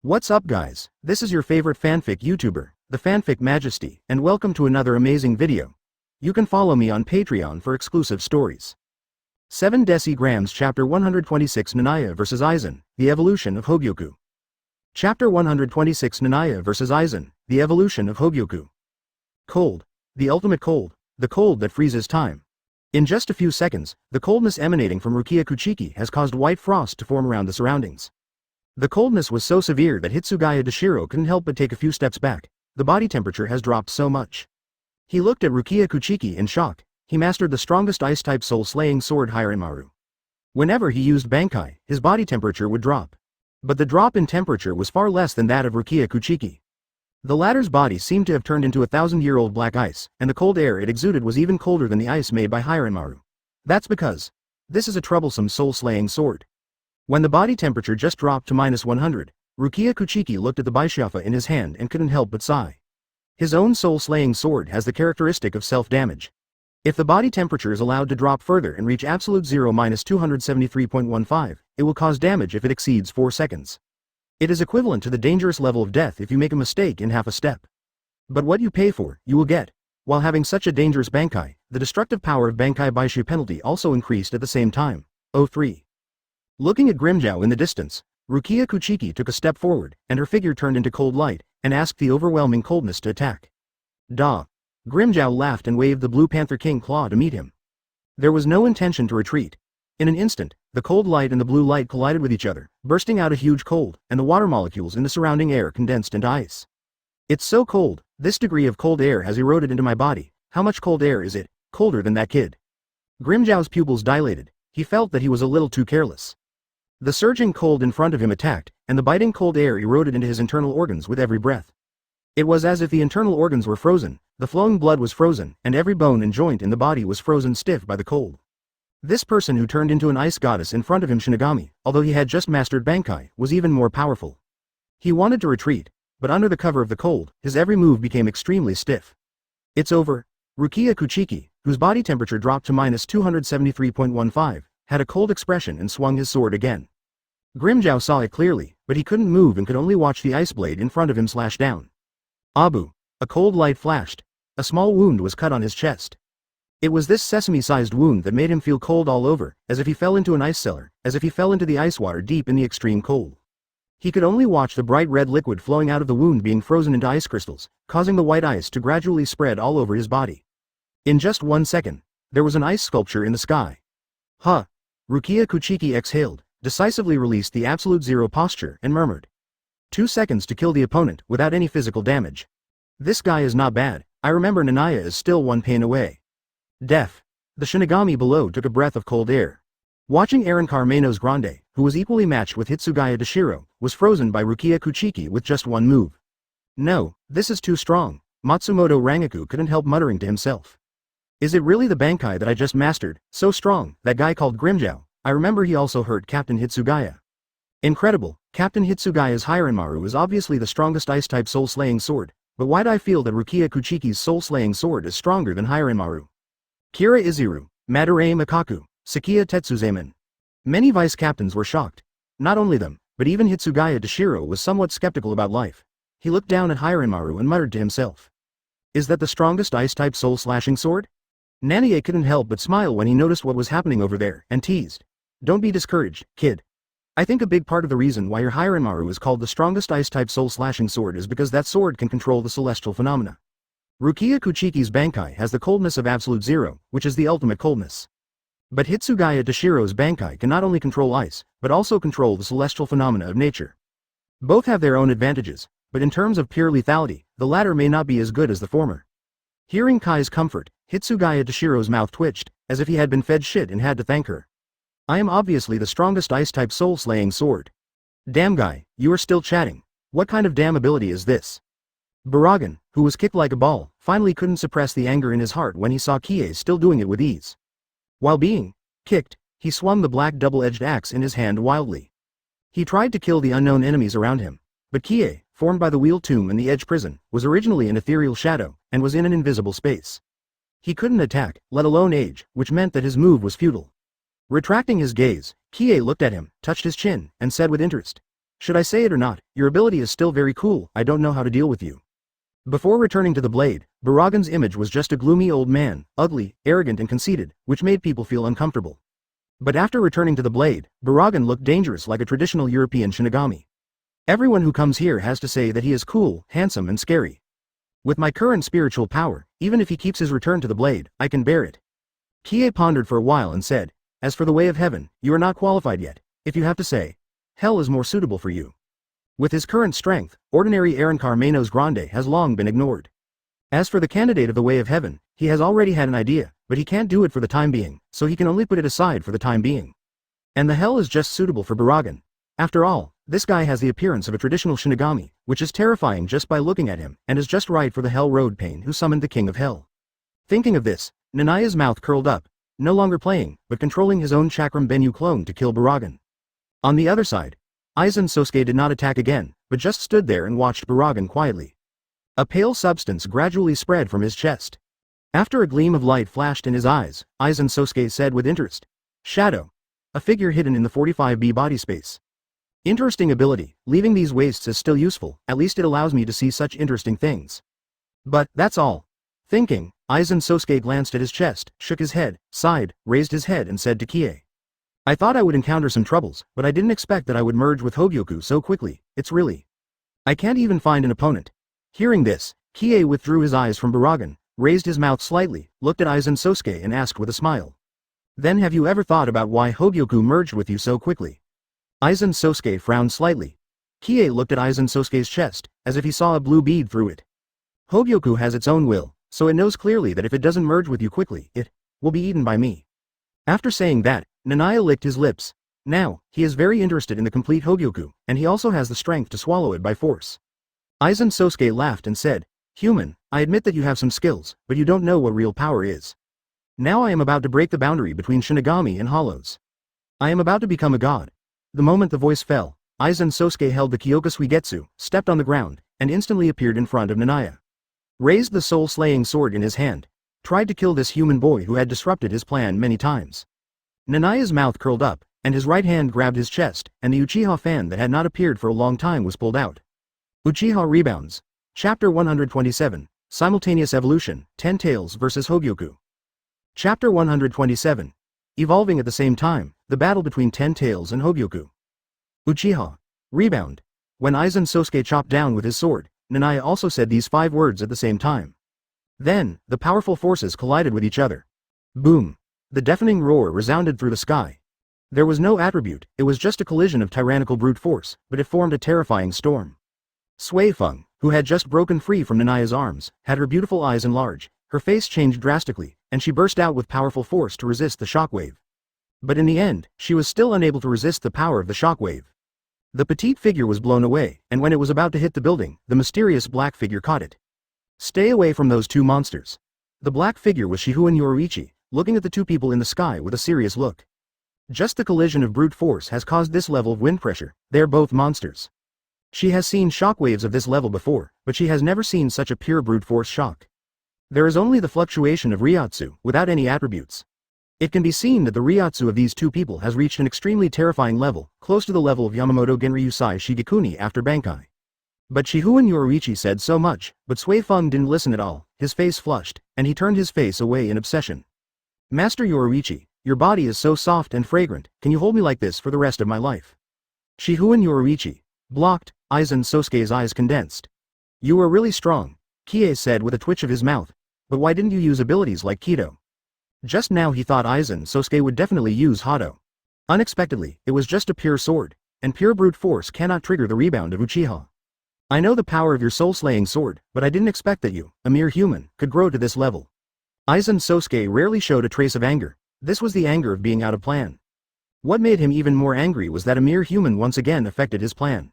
What's up guys, this is your favorite fanfic YouTuber, the Fanfic Majesty, and welcome to another amazing video. You can follow me on Patreon for exclusive stories. 7 Decigrams Chapter 126 Nanaya vs Aizen, The Evolution of Hōgyoku. Chapter 126 Nanaya vs Aizen, The Evolution of Hōgyoku. Cold. The ultimate cold, the cold that freezes time. In just a few seconds, the coldness emanating from Rukia Kuchiki has caused white frost to form around the surroundings. The coldness was so severe that Hitsugaya Dashiro couldn't help but take a few steps back. The body temperature has dropped so much. He looked at Rukia Kuchiki in shock. He mastered the strongest ice-type soul-slaying sword Hairanmaru. Whenever he used Bankai, his body temperature would drop. But the drop in temperature was far less than that of Rukia Kuchiki. The latter's body seemed to have turned into 1,000-year-old black ice, and the cold air it exuded was even colder than the ice made by Hairanmaru. That's because this is a troublesome soul-slaying sword. When the body temperature just dropped to -100, Rukia Kuchiki looked at the Baishiafa in his hand and couldn't help but sigh. His own soul-slaying sword has the characteristic of self-damage. If the body temperature is allowed to drop further and reach absolute zero -273.15, it will cause damage if it exceeds 4 seconds. It is equivalent to the dangerous level of death if you make a mistake in half a step. But what you pay for, you will get. While having such a dangerous Bankai, the destructive power of Bankai Baishu penalty also increased at the same time. 03. Looking at Grimmjow in the distance, Rukia Kuchiki took a step forward, and her figure turned into cold light, and asked the overwhelming coldness to attack. Da. Grimmjow laughed and waved the Blue Panther King claw to meet him. There was no intention to retreat. In an instant, the cold light and the blue light collided with each other, bursting out a huge cold, and the water molecules in the surrounding air condensed into ice. It's so cold, this degree of cold air has eroded into my body. How much cold air is it? Colder than that kid. Grimmjow's pupils dilated. He felt that he was a little too careless. The surging cold in front of him attacked, and the biting cold air eroded into his internal organs with every breath. It was as if the internal organs were frozen, the flowing blood was frozen, and every bone and joint in the body was frozen stiff by the cold. This person who turned into an ice goddess in front of him, Shinigami, although he had just mastered Bankai, was even more powerful. He wanted to retreat, but under the cover of the cold, his every move became extremely stiff. It's over. Rukia Kuchiki, whose body temperature dropped to -273.15, had a cold expression and swung his sword again. Grimmjow saw it clearly, but he couldn't move and could only watch the ice blade in front of him slash down. Abu. A cold light flashed. A small wound was cut on his chest. It was this sesame-sized wound that made him feel cold all over, as if he fell into an ice cellar, as if he fell into the ice water deep in the extreme cold. He could only watch the bright red liquid flowing out of the wound being frozen into ice crystals, causing the white ice to gradually spread all over his body. In just 1 second, there was an ice sculpture in the sky. Huh. Rukia Kuchiki exhaled, decisively released the absolute zero posture, and murmured. 2 seconds to kill the opponent without any physical damage. This guy is not bad. I remember Nanaya is still one pain away. Def. The Shinigami below took a breath of cold air. Watching Arrancar Manos Grande, who was equally matched with Hitsugaya Dashiro, was frozen by Rukia Kuchiki with just one move. No, this is too strong. Matsumoto Rangaku couldn't help muttering to himself. Is it really the Bankai that I just mastered, so strong, that guy called Grimmjow? I remember he also hurt Captain Hitsugaya. Incredible, Captain Hitsugaya's Hairanmaru is obviously the strongest ice-type soul-slaying sword, but why'd I feel that Rukia Kuchiki's soul-slaying sword is stronger than Hairanmaru? Kira Iziru, Madarame Makaku, Sakiya Tetsuzaemon. Many vice-captains were shocked. Not only them, but even Hitsugaya Dashiro was somewhat skeptical about life. He looked down at Hairanmaru and muttered to himself. Is that the strongest ice-type soul-slashing sword? Nanae couldn't help but smile when he noticed what was happening over there, and teased. Don't be discouraged, kid. I think a big part of the reason why your Hairanmaru is called the strongest ice-type soul-slashing sword is because that sword can control the celestial phenomena. Rukia Kuchiki's Bankai has the coldness of absolute zero, which is the ultimate coldness. But Hitsugaya Dashiro's Bankai can not only control ice, but also control the celestial phenomena of nature. Both have their own advantages, but in terms of pure lethality, the latter may not be as good as the former. Hearing Kai's comfort, Hitsugaya Dashiro's mouth twitched, as if he had been fed shit and had to thank her. I am obviously the strongest ice-type soul-slaying sword. Damn guy, you are still chatting. What kind of damn ability is this? Baragan, who was kicked like a ball, finally couldn't suppress the anger in his heart when he saw Kie still doing it with ease. While being kicked, he swung the black double-edged axe in his hand wildly. He tried to kill the unknown enemies around him, but Kie, formed by the Wheel Tomb and the Edge Prison, was originally an ethereal shadow, and was in an invisible space. He couldn't attack, let alone age, which meant that his move was futile. Retracting his gaze, Kie looked at him, touched his chin, and said with interest. Should I say it or not, your ability is still very cool, I don't know how to deal with you. Before returning to the blade, Baragan's image was just a gloomy old man, ugly, arrogant and conceited, which made people feel uncomfortable. But after returning to the blade, Baragan looked dangerous like a traditional European Shinigami. Everyone who comes here has to say that he is cool, handsome and scary. With my current spiritual power, even if he keeps his return to the blade, I can bear it. Kie pondered for a while and said, as for the way of heaven, you are not qualified yet. If you have to say, hell is more suitable for you. With his current strength, ordinary Arankar Manos Grande has long been ignored. As for the candidate of the way of heaven, he has already had an idea, but he can't do it for the time being, so he can only put it aside for the time being. And the hell is just suitable for Baragan. After all, this guy has the appearance of a traditional Shinigami, which is terrifying just by looking at him, and is just right for the Hell Road Pain who summoned the King of Hell. Thinking of this, Nanaya's mouth curled up, no longer playing, but controlling his own Chakram Benyu clone to kill Baragan. On the other side, Aizen Sōsuke did not attack again, but just stood there and watched Baragan quietly. A pale substance gradually spread from his chest. After a gleam of light flashed in his eyes, Aizen Sōsuke said with interest, Shadow. A figure hidden in the 45B body space. Interesting ability, leaving these wastes is still useful, at least it allows me to see such interesting things. But, that's all. Thinking, Aizen Sōsuke glanced at his chest, shook his head, sighed, raised his head and said to Kie. I thought I would encounter some troubles, but I didn't expect that I would merge with Hōgyoku so quickly, it's really. I can't even find an opponent. Hearing this, Kie withdrew his eyes from Baragan, raised his mouth slightly, looked at Aizen Sōsuke and asked with a smile. Then have you ever thought about why Hōgyoku merged with you so quickly? Aizen Sōsuke frowned slightly. Kie looked at Aizen Sōsuke's chest, as if he saw a blue bead through it. Hōgyoku has its own will, so it knows clearly that if it doesn't merge with you quickly, it will be eaten by me. After saying that, Nanaya licked his lips. Now, he is very interested in the complete Hōgyoku, and he also has the strength to swallow it by force. Aizen Sōsuke laughed and said, Human, I admit that you have some skills, but you don't know what real power is. Now I am about to break the boundary between Shinigami and Hollows. I am about to become a god. The moment the voice fell, Aizen Sōsuke held the Kyōka Suigetsu, stepped on the ground, and instantly appeared in front of Nanaya. Raised the soul-slaying sword in his hand, tried to kill this human boy who had disrupted his plan many times. Nanaya's mouth curled up, and his right hand grabbed his chest, and the Uchiha fan that had not appeared for a long time was pulled out. Uchiha rebounds. Chapter 127, Simultaneous Evolution, 10 Tails vs Hōgyoku. Chapter 127. Evolving at the same time, the battle between 10 Tails and Hōgyoku. Uchiha. Rebound. When Aizen Sōsuke chopped down with his sword, Nanaya also said these 5 words at the same time. Then, the powerful forces collided with each other. Boom. The deafening roar resounded through the sky. There was no attribute, it was just a collision of tyrannical brute force, but it formed a terrifying storm. Suifeng, who had just broken free from Nanaya's arms, had her beautiful eyes enlarged, her face changed drastically, and she burst out with powerful force to resist the shockwave. But in the end, she was still unable to resist the power of the shockwave. The petite figure was blown away, and when it was about to hit the building, the mysterious black figure caught it. Stay away from those 2 monsters. The black figure was Shihoin Yoruichi, looking at the 2 people in the sky with a serious look. Just the collision of brute force has caused this level of wind pressure, they're both monsters. She has seen shockwaves of this level before, but she has never seen such a pure brute force shock. There is only the fluctuation of Ryūjin, without any attributes. It can be seen that the Ryūjin of these 2 people has reached an extremely terrifying level, close to the level of Yamamoto Genryusai Shigekuni after Bankai. But Shihoin Yoruichi said so much, but Suifeng didn't listen at all, his face flushed, and he turned his face away in obsession. Master Yoruichi, your body is so soft and fragrant, can you hold me like this for the rest of my life? Shihoin Yoruichi. Blocked, Aizen Sōsuke's eyes condensed. You are really strong, Kie said with a twitch of his mouth, but why didn't you use abilities like Kido? Just now he thought Aizen Sōsuke would definitely use Hado. Unexpectedly, it was just a pure sword, and pure brute force cannot trigger the rebound of Uchiha. I know the power of your soul-slaying sword, but I didn't expect that you, a mere human, could grow to this level. Aizen Sōsuke rarely showed a trace of anger. This was the anger of being out of plan. What made him even more angry was that a mere human once again affected his plan.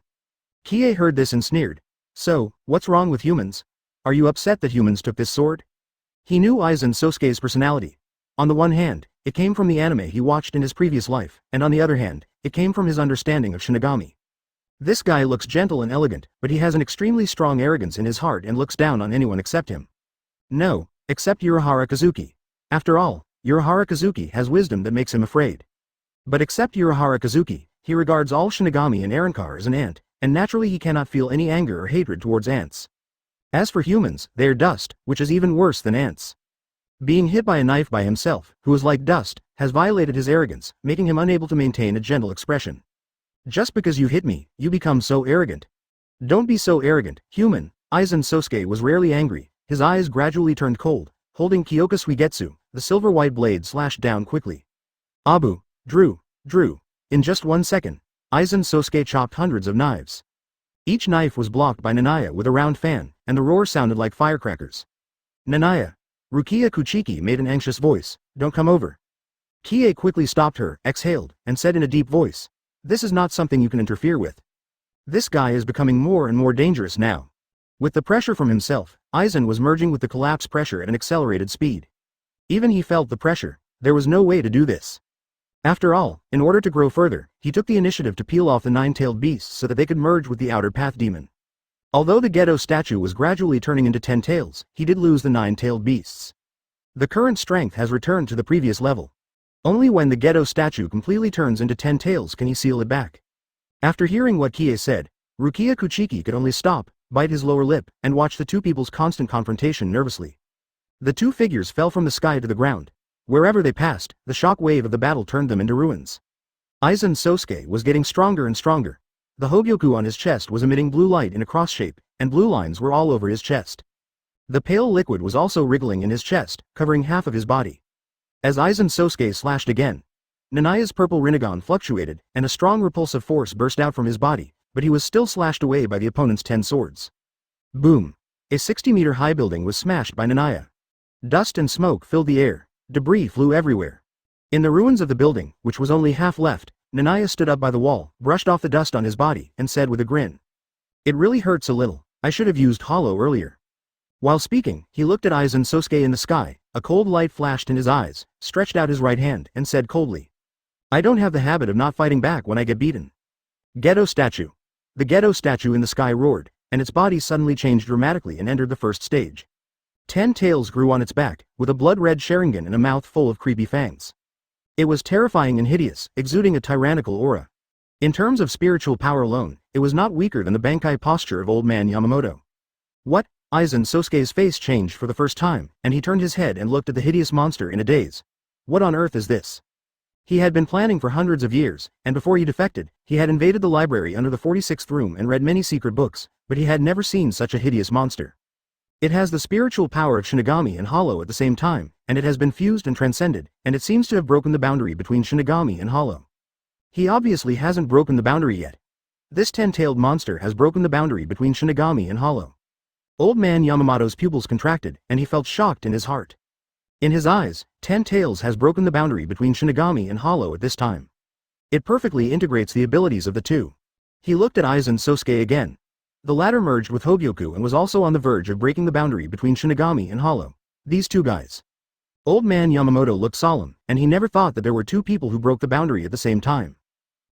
Kie heard this and sneered. So, what's wrong with humans? Are you upset that humans took this sword? He knew Aizen Sōsuke's personality. On the one hand, it came from the anime he watched in his previous life, and on the other hand, it came from his understanding of Shinigami. This guy looks gentle and elegant, but he has an extremely strong arrogance in his heart and looks down on anyone except him. No, except Urahara Kazuki. After all, Urahara Kazuki has wisdom that makes him afraid. But except Urahara Kazuki, he regards all Shinigami and Arrancar as an ant, and naturally he cannot feel any anger or hatred towards ants. As for humans, they are dust, which is even worse than ants. Being hit by a knife by himself, who is like dust, has violated his arrogance, making him unable to maintain a gentle expression. Just because you hit me, you become so arrogant. Don't be so arrogant, human. Aizen Sōsuke was rarely angry, his eyes gradually turned cold, holding Kyōka Suigetsu, the silver-white blade slashed down quickly. Abu, Drew. In just 1 second, Aizen Sōsuke chopped hundreds of knives. Each knife was blocked by Nanaya with a round fan, and the roar sounded like firecrackers. Nanaya. Rukia Kuchiki made an anxious voice, don't come over. Kie quickly stopped her, exhaled, and said in a deep voice, this is not something you can interfere with. This guy is becoming more and more dangerous now. With the pressure from himself, Aizen was merging with the collapse pressure at an accelerated speed. Even he felt the pressure, there was no way to do this. After all, in order to grow further, he took the initiative to peel off the nine-tailed beasts so that they could merge with the outer path demon. Although the ghetto statue was gradually turning into 10 tails, he did lose the 9-tailed beasts. The current strength has returned to the previous level. Only when the ghetto statue completely turns into 10 tails can he seal it back. After hearing what Kie said, Rukia Kuchiki could only stop, bite his lower lip, and watch the two people's constant confrontation nervously. The two figures fell from the sky to the ground. Wherever they passed, the shock wave of the battle turned them into ruins. Aizen Sōsuke was getting stronger and stronger. The Hogyoku on his chest was emitting blue light in a cross shape, and blue lines were all over his chest. The pale liquid was also wriggling in his chest, covering half of his body. As Aizen Sōsuke slashed again, Nanaya's purple Rinnegan fluctuated, and a strong repulsive force burst out from his body, but he was still slashed away by the opponent's 10 swords. Boom! A 60-meter high building was smashed by Nanaya. Dust and smoke filled the air. Debris flew everywhere. In the ruins of the building, which was only half left, Nanaya stood up by the wall, brushed off the dust on his body, and said with a grin. It really hurts a little. I should have used hollow earlier. While speaking, he looked at Aizen Sōsuke in the sky, a cold light flashed in his eyes, stretched out his right hand, and said coldly. I don't have the habit of not fighting back when I get beaten. Ghetto statue. The ghetto statue in the sky roared, and its body suddenly changed dramatically and entered the first stage. 10 tails grew on its back, with a blood-red Sharingan and a mouth full of creepy fangs. It was terrifying and hideous, exuding a tyrannical aura. In terms of spiritual power alone, it was not weaker than the Bankai posture of old man Yamamoto. What? Aizen Sōsuke's face changed for the first time, and he turned his head and looked at the hideous monster in a daze. What on earth is this? He had been planning for hundreds of years, and before he defected, he had invaded the library under the 46th room and read many secret books, but he had never seen such a hideous monster. It has the spiritual power of Shinigami and Hollow at the same time, and it has been fused and transcended, and it seems to have broken the boundary between Shinigami and Hollow. He obviously hasn't broken the boundary yet. This 10-tailed monster has broken the boundary between Shinigami and Hollow. Old man Yamamoto's pupils contracted, and he felt shocked in his heart. In his eyes, 10 tails has broken the boundary between Shinigami and Hollow at this time. It perfectly integrates the abilities of the two. He looked at Aizen Sōsuke again. The latter merged with Hōgyoku and was also on the verge of breaking the boundary between Shinigami and Hollow. These two guys. Old man Yamamoto looked solemn, and he never thought that there were two people who broke the boundary at the same time.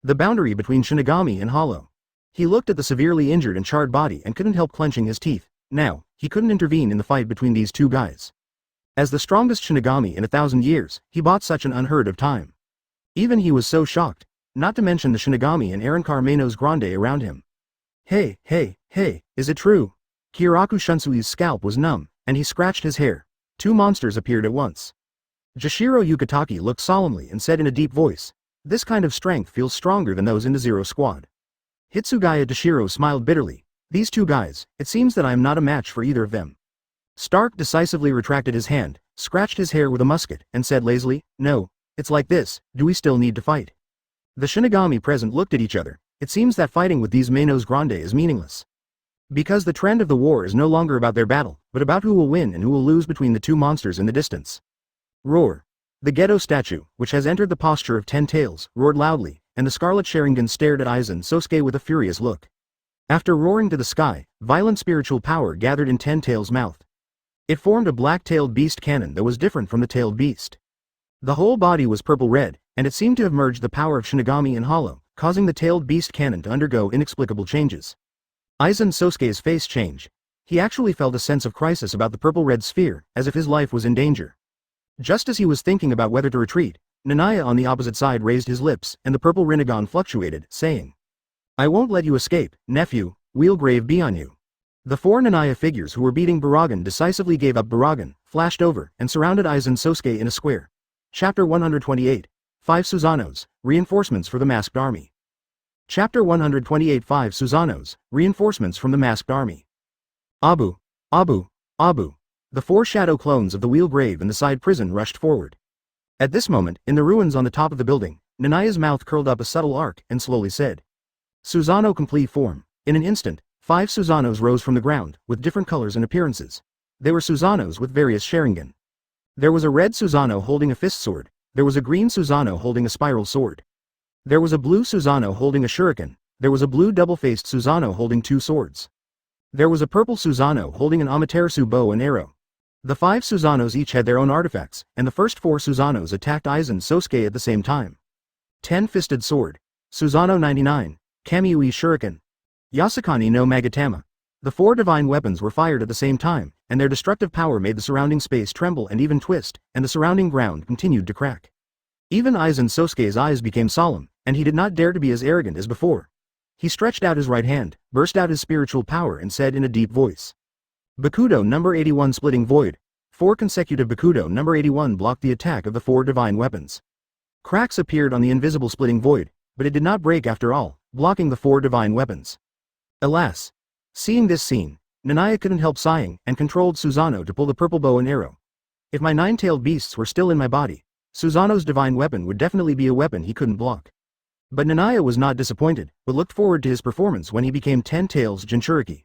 The boundary between Shinigami and Hollow. He looked at the severely injured and charred body and couldn't help clenching his teeth. Now, he couldn't intervene in the fight between these two guys. As the strongest Shinigami in 1,000 years, he bought such an unheard of time. Even he was so shocked, not to mention the Shinigami and Arrancar Manos Grande around him. Hey, is it true? Kyoraku Shunsui's scalp was numb, and he scratched his hair. Two monsters appeared at once. Jashiro Yukitaki looked solemnly and said in a deep voice, this kind of strength feels stronger than those in the Zero Squad. Hitsugaya Dashiro smiled bitterly. These two guys, it seems that I am not a match for either of them. Stark decisively retracted his hand, scratched his hair with a musket, and said lazily, no, it's like this, do we still need to fight? The Shinigami present looked at each other. It seems that fighting with these Manos Grande is meaningless. Because the trend of the war is no longer about their battle, but about who will win and who will lose between the two monsters in the distance. Roar. The ghetto statue, which has entered the posture of 10 tails, roared loudly, and the scarlet Sharingan stared at Aizen Sōsuke with a furious look. After roaring to the sky, violent spiritual power gathered in 10 tails' mouth. It formed a black-tailed beast cannon that was different from the tailed beast. The whole body was purple-red, and it seemed to have merged the power of Shinigami and Hollow, causing the tailed beast cannon to undergo inexplicable changes. Aizen Sōsuke's face changed. He actually felt a sense of crisis about the purple-red sphere, as if his life was in danger. Just as he was thinking about whether to retreat, Nanaya on the opposite side raised his lips, and the purple Rinnegan fluctuated, saying, "I won't let you escape, nephew, we'll grave be on you." The four Nanaya figures who were beating Baragan decisively gave up Baragan, flashed over, and surrounded Aizen Sōsuke in a square. Chapter 128. 5 Susanoo's, Reinforcements for the Masked Army. Chapter 128 5 Susanoo's, Reinforcements from the Masked Army. Abu, Abu, Abu. The four shadow clones of the wheel grave in the side prison rushed forward. At this moment, in the ruins on the top of the building, Nanaya's mouth curled up a subtle arc and slowly said, "Susanoo complete form." In an instant, 5 Susanoos rose from the ground, with different colors and appearances. They were Susanoos with various Sharingan. There was a red Susanoo holding a fist sword, there was a green Susanoo holding a spiral sword. There was a blue Susanoo holding a shuriken, there was a blue double-faced Susanoo holding 2 swords. There was a purple Susanoo holding an Amaterasu bow and arrow. The 5 Susanoos each had their own artifacts, and the first 4 Susanoos attacked Aizen Sōsuke at the same time. 10-fisted sword. Susanoo 99. Kamiui shuriken. Yasukani no Magatama. The 4 divine weapons were fired at the same time, and their destructive power made the surrounding space tremble and even twist, and the surrounding ground continued to crack. Even Aizen Sōsuke's eyes became solemn, and he did not dare to be as arrogant as before. He stretched out his right hand, burst out his spiritual power and said in a deep voice, "Bakudo number 81 Splitting Void." 4 consecutive Bakudo number 81 blocked the attack of the 4 divine weapons. Cracks appeared on the invisible Splitting Void, but it did not break after all, blocking the 4 divine weapons. Alas! Seeing this scene, Nanaya couldn't help sighing, and controlled Susanoo to pull the purple bow and arrow. If my 9-tailed beasts were still in my body, Susanoo's divine weapon would definitely be a weapon he couldn't block. But Nanaya was not disappointed, but looked forward to his performance when he became 10 Tails Jinchuriki.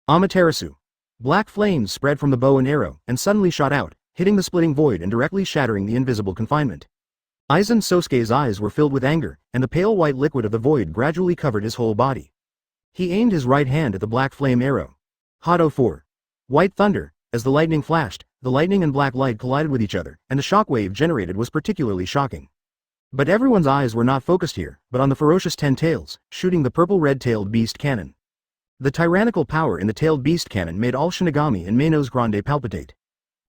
Amaterasu. Black flames spread from the bow and arrow, and suddenly shot out, hitting the splitting void and directly shattering the invisible confinement. Aizen Sōsuke's eyes were filled with anger, and the pale white liquid of the void gradually covered his whole body. He aimed his right hand at the black flame arrow. Hado 4. White thunder. As the lightning flashed, the lightning and black light collided with each other, and the shockwave generated was particularly shocking. But everyone's eyes were not focused here, but on the ferocious 10 tails, shooting the purple red-tailed beast cannon. The tyrannical power in the tailed beast cannon made all Shinigami and Manos Grande palpitate.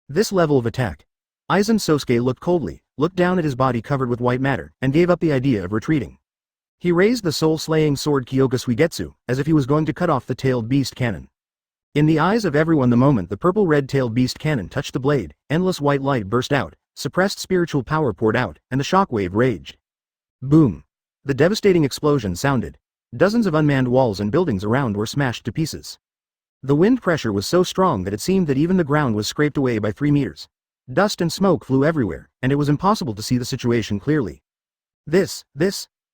This level of attack. Aizen Sōsuke looked coldly, looked down at his body covered with white matter, and gave up the idea of retreating. He raised the soul-slaying sword Kyōka Suigetsu, as if he was going to cut off the tailed beast cannon. In the eyes of everyone the moment the purple red-tailed beast cannon touched the blade, endless white light burst out, suppressed spiritual power poured out, and the shockwave raged. Boom! The devastating explosion sounded. Dozens of unmanned walls and buildings around were smashed to pieces. The wind pressure was so strong that it seemed that even the ground was scraped away by 3 meters. Dust and smoke flew everywhere, and it was impossible to see the situation clearly.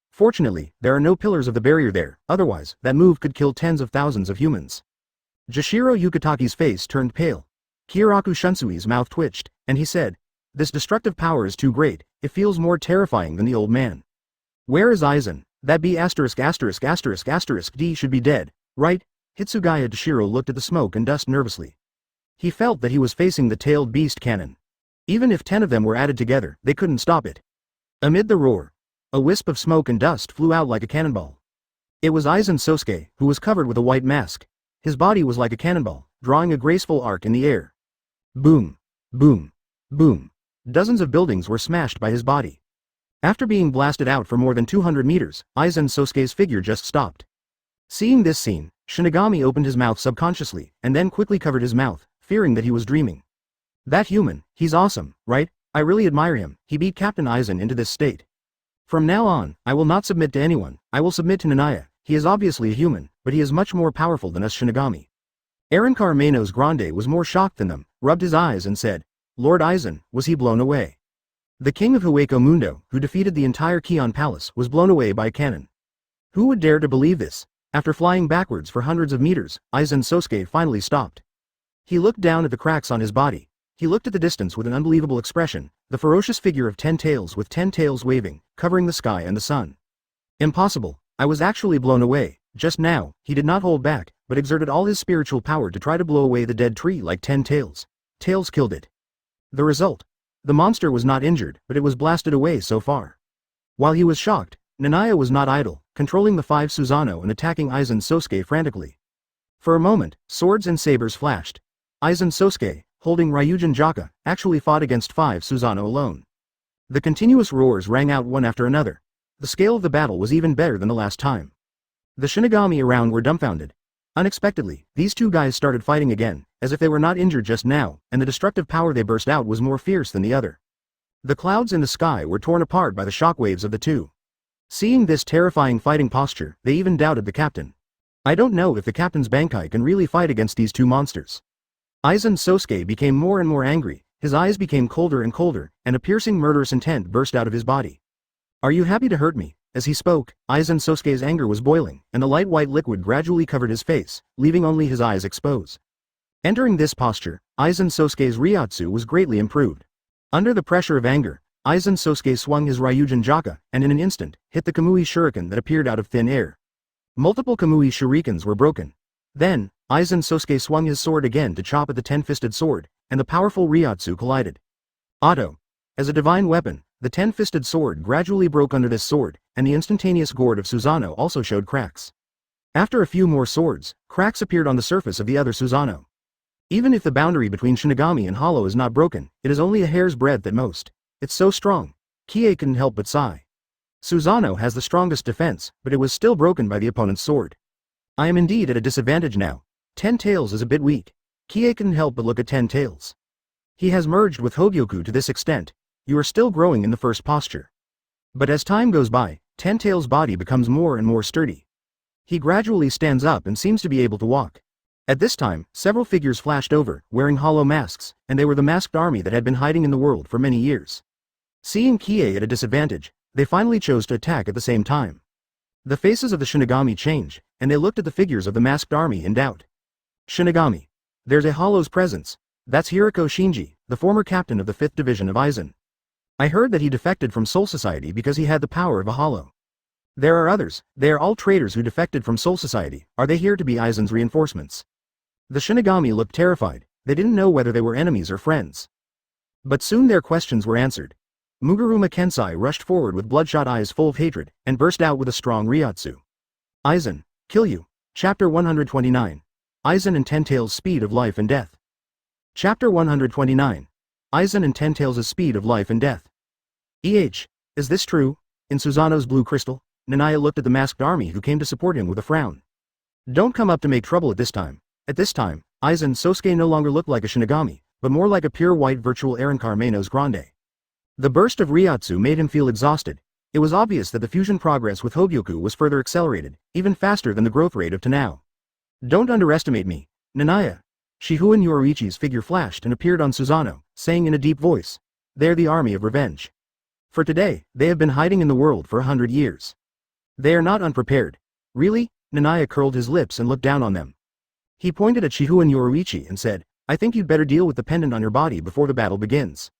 Fortunately, there are no pillars of the barrier there, otherwise, that move could kill tens of thousands of humans. Jashiro Yukitaki's face turned pale. Kyoraku Shunsui's mouth twitched, and he said, "This destructive power is too great, it feels more terrifying than the old man. Where is Aizen? That B******** D should be dead, right?" Hitsugaya Dashiro looked at the smoke and dust nervously. He felt that he was facing the tailed beast cannon. Even if 10 of them were added together, they couldn't stop it. Amid the roar, a wisp of smoke and dust flew out like a cannonball. It was Aizen Sōsuke, who was covered with a white mask. His body was like a cannonball, drawing a graceful arc in the air. Boom! Boom! Boom! Dozens of buildings were smashed by his body. After being blasted out for more than 200 meters, Aizen Sōsuke's figure just stopped. Seeing this scene, Shinigami opened his mouth subconsciously, and then quickly covered his mouth, fearing that he was dreaming. That human, he's awesome, right? I really admire him, he beat Captain Aizen into this state. From now on, I will not submit to anyone, I will submit to Nanaya. He is obviously a human, but he is much more powerful than us Shinigami. Arankar Manos Grande was more shocked than them, rubbed his eyes and said, "Lord Aizen, was he blown away?" The king of Hueco Mundo, who defeated the entire Kion Palace, was blown away by a cannon. Who would dare to believe this? After flying backwards for hundreds of meters, Aizen Sōsuke finally stopped. He looked down at the cracks on his body. He looked at the distance with an unbelievable expression, the ferocious figure of 10 tails with 10 tails waving, covering the sky and the sun. Impossible. I was actually blown away. Just now, he did not hold back, but exerted all his spiritual power to try to blow away the dead tree like 10 tails. Tails killed it. The result? The monster was not injured, but it was blasted away so far. While he was shocked, Nanaya was not idle, controlling the 5 Susanoo and attacking Aizen Sōsuke frantically. For a moment, swords and sabers flashed. Aizen Sōsuke, holding Ryūjin Jakka, actually fought against 5 Susanoo alone. The continuous roars rang out one after another. The scale of the battle was even better than the last time. The Shinigami around were dumbfounded. Unexpectedly, these two guys started fighting again, as if they were not injured just now, and the destructive power they burst out was more fierce than the other. The clouds in the sky were torn apart by the shockwaves of the two. Seeing this terrifying fighting posture, they even doubted the captain. I don't know if the captain's Bankai can really fight against these two monsters. Aizen Sōsuke became more and more angry, his eyes became colder and colder, and a piercing murderous intent burst out of his body. Are you happy to hurt me? As he spoke, Aizen Sōsuke's anger was boiling, and the light white liquid gradually covered his face, leaving only his eyes exposed. Entering this posture, Aizen Sōsuke's Ryūjin was greatly improved. Under the pressure of anger, Aizen Sōsuke swung his Ryūjin Jakka, and in an instant, hit the Kamui Shuriken that appeared out of thin air. Multiple Kamui Shurikens were broken. Then, Aizen Sōsuke swung his sword again to chop at the 10-fisted sword, and the powerful Ryūjin collided. Auto. As a divine weapon, the 10-fisted sword gradually broke under this sword, and the instantaneous gourd of Susanoo also showed cracks. After a few more swords, cracks appeared on the surface of the other Susanoo. Even if the boundary between Shinigami and Hollow is not broken, it is only a hair's breadth at most. It's so strong. Kie couldn't help but sigh. Susanoo has the strongest defense, but it was still broken by the opponent's sword. I am indeed at a disadvantage now. 10 Tails is a bit weak. Kie couldn't help but look at 10 Tails. He has merged with Hōgyoku to this extent. You are still growing in the first posture. But as time goes by, 10 Tails' body becomes more and more sturdy. He gradually stands up and seems to be able to walk. At this time, several figures flashed over, wearing hollow masks, and they were the masked army that had been hiding in the world for many years. Seeing Kie at a disadvantage, they finally chose to attack at the same time. The faces of the Shinigami changed, and they looked at the figures of the masked army in doubt. Shinigami. There's a Hollow's presence. That's Hiriko Shinji, the former captain of the 5th Division of Aizen. I heard that he defected from Soul Society because he had the power of a Hollow. There are others, they are all traitors who defected from Soul Society. Are they here to be Aizen's reinforcements? The Shinigami looked terrified, they didn't know whether they were enemies or friends. But soon their questions were answered. Mugeruma Kensai rushed forward with bloodshot eyes full of hatred, and burst out with a strong Ryūjin. Aizen, kill you. Chapter 129. Aizen and 10 Tails' speed of life and death. Chapter 129. Aizen and 10 Tails' speed of life and death. Is this true? In Susanoo's blue crystal, Nanaya looked at the masked army who came to support him with a frown. Don't come up to make trouble at this time. At this time, Aizen Sōsuke no longer looked like a Shinigami, but more like a pure white virtual Arrancar Menos Grande. The burst of Ryūjin made him feel exhausted. It was obvious that the fusion progress with Hōgyoku was further accelerated, even faster than the growth rate of Tanao. Don't underestimate me, Nanaya. Shihoin Yoruichi's figure flashed and appeared on Susanoo, saying in a deep voice, "They're the army of revenge. For today, they have been hiding in the world for 100 years. They are not unprepared." Really? Nanaya curled his lips and looked down on them. He pointed at Shihoin Yoruichi and said, "I think you'd better deal with the pendant on your body before the battle begins."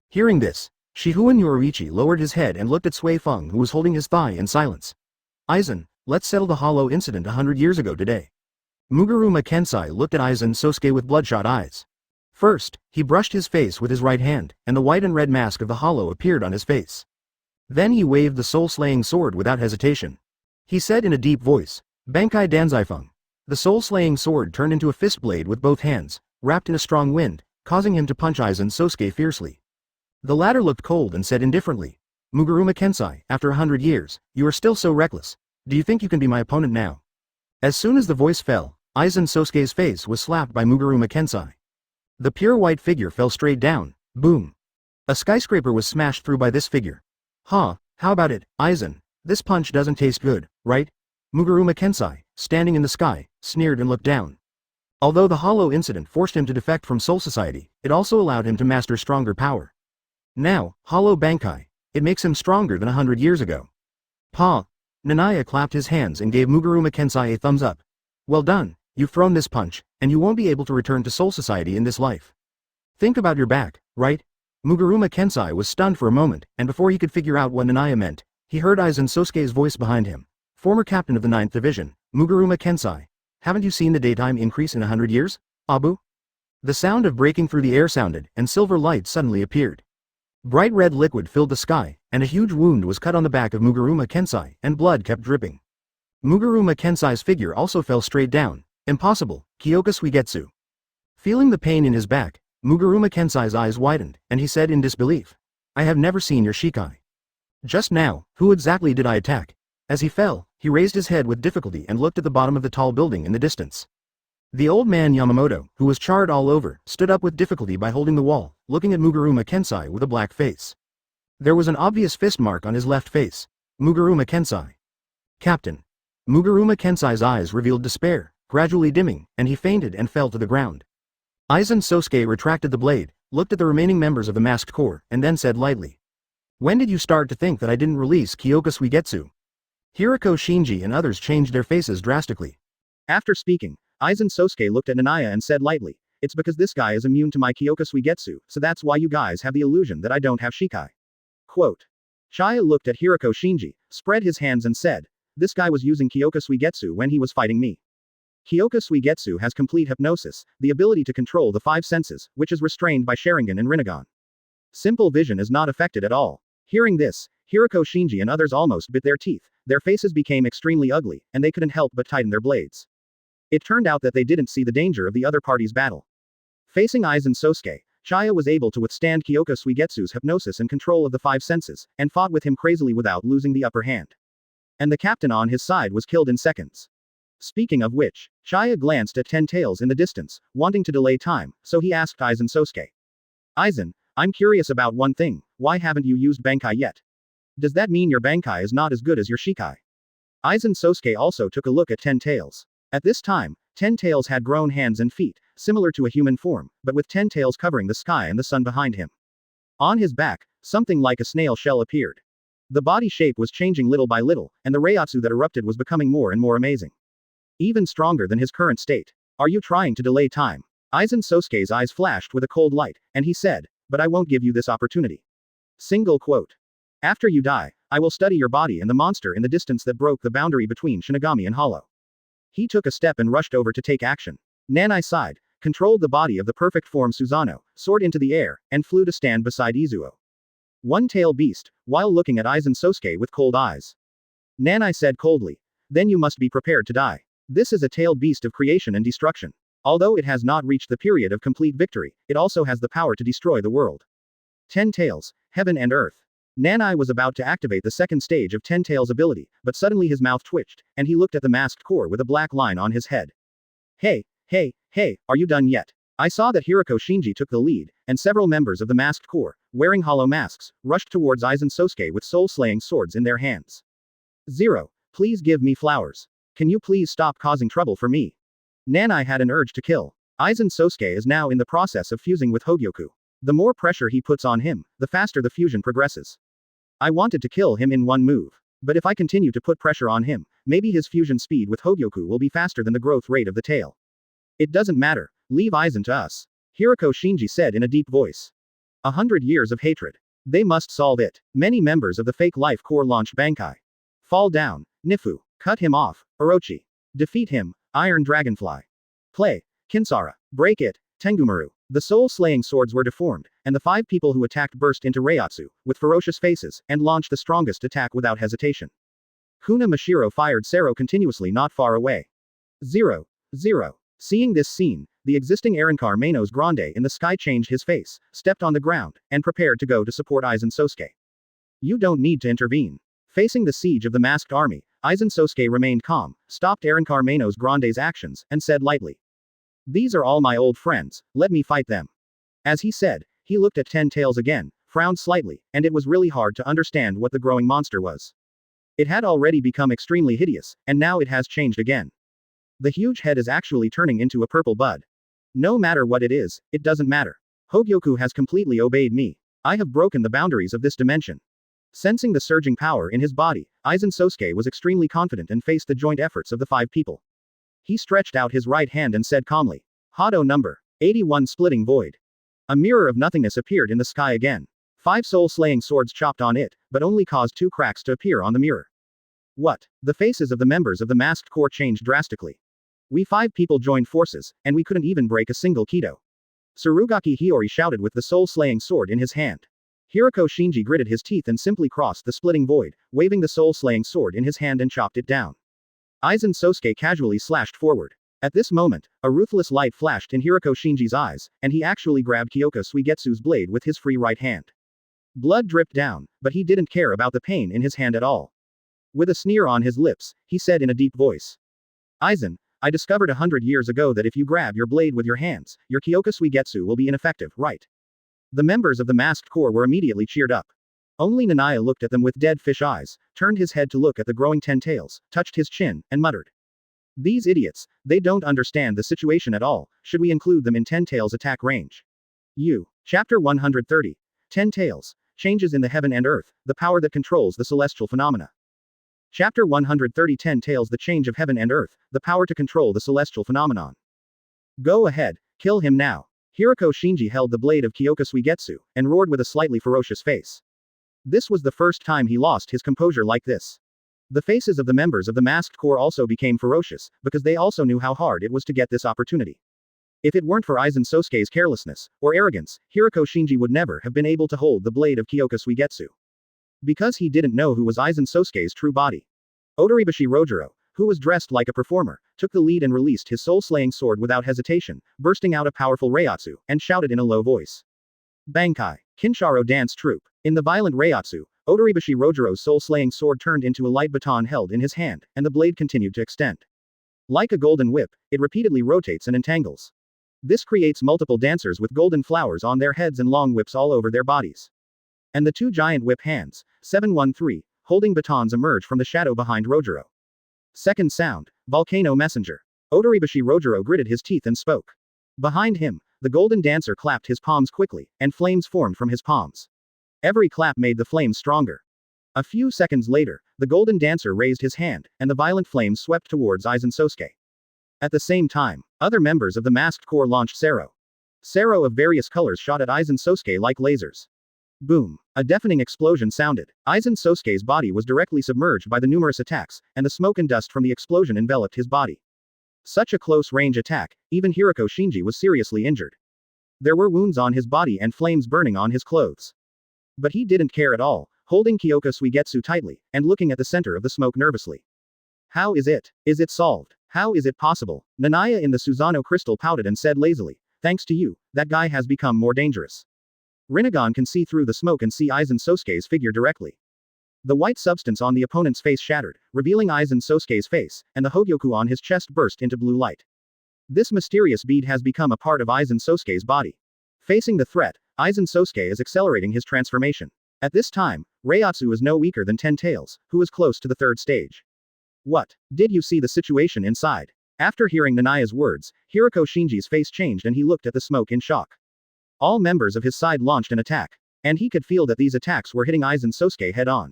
Hearing this, Shihoin Yoruichi lowered his head and looked at Sui Feng, who was holding his thigh in silence. Aizen, let's settle the Hollow incident 100 years ago today. Mugeruma Kensai looked at Aizen Sōsuke with bloodshot eyes. First, he brushed his face with his right hand, and the white and red mask of the Hollow appeared on his face. Then he waved the soul-slaying sword without hesitation. He said in a deep voice, "Bankai Danzaifeng." The soul-slaying sword turned into a fist blade with both hands, wrapped in a strong wind, causing him to punch Aizen Sōsuke fiercely. The latter looked cold and said indifferently, "Mugeruma Kensai, after 100 years, you are still so reckless. Do you think you can be my opponent now?" As soon as the voice fell, Aizen Sōsuke's face was slapped by Mugeruma Kensai. The pure white figure fell straight down, boom. A skyscraper was smashed through by this figure. How about it, Aizen? This punch doesn't taste good, right? Mugeruma Kensai, standing in the sky, sneered and looked down. Although the Hollow incident forced him to defect from Soul Society, it also allowed him to master stronger power. Now, Hollow Bankai, it makes him stronger than 100 years ago. Pa! Nanaya clapped his hands and gave Mugeruma Kensai a thumbs up. Well done, you've thrown this punch, and you won't be able to return to Soul Society in this life. Think about your back, right? Mugeruma Kensai was stunned for a moment, and before he could figure out what Nanaya meant, he heard Aizen Sōsuke's voice behind him. Former captain of the 9th Division, Mugeruma Kensai. Haven't you seen the daytime increase in 100 years, Abu? The sound of breaking through the air sounded, and silver light suddenly appeared. Bright red liquid filled the sky, and a huge wound was cut on the back of Mugeruma Kensai, and blood kept dripping. Mugeruma Kensai's figure also fell straight down. Impossible, Kyōka Suigetsu. Feeling the pain in his back, Mugeruma Kensai's eyes widened, and he said in disbelief, I have never seen your Shikai. Just now, who exactly did I attack? As he fell, he raised his head with difficulty and looked at the bottom of the tall building in the distance. The old man Yamamoto, who was charred all over, stood up with difficulty by holding the wall, looking at Muguruma Kensai with a black face. There was an obvious fist mark on his left face. Muguruma Kensai. Captain. Muguruma Kensai's eyes revealed despair, gradually dimming, and he fainted and fell to the ground. Aizen Sōsuke retracted the blade, looked at the remaining members of the masked corps, and then said lightly. When did you start to think that I didn't release Kyōka Suigetsu? Hiriko Shinji and others changed their faces drastically. After speaking, Aizen Sōsuke looked at Nanaya and said lightly, it's because this guy is immune to my Kyōka Suigetsu, so that's why you guys have the illusion that I don't have Shikai. Quote. Shia looked at Hiriko Shinji, spread his hands and said, this guy was using Kyōka Suigetsu when he was fighting me. Kyōka Suigetsu has complete hypnosis, the ability to control the five senses, which is restrained by Sharingan and Rinnegan. Simple vision is not affected at all. Hearing this, Hiriko Shinji and others almost bit their teeth, their faces became extremely ugly, and they couldn't help but tighten their blades. It turned out that they didn't see the danger of the other party's battle. Facing Aizen Sōsuke, Shia was able to withstand Kyōka Suigetsu's hypnosis and control of the five senses, and fought with him crazily without losing the upper hand. And the captain on his side was killed in seconds. Speaking of which, Shia glanced at Tails in the distance, wanting to delay time, so he asked Aizen Sōsuke. Aizen, I'm curious about one thing, why haven't you used Bankai yet? Does that mean your Bankai is not as good as your Shikai? Aizen Sōsuke also took a look at Tails. At this time, Tails had grown hands and feet, similar to a human form, but with Tails covering the sky and the sun behind him. On his back, something like a snail shell appeared. The body shape was changing little by little, and the Reiatsu that erupted was becoming more and more amazing. Even stronger than his current state. Are you trying to delay time? Aizen Sōsuke's eyes flashed with a cold light, and he said, but I won't give you this opportunity. Single quote. After you die, I will study your body and the monster in the distance that broke the boundary between Shinigami and Hollow. He took a step and rushed over to take action. Nanai sighed, controlled the body of the perfect form Susanoo, soared into the air, and flew to stand beside Izuo. One-tail beast, while looking at Aizen Sōsuke with cold eyes. Nanai said coldly, then you must be prepared to die. This is a tailed beast of creation and destruction. Although it has not reached the period of complete victory, it also has the power to destroy the world. 10 tails, heaven and earth. Nanai was about to activate the second stage of 10 tails ability, but suddenly his mouth twitched, and he looked at the masked core with a black line on his head. Hey, are you done yet? I saw that Hiriko Shinji took the lead, and several members of the masked core, wearing hollow masks, rushed towards Aizen Sōsuke with soul-slaying swords in their hands. 0. Please give me flowers. Can you please stop causing trouble for me? Nanai had an urge to kill. Aizen Sōsuke is now in the process of fusing with Hōgyoku. The more pressure he puts on him, the faster the fusion progresses. I wanted to kill him in one move. But if I continue to put pressure on him, maybe his fusion speed with Hōgyoku will be faster than the growth rate of the tail. It doesn't matter. Leave Aizen to us. Hiriko Shinji said in a deep voice. 100 years of hatred. They must solve it. Many members of the fake life core launched Bankai. Fall down. Nifu. Cut him off. Orochi. Defeat him. Iron Dragonfly. Play. Kinsara. Break it. Tengumaru. The soul-slaying swords were deformed, and the 5 people who attacked burst into Reiatsu, with ferocious faces, and launched the strongest attack without hesitation. Kuna Mashiro fired Sero continuously not far away. 0. Seeing this scene, the existing Arrancar Manos Grande in the sky changed his face, stepped on the ground, and prepared to go to support Aizen Sōsuke. You don't need to intervene. Facing the siege of the masked army, Aizen Sōsuke remained calm, stopped Arrancar Manos Grande's actions, and said lightly. These are all my old friends, let me fight them. As he said, he looked at 10 tails again, frowned slightly, and it was really hard to understand what the growing monster was. It had already become extremely hideous, and now it has changed again. The huge head is actually turning into a purple bud. No matter what it is, it doesn't matter. Hōgyoku has completely obeyed me. I have broken the boundaries of this dimension. Sensing the surging power in his body, Aizen Sōsuke was extremely confident and faced the joint efforts of the 5 people. He stretched out his right hand and said calmly. Hado number 81 splitting void. A mirror of nothingness appeared in the sky again. 5 soul-slaying swords chopped on it, but only caused 2 cracks to appear on the mirror. What? The faces of the members of the masked corps changed drastically. We 5 people joined forces, and we couldn't even break a single Kido. Tsurugaki Hiyori shouted with the soul-slaying sword in his hand. Hiriko Shinji gritted his teeth and simply crossed the splitting void, waving the soul-slaying sword in his hand and chopped it down. Aizen Sōsuke casually slashed forward. At this moment, a ruthless light flashed in Hiriko Shinji's eyes, and he actually grabbed Kyōka Suigetsu's blade with his free right hand. Blood dripped down, but he didn't care about the pain in his hand at all. With a sneer on his lips, he said in a deep voice. Aizen, I discovered 100 years ago that if you grab your blade with your hands, your Kyōka Suigetsu will be ineffective, right? The members of the masked corps were immediately cheered up. Only Nanaya looked at them with dead fish eyes, turned his head to look at the growing 10 tails, touched his chin, and muttered. These idiots, they don't understand the situation at all, should we include them in 10 tails attack range? Chapter 130. 10 tails, changes in the heaven and earth, the power that controls the celestial phenomena. Chapter 130 10 tails the change of heaven and earth, the power to control the celestial phenomenon. Go ahead, kill him now. Hirako Shinji held the blade of Kyōka Suigetsu, and roared with a slightly ferocious face. This was the first time he lost his composure like this. The faces of the members of the masked corps also became ferocious, because they also knew how hard it was to get this opportunity. If it weren't for Aizen Sōsuke's carelessness, or arrogance, Hirako Shinji would never have been able to hold the blade of Kyōka Suigetsu. Because he didn't know who was Aizen Sōsuke's true body. Otoribashi Rojiro, who was dressed like a performer, took the lead and released his soul-slaying sword without hesitation, bursting out a powerful Reiatsu, and shouted in a low voice. Bankai, Kinsharo dance troupe. In the violent Reiatsu, Otoribashi Rojiro's soul-slaying sword turned into a light baton held in his hand, and the blade continued to extend. Like a golden whip, it repeatedly rotates and entangles. This creates multiple dancers with golden flowers on their heads and long whips all over their bodies. And the two giant whip hands, 713, holding batons emerge from the shadow behind Rojiro. Second sound, Volcano Messenger. Otoribashi Rojiro gritted his teeth and spoke. Behind him, the golden dancer clapped his palms quickly, and flames formed from his palms. Every clap made the flames stronger. A few seconds later, the golden dancer raised his hand, and the violent flames swept towards Aizen Sōsuke. At the same time, other members of the masked corps launched Sero. Sero of various colors shot at Aizen Sōsuke like lasers. Boom! A deafening explosion sounded. Aizen Sōsuke's body was directly submerged by the numerous attacks, and the smoke and dust from the explosion enveloped his body. Such a close-range attack, even Hirako Shinji was seriously injured. There were wounds on his body and flames burning on his clothes. But he didn't care at all, holding Kyōka Suigetsu tightly, and looking at the center of the smoke nervously. How is it? Is it solved? How is it possible? Nanaya in the Susanoo crystal pouted and said lazily, thanks to you, that guy has become more dangerous. Rinnegan can see through the smoke and see Aizen Sōsuke's figure directly. The white substance on the opponent's face shattered, revealing Aizen Sōsuke's face, and the Hogyoku on his chest burst into blue light. This mysterious bead has become a part of Aizen Sōsuke's body. Facing the threat, Aizen Sōsuke is accelerating his transformation. At this time, Reiatsu is no weaker than 10 tails, who is close to the third stage. What? Did you see the situation inside? After hearing Nanaya's words, Hirako Shinji's face changed and he looked at the smoke in shock. All members of his side launched an attack. And he could feel that these attacks were hitting Aizen Sōsuke head-on.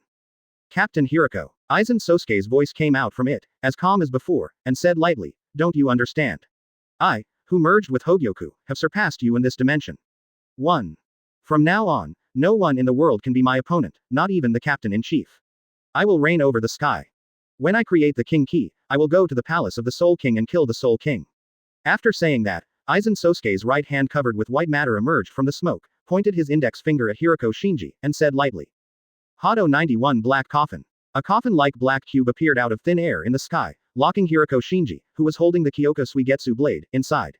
Captain Hirako. Aizen Sōsuke's voice came out from it, as calm as before, and said lightly, don't you understand? I, who merged with Hōgyoku, have surpassed you in this dimension. 1. From now on, no one in the world can be my opponent, not even the captain-in-chief. I will reign over the sky. When I create the King Key, I will go to the palace of the Soul King and kill the Soul King. After saying that, Aizen Sōsuke's right hand covered with white matter emerged from the smoke, pointed his index finger at Hirako Shinji, and said lightly. Hado 91 Black Coffin. A coffin-like black cube appeared out of thin air in the sky, locking Hirako Shinji, who was holding the Kyōka Suigetsu blade, inside.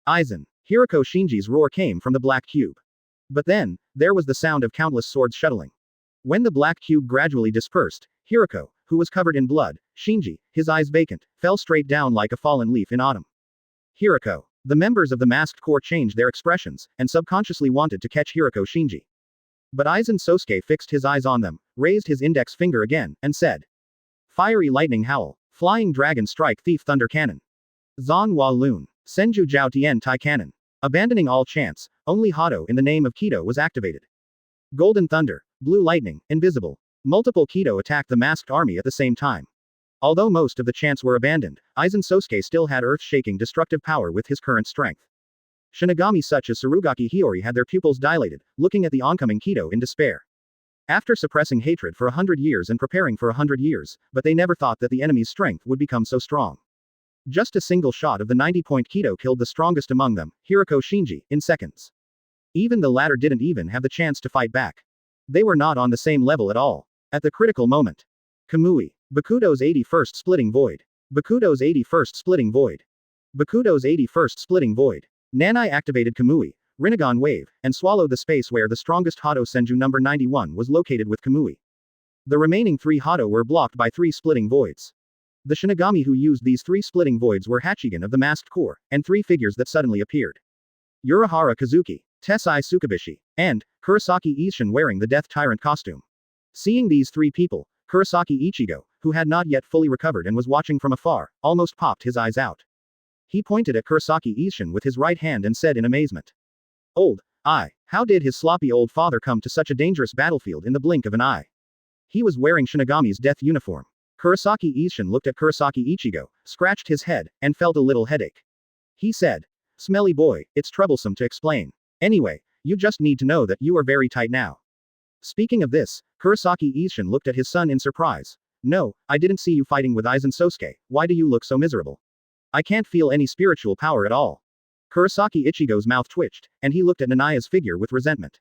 Aizen. Hirako Shinji's roar came from the black cube. But then, there was the sound of countless swords shuttling. When the black cube gradually dispersed, Hirako, who was covered in blood, Shinji, his eyes vacant, fell straight down like a fallen leaf in autumn. Hirako. The members of the masked corps changed their expressions, and subconsciously wanted to catch Hirako Shinji. But Aizen Sōsuke fixed his eyes on them, raised his index finger again, and said. Fiery lightning howl, flying dragon strike thief thunder cannon. Zan Hua Lun, Senju Jiao Tien Tai cannon. Abandoning all chance, only Hado in the name of Kido was activated. Golden thunder, blue lightning, invisible. Multiple Kido attacked the masked army at the same time. Although most of the chants were abandoned, Aizen Sōsuke still had earth-shaking destructive power with his current strength. Shinigami such as Surugaki Hiyori had their pupils dilated, looking at the oncoming Kido in despair. After suppressing hatred for 100 years and preparing for 100 years, but they never thought that the enemy's strength would become so strong. Just a single shot of the 90-point Kido killed the strongest among them, Hirako Shinji, in seconds. Even the latter didn't even have the chance to fight back. They were not on the same level at all. At the critical moment. Kamui. Bakudo's 81st Splitting Void. Bakudo's 81st Splitting Void. Bakudo's 81st Splitting Void. Nanai activated Kamui, Rinnegan wave, and swallowed the space where the strongest Hado Senju number 91 was located with Kamui. The remaining 3 Hado were blocked by 3 splitting voids. The Shinigami who used these 3 splitting voids were Hachigan of the Masked Corps, and 3 figures that suddenly appeared. Urahara Kazuki, Tessai Tsukubishi, and Kurosaki Ichigo wearing the Death Tyrant costume. Seeing these 3 people, Kurosaki Ichigo, who had not yet fully recovered and was watching from afar, almost popped his eyes out. He pointed at Kurosaki Ichigo with his right hand and said in amazement. How did his sloppy old father come to such a dangerous battlefield in the blink of an eye? He was wearing Shinigami's death uniform. Kurosaki Ichigo looked at Kurosaki Ichigo, scratched his head, and felt a little headache. He said, "Smelly boy, it's troublesome to explain. Anyway, you just need to know that you are very tight now." Speaking of this, Kurosaki Ichigo looked at his son in surprise. "No, I didn't see you fighting with Aizen Sōsuke, why do you look so miserable? I can't feel any spiritual power at all." Kurosaki Ichigo's mouth twitched, and he looked at Nanaya's figure with resentment.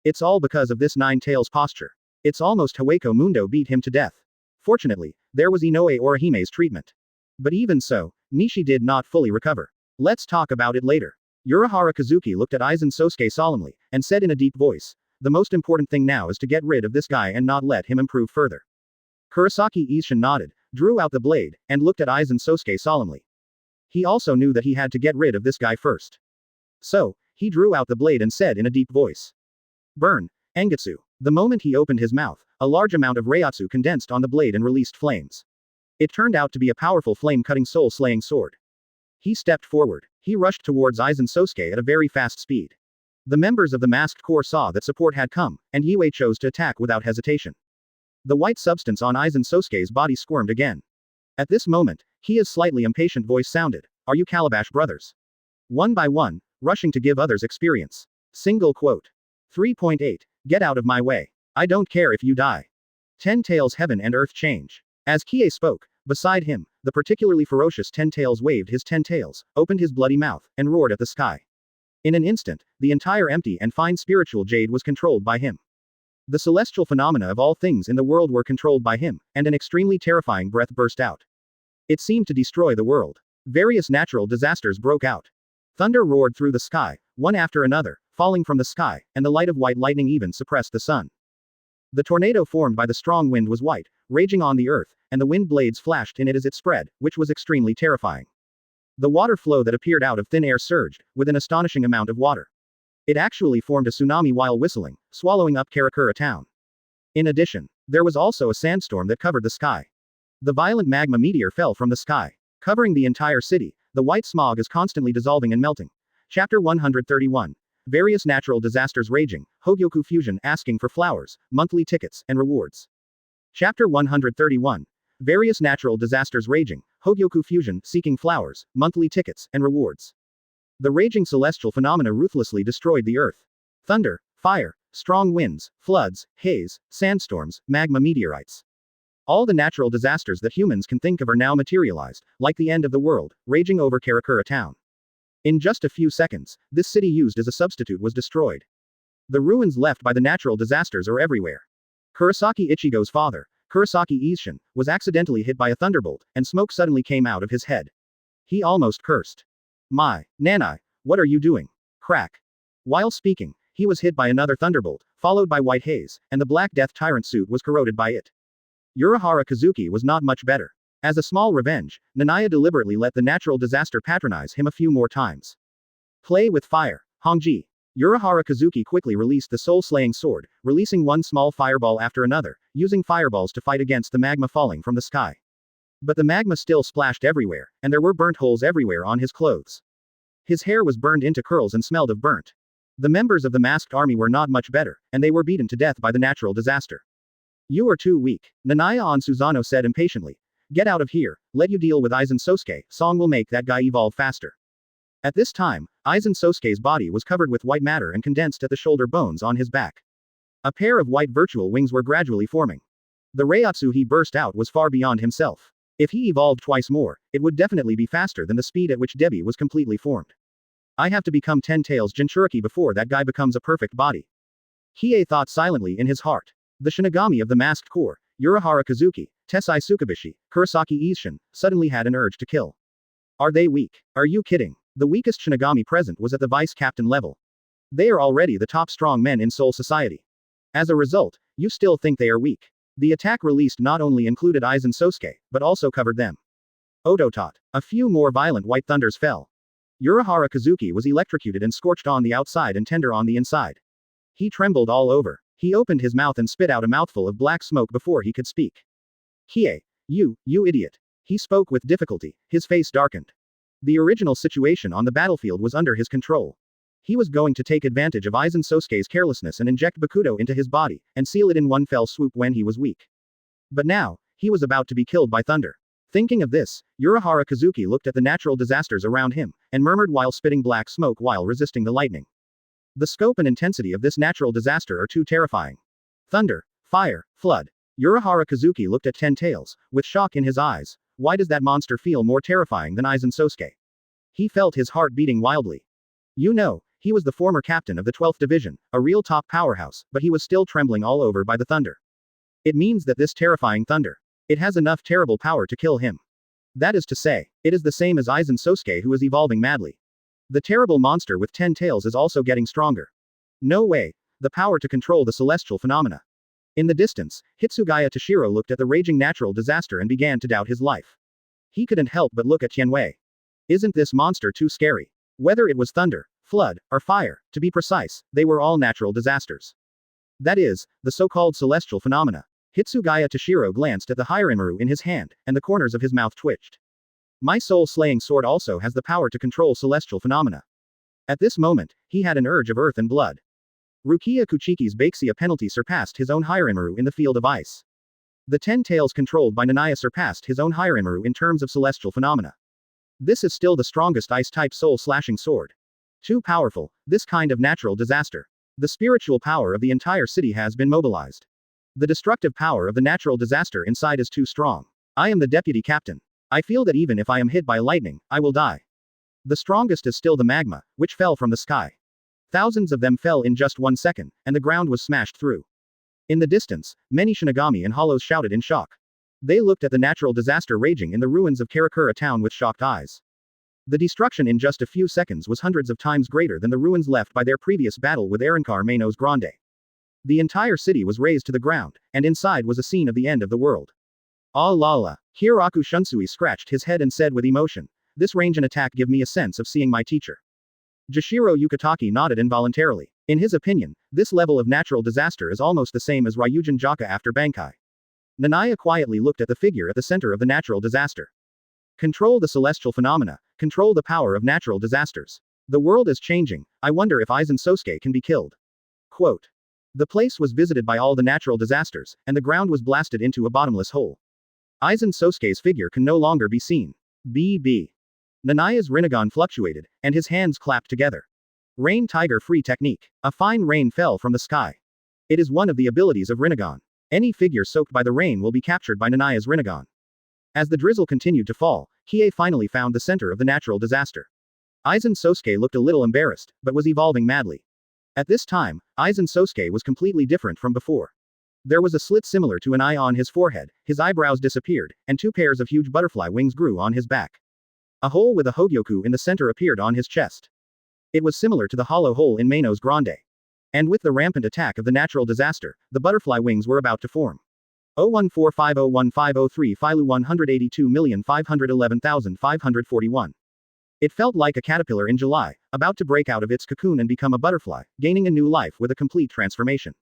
"It's all because of this 9 tails posture. It's almost Hueco Mundo beat him to death. Fortunately, there was Inoue Orihime's treatment. But even so, Nishi did not fully recover. Let's talk about it later." Urahara Kazuki looked at Aizen Sōsuke solemnly, and said in a deep voice, "The most important thing now is to get rid of this guy and not let him improve further." Kurosaki Ichigo nodded, drew out the blade, and looked at Aizen Sōsuke solemnly. He also knew that he had to get rid of this guy first. So, he drew out the blade and said in a deep voice. "Burn, Angetsu." The moment he opened his mouth, a large amount of Reiatsu condensed on the blade and released flames. It turned out to be a powerful flame-cutting soul-slaying sword. He stepped forward. He rushed towards Aizen Sōsuke at a very fast speed. The members of the Masked Corps saw that support had come, and Yhwach chose to attack without hesitation. The white substance on Aizen Sōsuke's body squirmed again. At this moment, his slightly impatient voice sounded, "Are you Calabash brothers?" One by one, rushing to give others experience. Single quote. 3.8. Get out of my way. I don't care if you die. 10 Tails heaven and earth change. As Kie spoke, beside him, the particularly ferocious 10 Tails waved his 10 tails, opened his bloody mouth, and roared at the sky. In an instant, the entire empty and fine spiritual jade was controlled by him. The celestial phenomena of all things in the world were controlled by him, and an extremely terrifying breath burst out. It seemed to destroy the world. Various natural disasters broke out. Thunder roared through the sky, one after another, falling from the sky, and the light of white lightning even suppressed the sun. The tornado formed by the strong wind was white, raging on the earth, and the wind blades flashed in it as it spread, which was extremely terrifying. The water flow that appeared out of thin air surged, with an astonishing amount of water. It actually formed a tsunami while whistling, swallowing up Karakura Town. In addition, there was also a sandstorm that covered the sky. The violent magma meteor fell from the sky, covering the entire city. The white smog is constantly dissolving and melting. Chapter 131. Various natural disasters raging, Hogyoku fusion asking for flowers, monthly tickets, and rewards. Chapter 131. Various natural disasters raging, Hogyoku fusion seeking flowers, monthly tickets, and rewards. The raging celestial phenomena ruthlessly destroyed the earth. Thunder, fire, strong winds, floods, haze, sandstorms, magma meteorites. All the natural disasters that humans can think of are now materialized, like the end of the world, raging over Karakura Town. In just a few seconds, this city used as a substitute was destroyed. The ruins left by the natural disasters are everywhere. Kurosaki Ichigo's father, Kurosaki Ichigo, was accidentally hit by a thunderbolt, and smoke suddenly came out of his head. He almost cursed. "My, Nanai, what are you doing?" Crack. While speaking, he was hit by another thunderbolt, followed by white haze, and the Black Death Tyrant suit was corroded by it. Urahara Kazuki was not much better. As a small revenge, Nanaya deliberately let the natural disaster patronize him a few more times. Play with fire, Hongji. Urahara Kazuki quickly released the soul-slaying sword, releasing one small fireball after another, using fireballs to fight against the magma falling from the sky. But the magma still splashed everywhere, and there were burnt holes everywhere on his clothes. His hair was burned into curls and smelled of burnt. The members of the masked army were not much better, and they were beaten to death by the natural disaster. "You are too weak," Nanaya on Susanoo said impatiently. "Get out of here, let you deal with Aizen Sōsuke, Song will make that guy evolve faster." At this time, Aizen Sōsuke's body was covered with white matter and condensed at the shoulder bones on his back. A pair of white virtual wings were gradually forming. The Reiatsu he burst out was far beyond himself. If he evolved twice more, it would definitely be faster than the speed at which Debbie was completely formed. I have to become 10 Tails Jinchuriki before that guy becomes a perfect body. Hiei thought silently in his heart. The Shinigami of the Masked Corps, Urahara Kazuki, Tessai Tsukubishi, Kurosaki Ichigo, suddenly had an urge to kill. Are they weak? Are you kidding? The weakest Shinigami present was at the vice captain level. They are already the top strong men in Soul Society. As a result, you still think they are weak. The attack released not only included Aizen Sōsuke, but also covered them. Odotot. A few more violent white thunders fell. Urahara Kazuki was electrocuted and scorched on the outside and tender on the inside. He trembled all over. He opened his mouth and spit out a mouthful of black smoke before he could speak. Kie. You idiot. He spoke with difficulty, his face darkened. The original situation on the battlefield was under his control. He was going to take advantage of Aizen Sōsuke's carelessness and inject Bakudo into his body, and seal it in one fell swoop when he was weak. But now, he was about to be killed by thunder. Thinking of this, Urahara Kazuki looked at the natural disasters around him, and murmured while spitting black smoke while resisting the lightning. The scope and intensity of this natural disaster are too terrifying. Thunder, fire, flood. Urahara Kazuki looked at Ten Tails, with shock in his eyes. Why does that monster feel more terrifying than Aizen Sōsuke? He felt his heart beating wildly. You know, he was the former captain of the 12th Division, a real top powerhouse, but he was still trembling all over by the thunder. It means that this terrifying thunder, it has enough terrible power to kill him. That is to say, it is the same as Aizen Sōsuke who is evolving madly. The terrible monster with 10 tails is also getting stronger. No way, the power to control the celestial phenomena. In the distance, Hitsugaya Toshiro looked at the raging natural disaster and began to doubt his life. He couldn't help but look at Tianwei. Isn't this monster too scary? Whether it was thunder, flood, or fire, to be precise, they were all natural disasters. That is, the so-called celestial phenomena. Hitsugaya Toshiro glanced at the Hyarinmaru in his hand, and the corners of his mouth twitched. My soul-slaying sword also has the power to control celestial phenomena. At this moment, he had an urge of earth and blood. Rukia Kuchiki's Baixia penalty surpassed his own Hyarinmaru in the field of ice. The 10 tails controlled by Nanaya surpassed his own Hyarinmaru in terms of celestial phenomena. This is still the strongest ice-type soul-slashing sword. Too powerful, this kind of natural disaster. The spiritual power of the entire city has been mobilized. The destructive power of the natural disaster inside is too strong. I am the deputy captain. I feel that even if I am hit by lightning, I will die. The strongest is still the magma, which fell from the sky. Thousands of them fell in just 1 second, and the ground was smashed through. In the distance, many Shinigami and Hollows shouted in shock. They looked at the natural disaster raging in the ruins of Karakura Town with shocked eyes. The destruction in just a few seconds was hundreds of times greater than the ruins left by their previous battle with Arrancar Manos Grande. The entire city was razed to the ground, and inside was a scene of the end of the world. Ah la la. Hiraku Shunsui scratched his head and said with emotion, "This range and attack give me a sense of seeing my teacher." Jashiro Yukitaki nodded involuntarily. In his opinion, this level of natural disaster is almost the same as Ryūjin Jakka after Bankai. Nanaya quietly looked at the figure at the center of the natural disaster. Control the celestial phenomena, control the power of natural disasters. The world is changing, I wonder if Aizen Sōsuke can be killed. Quote. The place was visited by all the natural disasters, and the ground was blasted into a bottomless hole. Aizen Sōsuke's figure can no longer be seen. BB. Nanaya's Rinnegan fluctuated, and his hands clapped together. Rain Tiger Free Technique. A fine rain fell from the sky. It is one of the abilities of Rinnegan. Any figure soaked by the rain will be captured by Nanaya's Rinnegan. As the drizzle continued to fall, Kie finally found the center of the natural disaster. Aizen Sōsuke looked a little embarrassed, but was evolving madly. At this time, Aizen Sōsuke was completely different from before. There was a slit similar to an eye on his forehead, his eyebrows disappeared, and 2 pairs of huge butterfly wings grew on his back. A hole with a Hogyoku in the center appeared on his chest. It was similar to the hollow hole in Manos Grande. And with the rampant attack of the natural disaster, the butterfly wings were about to form. 014501503 Philu 182,511,541. It felt like a caterpillar in July, about to break out of its cocoon and become a butterfly, gaining a new life with a complete transformation.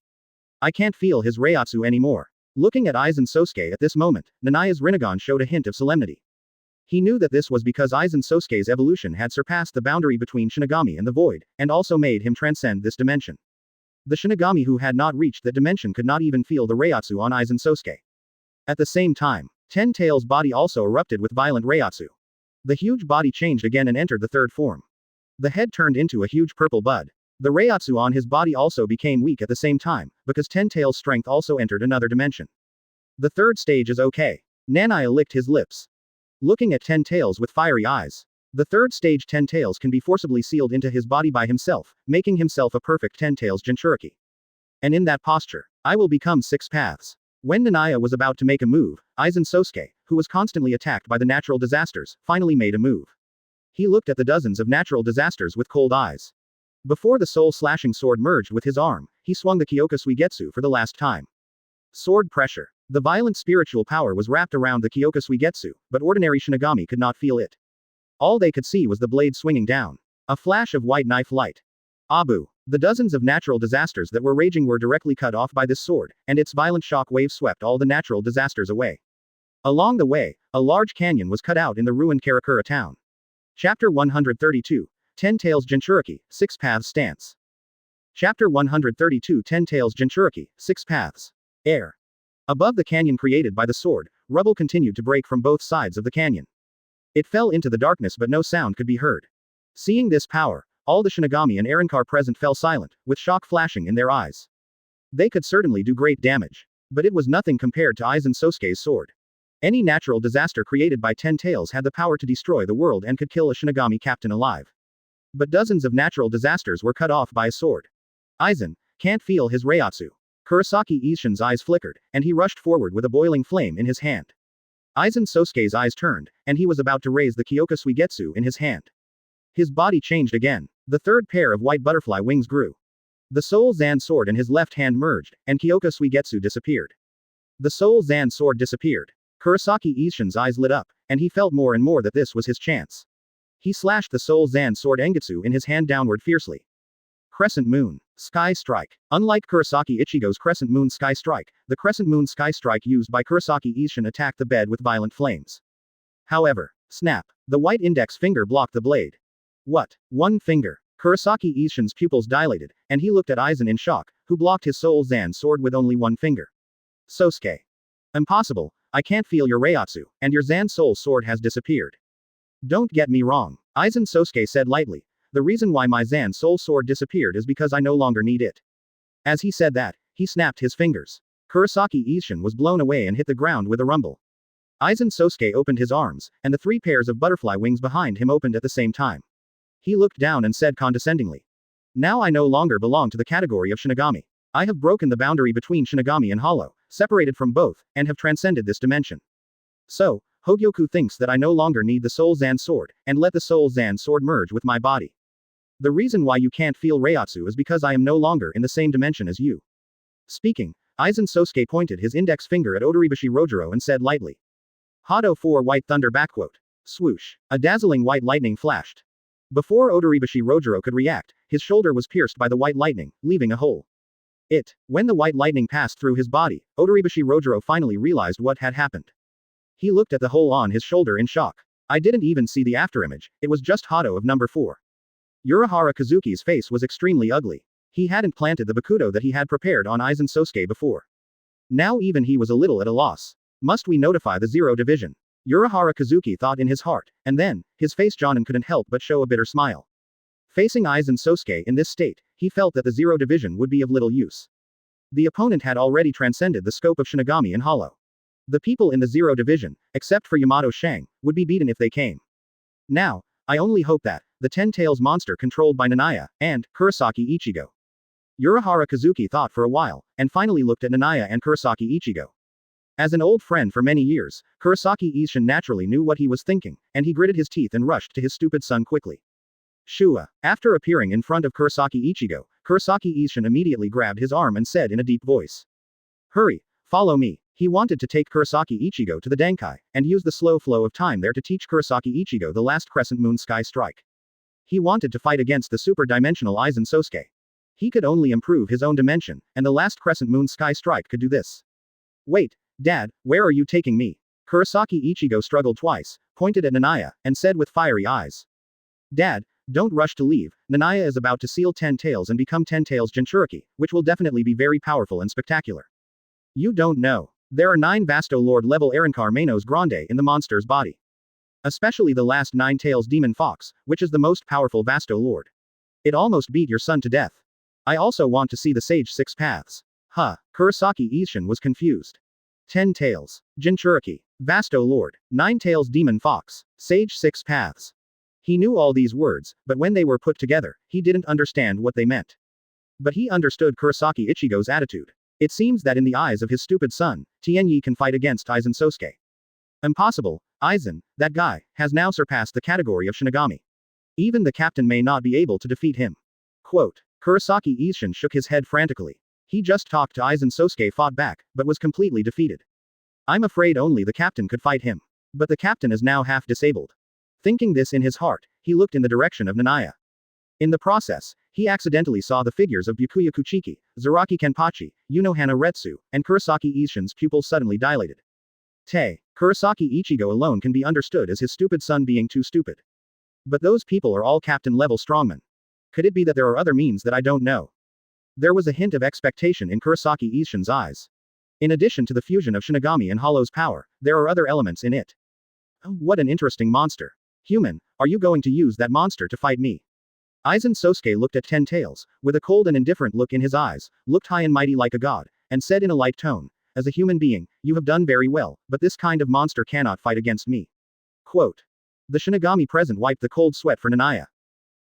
I can't feel his Reiatsu anymore. Looking at Aizen Sōsuke at this moment, Nanaya's Rinnegan showed a hint of solemnity. He knew that this was because Aizen Sōsuke's evolution had surpassed the boundary between Shinigami and the void, and also made him transcend this dimension. The Shinigami who had not reached that dimension could not even feel the Reiatsu on Aizen Sōsuke. At the same time, 10 Tails' body also erupted with violent Reiatsu. The huge body changed again and entered the third form. The head turned into a huge purple bud. The Reiatsu on his body also became weak at the same time, because 10 Tails' strength also entered another dimension. The third stage is okay. Nanaya licked his lips. Looking at 10 Tails with fiery eyes. The third stage 10 Tails can be forcibly sealed into his body by himself, making himself a perfect 10 Tails Jinchuriki. And in that posture, I will become 6 paths. When Nanaya was about to make a move, Aizen Sōsuke, who was constantly attacked by the natural disasters, finally made a move. He looked at the dozens of natural disasters with cold eyes. Before the soul-slashing sword merged with his arm, he swung the Kyōka Suigetsu for the last time. Sword pressure. The violent spiritual power was wrapped around the Kyōka Suigetsu, but ordinary Shinigami could not feel it. All they could see was the blade swinging down. A flash of white knife light. Abu. The dozens of natural disasters that were raging were directly cut off by this sword, and its violent shock wave swept all the natural disasters away. Along the way, a large canyon was cut out in the ruined Karakura Town. Chapter 132. 10 Tails Jinchuriki, 6 Paths Stance. Chapter 132 10 Tails Jinchuriki, 6 Paths. Air. Above the canyon created by the sword, rubble continued to break from both sides of the canyon. It fell into the darkness but no sound could be heard. Seeing this power, all the Shinigami and Arrancar present fell silent, with shock flashing in their eyes. They could certainly do great damage. But it was nothing compared to Aizen Sōsuke's sword. Any natural disaster created by 10 Tails had the power to destroy the world and could kill a Shinigami captain alive. But dozens of natural disasters were cut off by a sword. Aizen can't feel his Reiatsu. Kurosaki Ichigo's eyes flickered, and he rushed forward with a boiling flame in his hand. Aizen Sōsuke's eyes turned, and he was about to raise the Kyōka Suigetsu in his hand. His body changed again. The third pair of white butterfly wings grew. The Soul Zan sword in his left hand merged, and Kyōka Suigetsu disappeared. The Soul Zan sword disappeared. Kurosaki Ichigo's eyes lit up, and he felt more and more that this was his chance. He slashed the Soul Zan sword Engetsu in his hand downward fiercely. Crescent Moon. Sky Strike. Unlike Kurosaki Ichigo's Crescent Moon Sky Strike, the Crescent Moon Sky Strike used by Kurosaki Ichigo attacked the bed with violent flames. However, snap. The white index finger blocked the blade. What? One finger. Kurosaki Ichigo's pupils dilated, and he looked at Aizen in shock, who blocked his Soul Zan sword with only one finger. Sōsuke. Impossible, I can't feel your Reiatsu, and your Zan Soul sword has disappeared. Don't get me wrong, Aizen Sōsuke said lightly. The reason why my Zan Soul sword disappeared is because I no longer need it. As he said that, he snapped his fingers. Kurosaki Ichigo was blown away and hit the ground with a rumble. Aizen Sōsuke opened his arms, and the 3 pairs of butterfly wings behind him opened at the same time. He looked down and said condescendingly. Now I no longer belong to the category of Shinigami. I have broken the boundary between Shinigami and Hollow, separated from both, and have transcended this dimension. So, Hogyoku thinks that I no longer need the Soul Zan sword, and let the Soul Zan sword merge with my body. The reason why you can't feel Reiatsu is because I am no longer in the same dimension as you. Speaking, Aizen Sōsuke pointed his index finger at Odoribashi Rojiro and said lightly. Hado 4 White Thunder backquote. Swoosh. A dazzling white lightning flashed. Before Odoribashi Rojiro could react, his shoulder was pierced by the white lightning, leaving a hole. When the white lightning passed through his body, Odoribashi Rojiro finally realized what had happened. He looked at the hole on his shoulder in shock. I didn't even see the afterimage, it was just Hado of number 4. Urahara Kazuki's face was extremely ugly. He hadn't planted the bakudo that he had prepared on Aizen Sōsuke before. Now even he was a little at a loss. Must we notify the Zero Division? Urahara Kazuki thought in his heart, and then, his face Jonin couldn't help but show a bitter smile. Facing Aizen Sōsuke in this state, he felt that the Zero Division would be of little use. The opponent had already transcended the scope of Shinigami and Hollow. The people in the Zero Division, except for Yamato Shang, would be beaten if they came. Now, I only hope that, the 10 Tails monster controlled by Nanaya, and, Kurosaki Ichigo. Urahara Kazuki thought for a while, and finally looked at Nanaya and Kurosaki Ichigo. As an old friend for many years, Kurosaki Ichigo naturally knew what he was thinking, and he gritted his teeth and rushed to his stupid son quickly. Shua. After appearing in front of Kurosaki Ichigo, Kurosaki Ichigo immediately grabbed his arm and said in a deep voice. Hurry, follow me. He wanted to take Kurosaki Ichigo to the Denkai, and use the slow flow of time there to teach Kurosaki Ichigo the last Crescent Moon Sky Strike. He wanted to fight against the super-dimensional Aizen Sōsuke. He could only improve his own dimension, and the last Crescent Moon Sky Strike could do this. Wait, Dad, where are you taking me? Kurosaki Ichigo struggled twice, pointed at Nanaya, and said with fiery eyes. Dad, don't rush to leave. Nanaya is about to seal 10 Tails and become 10 Tails Jinchuriki, which will definitely be very powerful and spectacular. You don't know. There are 9 Vasto Lord level Arrancar Manos Grande in the monster's body. Especially the last 9 Tails Demon Fox, which is the most powerful Vasto Lord. It almost beat your son to death. I also want to see the Sage 6 Paths. Kurosaki Ichigo was confused. 10 Tails. Jinchuriki. Vasto Lord. 9 Tails Demon Fox. Sage 6 Paths. He knew all these words, but when they were put together, he didn't understand what they meant. But he understood Kurosaki Ichigo's attitude. It seems that in the eyes of his stupid son, Tianyi can fight against Aizen Sōsuke. Impossible, Aizen, that guy, has now surpassed the category of Shinigami. Even the captain may not be able to defeat him. Quote. Kurosaki Ichigo shook his head frantically. He just talked to Aizen Sōsuke fought back, but was completely defeated. I'm afraid only the captain could fight him. But the captain is now half disabled. Thinking this in his heart, he looked in the direction of Nanaya. In the process, he accidentally saw the figures of Byakuya Kuchiki, Zaraki Kenpachi, Unohana Retsu, and Kurosaki Ichigo's pupils suddenly dilated. Kurosaki Ichigo alone can be understood as his stupid son being too stupid. But those people are all captain-level strongmen. Could it be that there are other means that I don't know? There was a hint of expectation in Kurosaki Ichigo's eyes. In addition to the fusion of Shinigami and Hollow's power, there are other elements in it. Oh, what an interesting monster. Human, are you going to use that monster to fight me? Aizen Sōsuke looked at Ten Tails, with a cold and indifferent look in his eyes, looked high and mighty like a god, and said in a light tone, as a human being, you have done very well, but this kind of monster cannot fight against me. Quote. The Shinigami present wiped the cold sweat for Nanaya.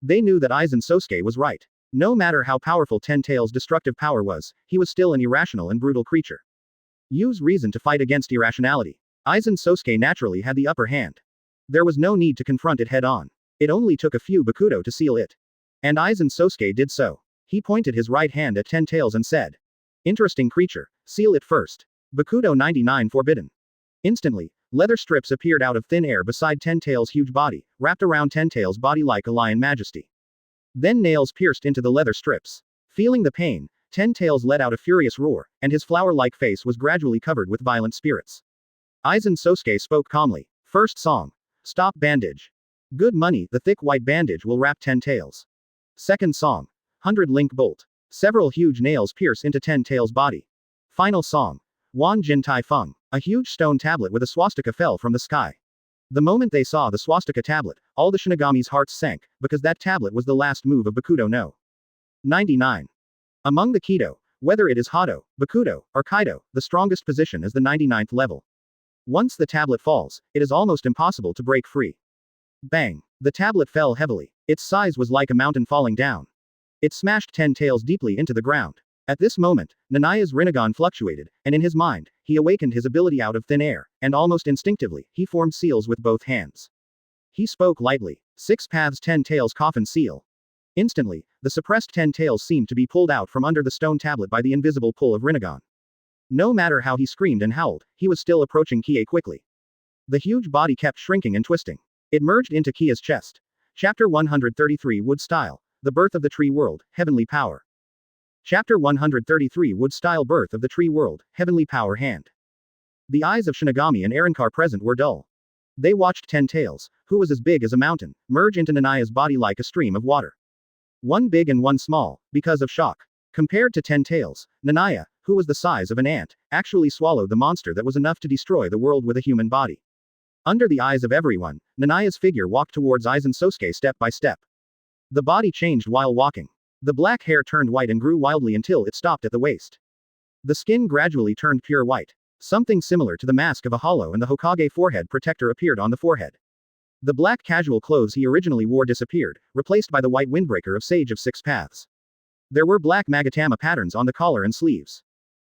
They knew that Aizen Sōsuke was right. No matter how powerful Ten Tails' destructive power was, he was still an irrational and brutal creature. Use reason to fight against irrationality. Aizen Sōsuke naturally had the upper hand. There was no need to confront it head-on. It only took a few bakudo to seal it. And Aizen Sōsuke did so. He pointed his right hand at Ten Tails and said. Interesting creature, seal it first. Bakudo 99 forbidden. Instantly, leather strips appeared out of thin air beside Ten Tails' huge body, wrapped around Ten Tails' body like a lion majesty. Then nails pierced into the leather strips. Feeling the pain, Ten Tails let out a furious roar, and his flower-like face was gradually covered with violent spirits. Aizen Sōsuke spoke calmly. First song. Stop bandage. Good money, the thick white bandage will wrap Ten Tails. Second song. 100-link bolt. Several huge nails pierce into Ten Tails' body. Final song. Wan Jin Tai Feng. A huge stone tablet with a swastika fell from the sky. The moment they saw the swastika tablet, all the Shinigami's hearts sank, because that tablet was the last move of Bakudo no 99. Among the Kido, whether it is Hado, Bakudo, or Kaido, the strongest position is the 99th level. Once the tablet falls, it is almost impossible to break free. Bang! The tablet fell heavily. Its size was like a mountain falling down. It smashed Ten Tails deeply into the ground. At this moment, Nanaya's Rinnegan fluctuated, and in his mind, he awakened his ability out of thin air, and almost instinctively, he formed seals with both hands. He spoke lightly. 6 paths Ten Tails coffin seal. Instantly, the suppressed Ten Tails seemed to be pulled out from under the stone tablet by the invisible pull of Rinnegan. No matter how he screamed and howled, he was still approaching Kie quickly. The huge body kept shrinking and twisting. It merged into Kie's chest. Chapter 133 Wood Style. The Birth of the Tree World, Heavenly Power. Chapter 133 Wood Style Birth of the Tree World, Heavenly Power Hand. The eyes of Shinigami and Arrancar present were dull. They watched Ten Tails, who was as big as a mountain, merge into Nanaya's body like a stream of water. One big and one small, because of shock. Compared to Ten Tails, Nanaya, who was the size of an ant, actually swallowed the monster that was enough to destroy the world with a human body. Under the eyes of everyone, Nanaya's figure walked towards Aizen Sōsuke step by step. The body changed while walking. The black hair turned white and grew wildly until it stopped at the waist. The skin gradually turned pure white. Something similar to the mask of a hollow and the Hokage forehead protector appeared on the forehead. The black casual clothes he originally wore disappeared, replaced by the white windbreaker of Sage of Six Paths. There were black Magatama patterns on the collar and sleeves.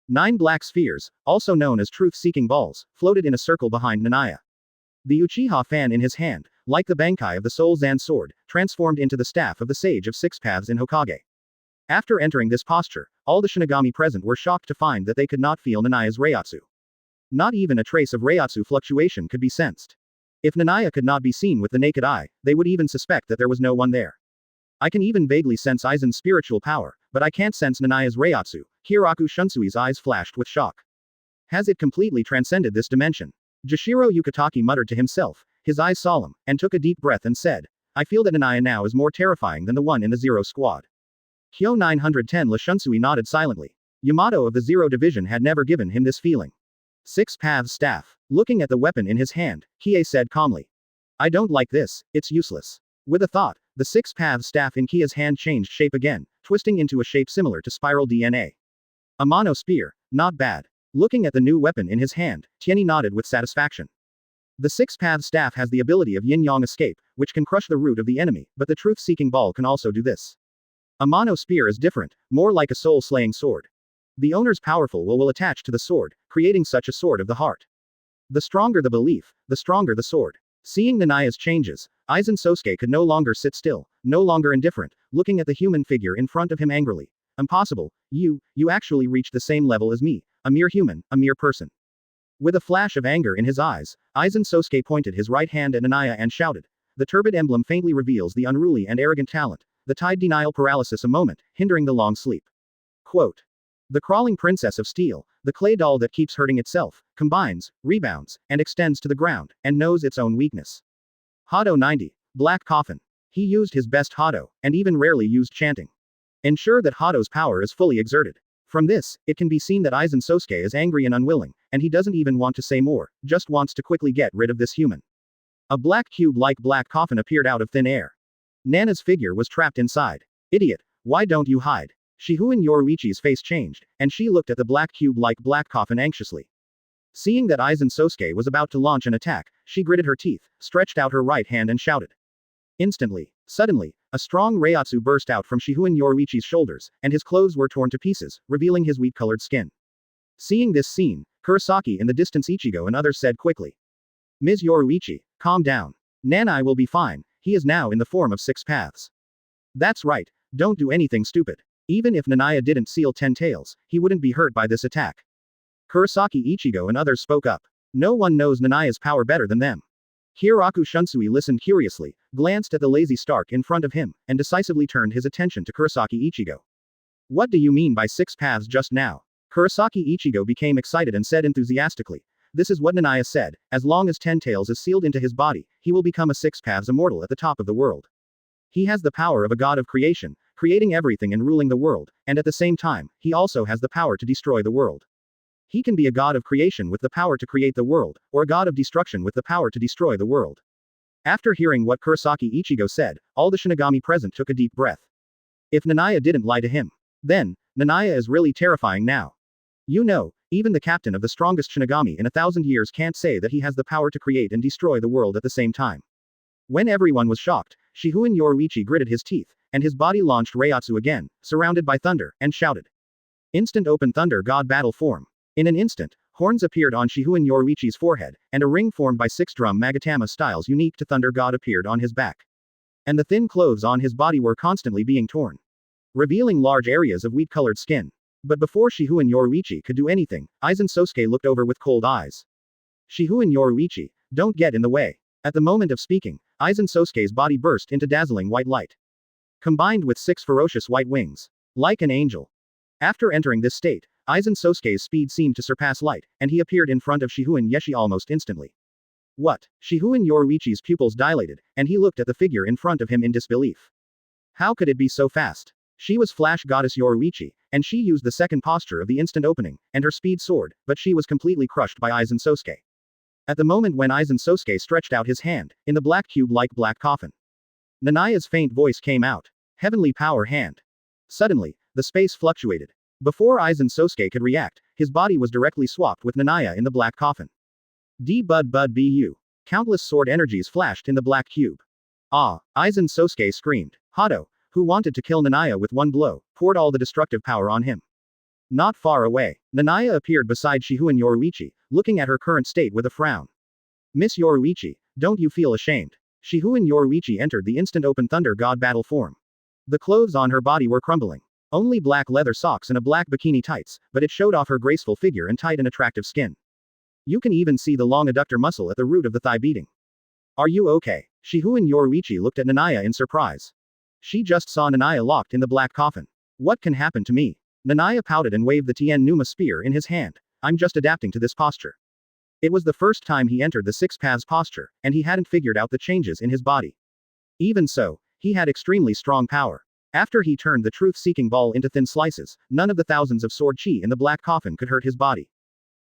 9 black spheres, also known as truth-seeking balls, floated in a circle behind Nanaya. The Uchiha fan in his hand, like the Bankai of the Soul Zan sword, transformed into the staff of the Sage of Six Paths in Hokage. After entering this posture, all the Shinigami present were shocked to find that they could not feel Nanaya's Reiatsu. Not even a trace of Reiatsu fluctuation could be sensed. If Nanaya could not be seen with the naked eye, they would even suspect that there was no one there. I can even vaguely sense Aizen's spiritual power, but I can't sense Nanaya's Reiatsu. Kiraku Shunsui's eyes flashed with shock. Has it completely transcended this dimension? Jashiro Yukitaki muttered to himself, his eyes solemn, and took a deep breath and said, I feel that Nanaya now is more terrifying than the one in the Zero Squad. Kyo 910 La Shunsui nodded silently. Yamato of the Zero Division had never given him this feeling. 6 Paths Staff. Looking at the weapon in his hand, Kie said calmly. I don't like this, it's useless. With a thought, the 6 Paths Staff in Kia's hand changed shape again, twisting into a shape similar to spiral DNA. A mono spear, not bad. Looking at the new weapon in his hand, Tieni nodded with satisfaction. The 6 Paths Staff has the ability of yin-yang escape, which can crush the root of the enemy, but the truth-seeking ball can also do this. A mono spear is different, more like a soul-slaying sword. The owner's powerful will attach to the sword, creating such a sword of the heart. The stronger the belief, the stronger the sword. Seeing Nanaya's changes, Aizen Sōsuke could no longer sit still, no longer indifferent, looking at the human figure in front of him angrily. Impossible, you actually reached the same level as me, a mere human, a mere person. With a flash of anger in his eyes, Aizen Sōsuke pointed his right hand at Nanaya and shouted. The turbid emblem faintly reveals the unruly and arrogant talent, the tide denial paralysis a moment, hindering the long sleep. Quote. The crawling princess of steel, the clay doll that keeps hurting itself, combines, rebounds, and extends to the ground, and knows its own weakness. Hado 90. Black Coffin. He used his best Hado, and even rarely used chanting. Ensure that Hado's power is fully exerted. From this, it can be seen that Aizen Sōsuke is angry and unwilling, and he doesn't even want to say more, just wants to quickly get rid of this human. A black cube-like black coffin appeared out of thin air. Nana's figure was trapped inside. Idiot, why don't you hide? Shihoin Yoruichi's face changed, and she looked at the black cube-like black coffin anxiously. Seeing that Aizen Sōsuke was about to launch an attack, she gritted her teeth, stretched out her right hand and shouted. Instantly, suddenly, a strong reiatsu burst out from Shihoin Yoruichi's shoulders, and his clothes were torn to pieces, revealing his wheat-colored skin. Seeing this scene, Kurosaki in the distance Ichigo and others said quickly. Ms. Yoruichi, calm down. Nanai will be fine, he is now in the form of 6 paths. That's right, don't do anything stupid. Even if Nanaya didn't seal 10 tails, he wouldn't be hurt by this attack. Kurosaki Ichigo and others spoke up. No one knows Nanaya's power better than them. Hieraku Shunsui listened curiously, glanced at the lazy Stark in front of him, and decisively turned his attention to Kurosaki Ichigo. What do you mean by 6 paths just now? Kurosaki Ichigo became excited and said enthusiastically. This is what Nanaya said, as long as 10 tails is sealed into his body, he will become a 6 paths immortal at the top of the world. He has the power of a god of creation, creating everything and ruling the world, and at the same time, he also has the power to destroy the world. He can be a god of creation with the power to create the world, or a god of destruction with the power to destroy the world. After hearing what Kurosaki Ichigo said, all the Shinigami present took a deep breath. If Nanaya didn't lie to him, then, Nanaya is really terrifying now. You know, even the captain of the strongest Shinigami in 1,000 years can't say that he has the power to create and destroy the world at the same time. When everyone was shocked, Shihoin Yoruichi gritted his teeth, and his body launched Reiatsu again, surrounded by thunder, and shouted. Instant open thunder god battle form. In an instant, horns appeared on Shihoin Yoruichi's forehead, and a ring formed by 6 drum Magatama styles unique to thunder god appeared on his back. And the thin clothes on his body were constantly being torn, revealing large areas of wheat-colored skin. But before Shihoin Yoruichi could do anything, Aizen Sōsuke looked over with cold eyes. Shihoin Yoruichi, don't get in the way. At the moment of speaking, Aizen Sōsuke's body burst into dazzling white light, combined with 6 ferocious white wings. Like an angel. After entering this state, Aizen Sōsuke's speed seemed to surpass light, and he appeared in front of Shihoin Yeshi almost instantly. What? Shihoin Yoruichi's pupils dilated, and he looked at the figure in front of him in disbelief. How could it be so fast? She was Flash Goddess Yoruichi, and she used the second posture of the instant opening, and her speed soared, but she was completely crushed by Aizen Sōsuke. At the moment when Aizen Sōsuke stretched out his hand, in the black cube-like black coffin, Nanaya's faint voice came out. Heavenly power hand. Suddenly, the space fluctuated. Before Aizen Sōsuke could react, his body was directly swapped with Nanaya in the black coffin. D-bud bu. Countless sword energies flashed in the black cube. Ah! Aizen Sōsuke screamed. Hado, who wanted to kill Nanaya with one blow, poured all the destructive power on him. Not far away, Nanaya appeared beside Shihoin Yoruichi, looking at her current state with a frown. Miss Yoruichi, don't you feel ashamed? Shihoin Yoruichi entered the instant open thunder god battle form. The clothes on her body were crumbling. Only black leather socks and a black bikini tights, but it showed off her graceful figure and tight and attractive skin. You can even see the long adductor muscle at the root of the thigh beating. Are you okay? Shihoin Yoruichi looked at Nanaya in surprise. She just saw Nanaya locked in the black coffin. What can happen to me? Nanaya pouted and waved the Tien Numa spear in his hand. I'm just adapting to this posture. It was the first time he entered the 6 paths posture, and he hadn't figured out the changes in his body. Even so, he had extremely strong power. After he turned the truth-seeking ball into thin slices, none of the thousands of sword chi in the black coffin could hurt his body.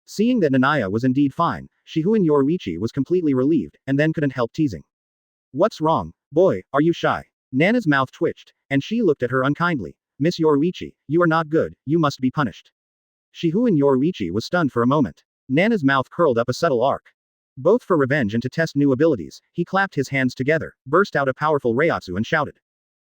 Seeing that Nanaya was indeed fine, Shihoin Yoruichi was completely relieved, and then couldn't help teasing. What's wrong, boy, are you shy? Nana's mouth twitched, and she looked at her unkindly. Miss Yoruichi, you are not good, you must be punished. Shihoin Yoruichi was stunned for a moment. Nana's mouth curled up a subtle arc. Both for revenge and to test new abilities, he clapped his hands together, burst out a powerful reiatsu and shouted.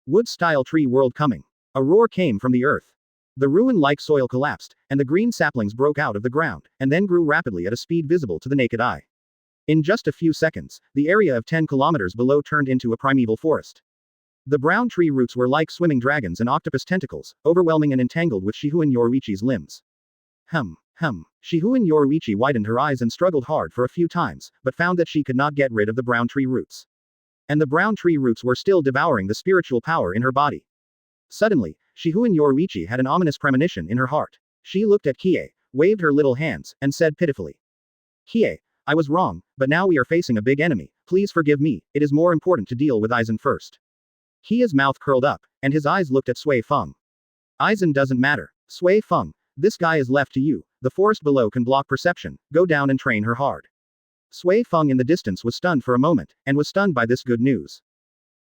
Wood-style tree world coming. A roar came from the earth. The ruin-like soil collapsed, and the green saplings broke out of the ground, and then grew rapidly at a speed visible to the naked eye. In just a few seconds, the area of 10 kilometers below turned into a primeval forest. The brown tree roots were like swimming dragons and octopus tentacles, overwhelming and entangled with Shihun Yoruichi's limbs. Shihun Yoruichi widened her eyes and struggled hard for a few times, but found that she could not get rid of the brown tree roots. And the brown tree roots were still devouring the spiritual power in her body. Suddenly, Shihun Yoruichi had an ominous premonition in her heart. She looked at Kie, waved her little hands, and said pitifully, Kie, I was wrong, but now we are facing a big enemy, please forgive me, it is more important to deal with Aizen first. Kie's mouth curled up, and his eyes looked at Sui Feng. Aizen doesn't matter. Sui Feng, this guy is left to you, the forest below can block perception, go down and train her hard. Sui Feng in the distance was stunned for a moment, and was stunned by this good news.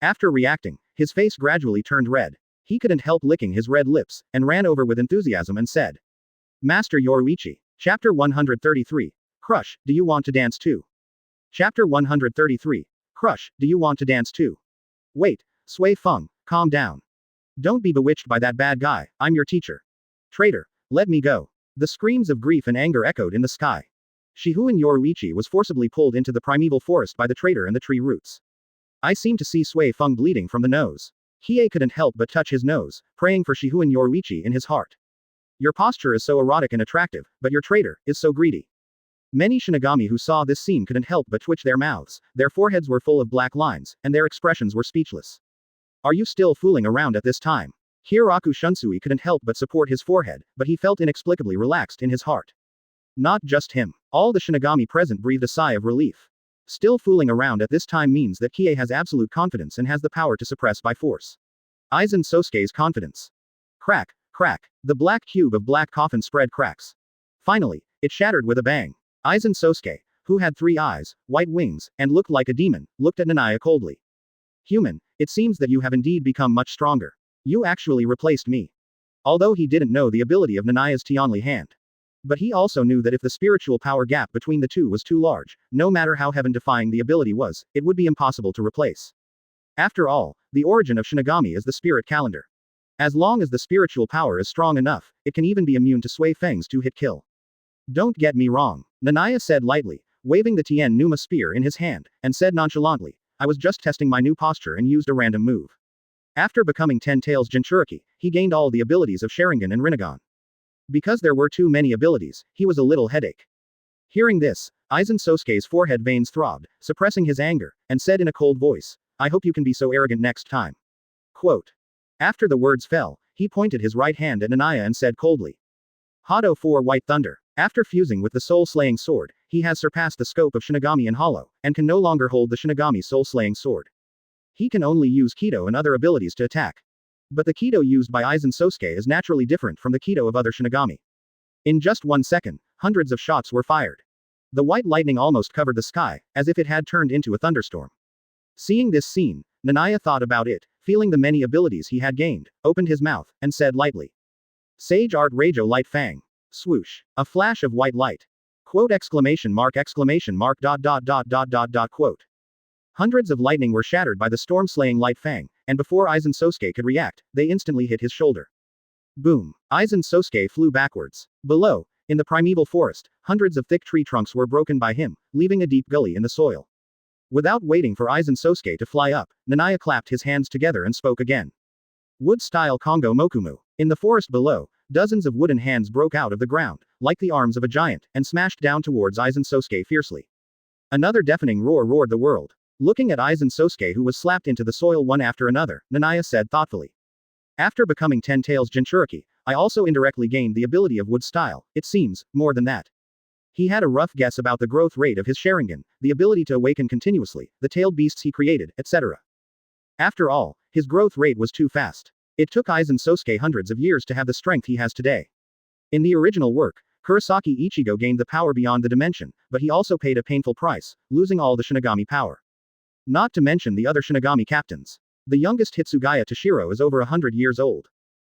After reacting, his face gradually turned red. He couldn't help licking his red lips, and ran over with enthusiasm and said, Master Yoruichi. Chapter 133. Crush, do you want to dance too? Chapter 133. Crush, do you want to dance too? Wait, Sui Feng, calm down. Don't be bewitched by that bad guy, I'm your teacher. Traitor, let me go. The screams of grief and anger echoed in the sky. Shihun Yoruichi was forcibly pulled into the primeval forest by the traitor and the tree roots. I seem to see Sui Feng bleeding from the nose. Kie couldn't help but touch his nose, praying for Shihun Yoruichi in his heart. Your posture is so erotic and attractive, but your traitor is so greedy. Many Shinigami who saw this scene couldn't help but twitch their mouths, their foreheads were full of black lines, and their expressions were speechless. Are you still fooling around at this time? Hieraku Shunsui couldn't help but support his forehead, but he felt inexplicably relaxed in his heart. Not just him. All the Shinigami present breathed a sigh of relief. Still fooling around at this time means that Kie has absolute confidence and has the power to suppress by force. Aizen Sōsuke's confidence. Crack, crack. The black cube of black coffin spread cracks. Finally, it shattered with a bang. Aizen Sōsuke, who had 3 eyes, white wings, and looked like a demon, looked at Nanaya coldly. Human, it seems that you have indeed become much stronger. You actually replaced me. Although he didn't know the ability of Nanaya's Tianli hand. But he also knew that if the spiritual power gap between the two was too large, no matter how heaven-defying the ability was, it would be impossible to replace. After all, the origin of Shinigami is the spirit calendar. As long as the spiritual power is strong enough, it can even be immune to Sui Feng's 2-hit kill. Don't get me wrong, Nanaya said lightly, waving the Tien Numa spear in his hand, and said nonchalantly, I was just testing my new posture and used a random move. After becoming 10 Tails Jinchuriki, he gained all the abilities of Sharingan and Rinnegan. Because there were too many abilities, he was a little headache. Hearing this, Aizen Sōsuke's forehead veins throbbed, suppressing his anger, and said in a cold voice, I hope you can be so arrogant next time. Quote. After the words fell, he pointed his right hand at Nanaya and said coldly. Hado 4 White Thunder. After fusing with the soul-slaying sword, he has surpassed the scope of Shinigami in Hollow, and can no longer hold the Shinigami soul-slaying sword. He can only use Kido and other abilities to attack. But the Kido used by Aizen Sōsuke is naturally different from the Kido of other Shinigami. In just 1 second, hundreds of shots were fired. The white lightning almost covered the sky, as if it had turned into a thunderstorm. Seeing this scene, Nanaya thought about it, feeling the many abilities he had gained, opened his mouth, and said lightly. Sage Art Reijo Light Fang. Swoosh. A flash of white light. Quote exclamation mark quote. Hundreds of lightning were shattered by the storm-slaying light fang, and before Aizen Sōsuke could react, they instantly hit his shoulder. Boom. Aizen Sōsuke flew backwards. Below, in the primeval forest, hundreds of thick tree trunks were broken by him, leaving a deep gully in the soil. Without waiting for Aizen Sōsuke to fly up, Nanaya clapped his hands together and spoke again. Wood-style Kongo Mokumu. In the forest below, dozens of wooden hands broke out of the ground, like the arms of a giant, and smashed down towards Aizen Sōsuke fiercely. Another deafening roar roared the world. Looking at Aizen Sōsuke who was slapped into the soil one after another, Nanaya said thoughtfully. After becoming 10 Tails Jinchuriki, I also indirectly gained the ability of wood style, it seems, more than that. He had a rough guess about the growth rate of his Sharingan, the ability to awaken continuously, the tailed beasts he created, etc. After all, his growth rate was too fast. It took Aizen Sōsuke hundreds of years to have the strength he has today. In the original work, Kurosaki Ichigo gained the power beyond the dimension, but he also paid a painful price, losing all the Shinigami power. Not to mention the other Shinigami captains. The youngest Hitsugaya Toshiro is over 100 years old.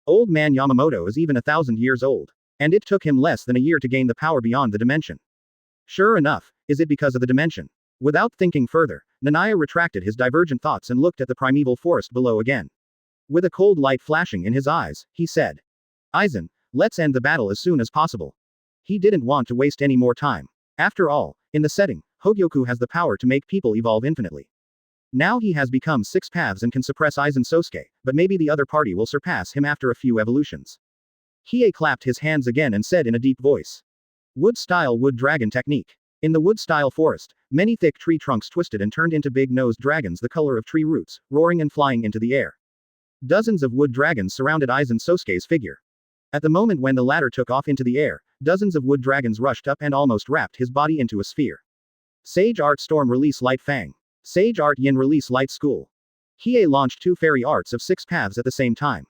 Old man Yamamoto is even 1,000 years old. And it took him less than a year to gain the power beyond the dimension. Sure enough, is it because of the dimension? Without thinking further, Nanaya retracted his divergent thoughts and looked at the primeval forest below again. With a cold light flashing in his eyes, he said. Aizen, let's end the battle as soon as possible. He didn't want to waste any more time. After all, in the setting, Hōgyoku has the power to make people evolve infinitely. Now he has become 6 paths and can suppress Aizen Sōsuke, but maybe the other party will surpass him after a few evolutions. Hiei clapped his hands again and said in a deep voice. Wood-style wood dragon technique. In the wood-style forest, many thick tree trunks twisted and turned into big-nosed dragons the color of tree roots, roaring and flying into the air. Dozens of wood dragons surrounded Aizen Sōsuke's figure. At the moment when the latter took off into the air, dozens of wood dragons rushed up and almost wrapped his body into a sphere. Sage Art Storm Release Light Fang. Sage Art Yin Release Light School. Hiei launched 2 fairy arts of 6 paths at the same time.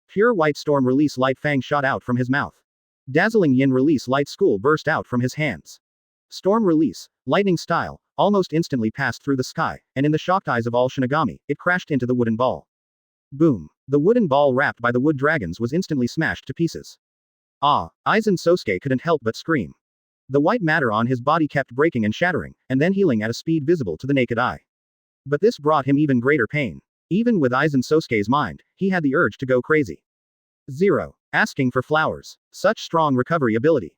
Pure White Storm Release Light Fang shot out from his mouth. Dazzling Yin Release Light School burst out from his hands. Storm Release, lightning style, almost instantly passed through the sky, and in the shocked eyes of all Shinigami, it crashed into the wooden ball. Boom. The wooden ball wrapped by the wood dragons was instantly smashed to pieces. Ah, Aizen Sōsuke couldn't help but scream. The white matter on his body kept breaking and shattering, and then healing at a speed visible to the naked eye. But this brought him even greater pain. Even with Aizen Sōsuke's mind, he had the urge to go crazy. 0. Asking for flowers. Such strong recovery ability.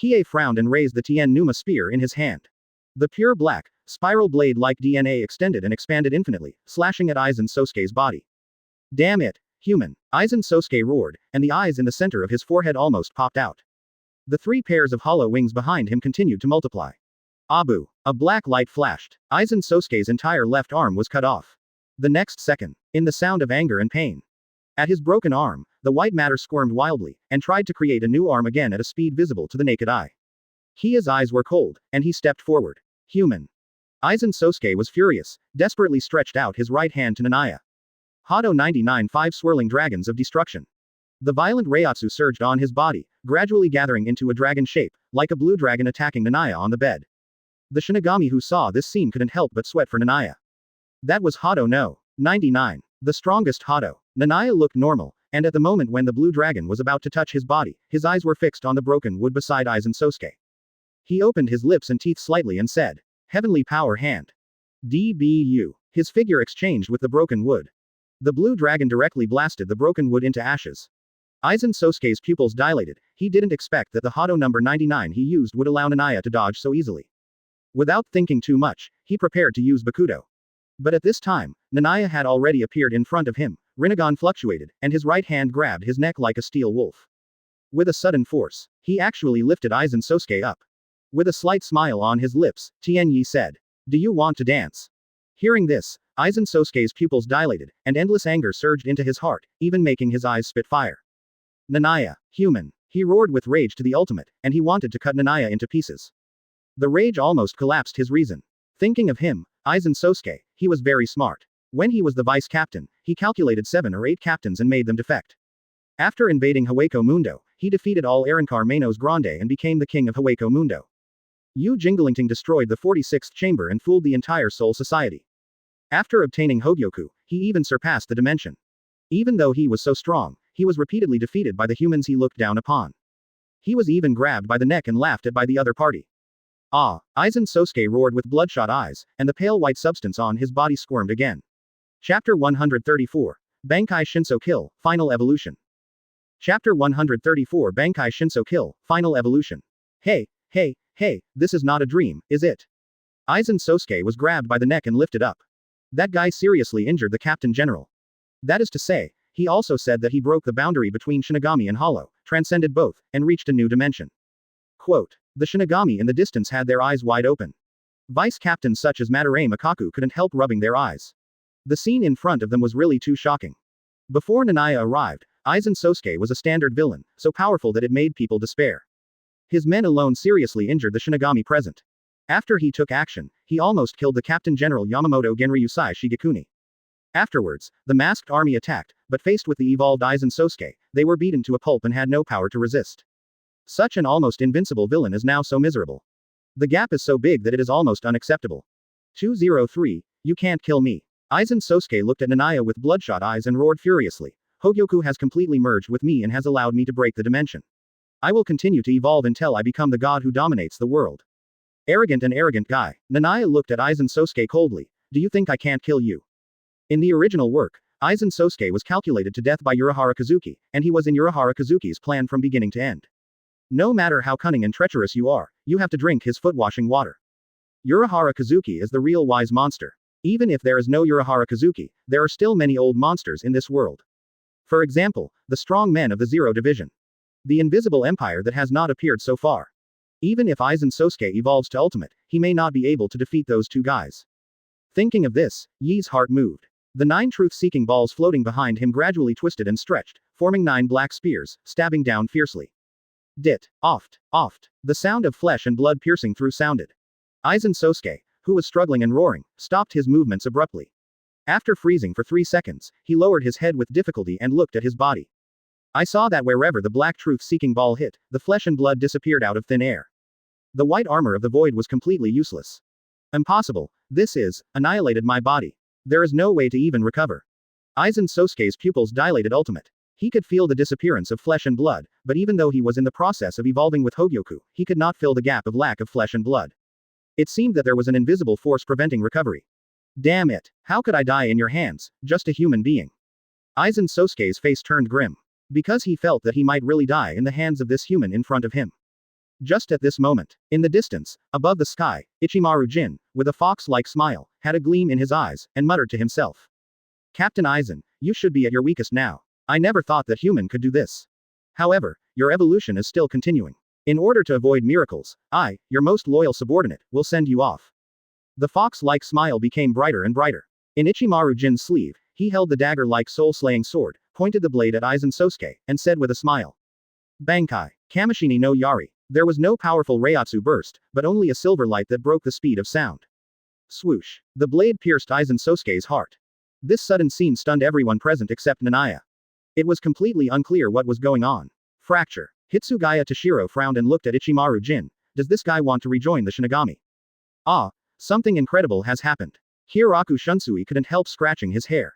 Hiei frowned and raised the Tien Numa spear in his hand. The pure black, spiral blade-like DNA extended and expanded infinitely, slashing at Aizen Sōsuke's body. Damn it, human! Aizen Sōsuke roared, and the eyes in the center of his forehead almost popped out. The 3 pairs of hollow wings behind him continued to multiply. Abu! A black light flashed. Aizen Sōsuke's entire left arm was cut off. The next second, in the sound of anger and pain. At his broken arm, the white matter squirmed wildly, and tried to create a new arm again at a speed visible to the naked eye. His eyes were cold, and he stepped forward. Human! Aizen Sōsuke was furious, desperately stretched out his right hand to Nanaya. Hado 99 5 swirling dragons of destruction. The violent Reiatsu surged on his body, gradually gathering into a dragon shape, like a blue dragon attacking Nanaya on the bed. The Shinigami who saw this scene couldn't help but sweat for Nanaya. That was Hado no. 99. The strongest Hado. Nanaya looked normal, and at the moment when the blue dragon was about to touch his body, his eyes were fixed on the broken wood beside Aizen Sōsuke. He opened his lips and teeth slightly and said, Heavenly Power Hand. DBU. His figure exchanged with the broken wood. The blue dragon directly blasted the broken wood into ashes. Aizen Sōsuke's pupils dilated. He didn't expect that the Hado number 99 he used would allow Nanaya to dodge so easily. Without thinking too much, he prepared to use Bakudo. But at this time, Nanaya had already appeared in front of him. Rinnegan fluctuated, and his right hand grabbed his neck like a steel wolf. With a sudden force, he actually lifted Aizen Sōsuke up. With a slight smile on his lips, Tianyi said, Do you want to dance? Hearing this, Aizen Sōsuke's pupils dilated, and endless anger surged into his heart, even making his eyes spit fire. Nanaya, human! He roared with rage to the ultimate, and he wanted to cut Nanaya into pieces. The rage almost collapsed his reason. Thinking of him, Aizen Sōsuke, he was very smart. When he was the vice captain, he calculated 7 or 8 captains and made them defect. After invading Hueco Mundo, he defeated all Arrancar Manos Grande and became the king of Hueco Mundo. Yu Jinglingting destroyed the 46th chamber and fooled the entire Soul Society. After obtaining Hogyoku, he even surpassed the dimension. Even though he was so strong, he was repeatedly defeated by the humans he looked down upon. He was even grabbed by the neck and laughed at by the other party. Ah! Aizen Sōsuke roared with bloodshot eyes, and the pale white substance on his body squirmed again. Chapter 134. Bankai Shinso Kill, Final Evolution. Chapter 134 Bankai Shinso Kill, Final Evolution. Hey, this is not a dream, is it? Aizen Sōsuke was grabbed by the neck and lifted up. That guy seriously injured the Captain General. That is to say, he also said that he broke the boundary between Shinigami and Hollow, transcended both, and reached a new dimension. Quote. The Shinigami in the distance had their eyes wide open. Vice captains such as Madarame Makaku couldn't help rubbing their eyes. The scene in front of them was really too shocking. Before Nanaya arrived, Aizen Sōsuke was a standard villain, so powerful that it made people despair. His men alone seriously injured the Shinigami present. After he took action, he almost killed the Captain General Yamamoto Genryusai Shigekuni. Afterwards, the masked army attacked, but faced with the evolved Aizen Sōsuke, they were beaten to a pulp and had no power to resist. Such an almost invincible villain is now so miserable. The gap is so big that it is almost unacceptable. 203, you can't kill me. Aizen Sōsuke looked at Nanaya with bloodshot eyes and roared furiously. Hogyoku has completely merged with me and has allowed me to break the dimension. I will continue to evolve until I become the god who dominates the world. Arrogant guy. Nanaya looked at Aizen Sōsuke coldly. Do you think I can't kill you? In the original work, Aizen Sōsuke was calculated to death by Urahara Kazuki, and he was in Urahara Kazuki's plan from beginning to end. No matter how cunning and treacherous you are, you have to drink his foot-washing water. Urahara Kazuki is the real wise monster. Even if there is no Urahara Kazuki, there are still many old monsters in this world. For example, the strong men of the Zero Division. The invisible empire that has not appeared so far. Even if Aizen Sōsuke evolves to ultimate, he may not be able to defeat those two guys. Thinking of this, Yi's heart moved. The 9 truth-seeking balls floating behind him gradually twisted and stretched, forming 9 black spears, stabbing down fiercely. Dit. Oft. Oft. The sound of flesh and blood piercing through sounded. Aizen Sōsuke, who was struggling and roaring, stopped his movements abruptly. After freezing for 3 seconds, he lowered his head with difficulty and looked at his body. I saw that wherever the black truth-seeking ball hit, the flesh and blood disappeared out of thin air. The white armor of the void was completely useless. Impossible. This is, annihilated my body. There is no way to even recover. Aizen Sōsuke's pupils dilated ultimate. He could feel the disappearance of flesh and blood, but even though he was in the process of evolving with Hogyoku, he could not fill the gap of lack of flesh and blood. It seemed that there was an invisible force preventing recovery. Damn it. How could I die in your hands, just a human being? Aizen Sōsuke's face turned grim. Because he felt that he might really die in the hands of this human in front of him. Just at this moment, in the distance, above the sky, Ichimaru Jin, with a fox-like smile, had a gleam in his eyes, and muttered to himself. Captain Aizen, you should be at your weakest now. I never thought that human could do this. However, your evolution is still continuing. In order to avoid miracles, I, your most loyal subordinate, will send you off. The fox-like smile became brighter and brighter. In Ichimaru Jin's sleeve, he held the dagger-like soul-slaying sword, pointed the blade at Aizen Sōsuke, and said with a smile. Bankai, Kamishini no Yari. There was no powerful Reiatsu burst, but only a silver light that broke the speed of sound. Swoosh. The blade pierced Aizen Sōsuke's heart. This sudden scene stunned everyone present except Nanaya. It was completely unclear what was going on. Fracture. Hitsugaya Toshiro frowned and looked at Ichimaru Jin. Does this guy want to rejoin the Shinigami? Ah, something incredible has happened. Hiroku Shunsui couldn't help scratching his hair.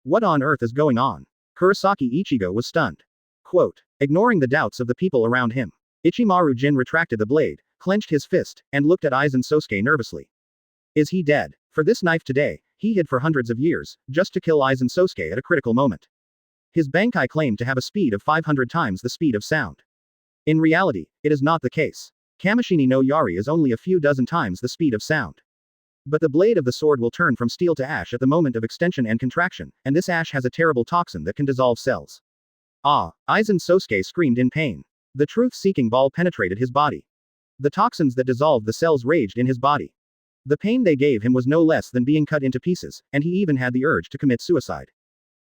What on earth is going on? Kurosaki Ichigo was stunned. Quote. Ignoring the doubts of the people around him. Ichimaru Jin retracted the blade, clenched his fist, and looked at Aizen Sōsuke nervously. Is he dead? For this knife today, he hid for hundreds of years, just to kill Aizen Sōsuke at a critical moment. His Bankai claimed to have a speed of 500 times the speed of sound. In reality, it is not the case. Kamishini no Yari is only a few dozen times the speed of sound. But the blade of the sword will turn from steel to ash at the moment of extension and contraction, and this ash has a terrible toxin that can dissolve cells. Ah, Aizen Sōsuke screamed in pain. The truth-seeking ball penetrated his body. The toxins that dissolved the cells raged in his body. The pain they gave him was no less than being cut into pieces, and he even had the urge to commit suicide.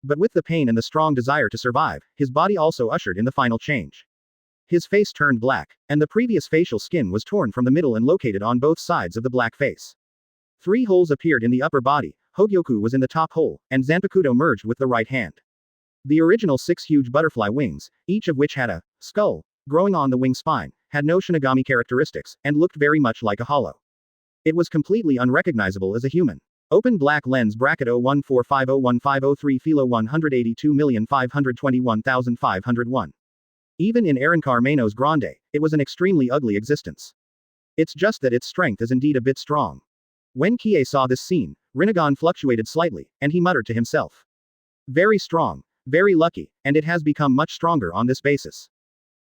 But with the pain and the strong desire to survive, his body also ushered in the final change. His face turned black, and the previous facial skin was torn from the middle and located on both sides of the black face. 3 holes appeared in the upper body, Hogyoku was in the top hole, and Zanpakuto merged with the right hand. The original 6 huge butterfly wings, each of which had a skull growing on the wing spine, had no Shinigami characteristics, and looked very much like a hollow. It was completely unrecognizable as a human. Open black lens bracket 014501503 Philo 182,521,501. Even in Arankar Manos Grande, it was an extremely ugly existence. It's just that its strength is indeed a bit strong. When Kie saw this scene, Rinnegan fluctuated slightly, and he muttered to himself. Very strong, very lucky, and it has become much stronger on this basis.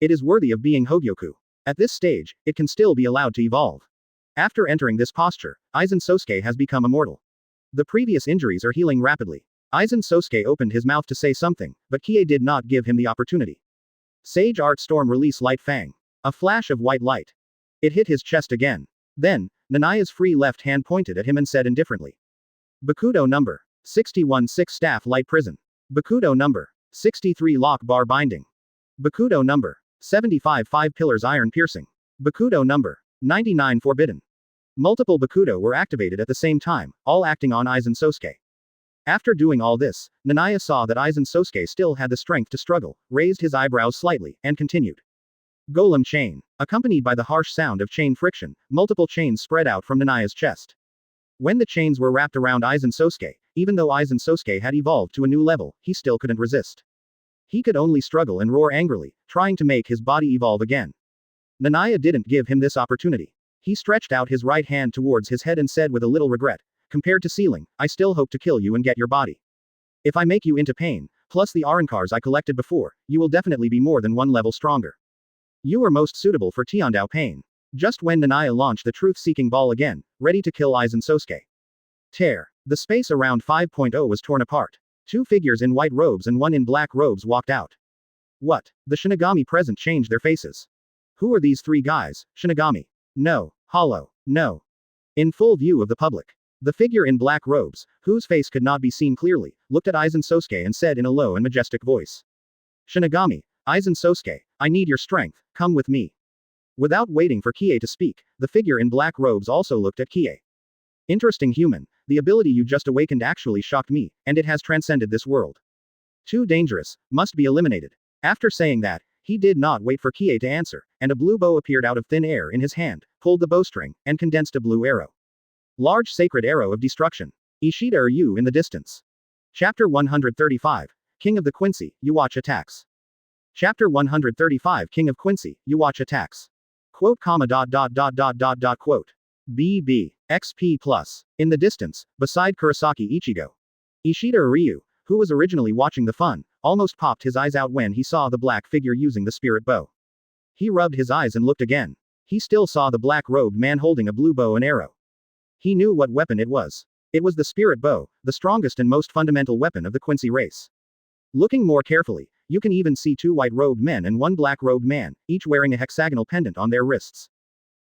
It is worthy of being Hōgyoku. At this stage, it can still be allowed to evolve. After entering this posture, Aizen Sōsuke has become immortal. The previous injuries are healing rapidly. Aizen Sōsuke opened his mouth to say something, but Kie did not give him the opportunity. Sage Art Storm release Light Fang. A flash of white light. It hit his chest again. Then, Nanaya's free left hand pointed at him and said indifferently. Bakudo number 61 6 Staff Light Prison. Bakudo number 63 Lock Bar Binding. Bakudo number 75 5 Pillars Iron Piercing. Bakudo number 99 Forbidden. Multiple Bakudo were activated at the same time, all acting on Aizen Sōsuke. After doing all this, Nanaya saw that Aizen Sōsuke still had the strength to struggle, raised his eyebrows slightly, and continued. Golem Chain. Accompanied by the harsh sound of chain friction, multiple chains spread out from Nanaya's chest. When the chains were wrapped around Aizen Sōsuke, even though Aizen Sōsuke had evolved to a new level, he still couldn't resist. He could only struggle and roar angrily, trying to make his body evolve again. Nanaya didn't give him this opportunity. He stretched out his right hand towards his head and said with a little regret, compared to Sealing, I still hope to kill you and get your body. If I make you into pain, plus the Arankars I collected before, you will definitely be more than 1 level stronger. You are most suitable for Tiandao pain. Just when Nanaya launched the truth-seeking ball again, ready to kill Aizen Sōsuke. Tear. The space around 5.0 was torn apart. Two figures in white robes and one in black robes walked out. What? The Shinigami present changed their faces. Who are these three guys? Shinigami. No. Hollow. No. In full view of the public. The figure in black robes, whose face could not be seen clearly, looked at Aizen Sōsuke and said in a low and majestic voice. Shinigami, Aizen Sōsuke, I need your strength, come with me. Without waiting for Kie to speak, the figure in black robes also looked at Kie. Interesting human, the ability you just awakened actually shocked me, and it has transcended this world. Too dangerous, must be eliminated. After saying that, he did not wait for Kie to answer, and a blue bow appeared out of thin air in his hand, pulled the bowstring, and condensed a blue arrow. Large sacred arrow of destruction. Ishida Ryu in the distance. Chapter 135, King of the Quincy, Yhwach attacks. Chapter 135 King of Quincy, Yhwach attacks. Quote comma quote. BB. XP plus. In the distance, beside Kurosaki Ichigo. Ishida Ryu, who was originally watching the fun, almost popped his eyes out when he saw the black figure using the spirit bow. He rubbed his eyes and looked again. He still saw the black-robed man holding a blue bow and arrow. He knew what weapon it was. It was the spirit bow, the strongest and most fundamental weapon of the Quincy race. Looking more carefully, you can even see two white-robed men and one black-robed man, each wearing a hexagonal pendant on their wrists.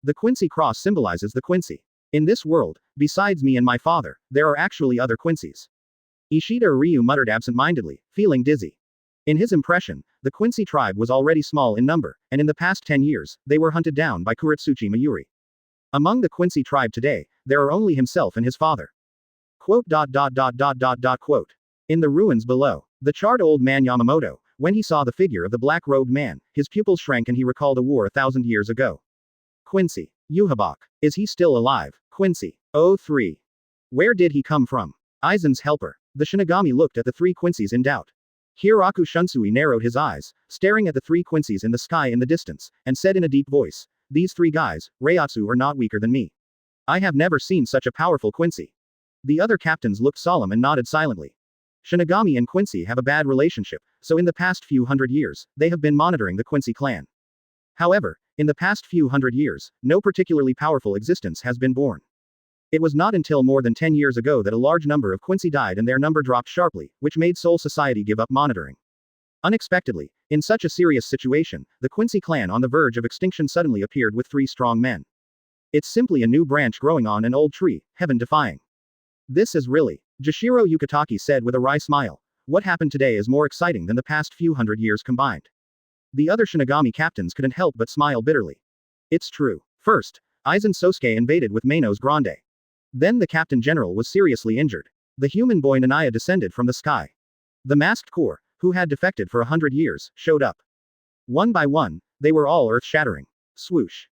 The Quincy cross symbolizes the Quincy. In this world, besides me and my father, there are actually other Quincies. Ishida Ryu muttered absent-mindedly, feeling dizzy. In his impression, the Quincy tribe was already small in number, and in the past 10 years, they were hunted down by Kuretsuchi Mayuri. Among the Quincy tribe today, there are only himself and his father. Quote. In the ruins below, the charred old man Yamamoto, when he saw the figure of the black-robed man, his pupils shrank and he recalled a war 1,000 years ago. Quincy. Yhwach. Is he still alive? Quincy. 03. Where did he come from? Aizen's helper. The Shinigami looked at the three Quincies in doubt. Hiraku Shunsui narrowed his eyes, staring at the three Quincies in the sky in the distance, and said in a deep voice, these three guys, Reiatsu, are not weaker than me. I have never seen such a powerful Quincy. The other captains looked solemn and nodded silently. Shinigami and Quincy have a bad relationship, so in the past few hundred years, they have been monitoring the Quincy clan. However, in the past few hundred years, no particularly powerful existence has been born. It was not until more than 10 years ago that a large number of Quincy died and their number dropped sharply, which made Soul Society give up monitoring. Unexpectedly, in such a serious situation, the Quincy clan on the verge of extinction suddenly appeared with three strong men. It's simply a new branch growing on an old tree, heaven-defying. This is really, Jashiro Yukitaki said with a wry smile. What happened today is more exciting than the past few hundred years combined. The other Shinigami captains couldn't help but smile bitterly. It's true. First, Aizen Sōsuke invaded with Manos Grande. Then the captain general was seriously injured. The human boy Nanaya descended from the sky. The masked corps, who had defected for 100 years, showed up. One by one, they were all earth-shattering. Swoosh.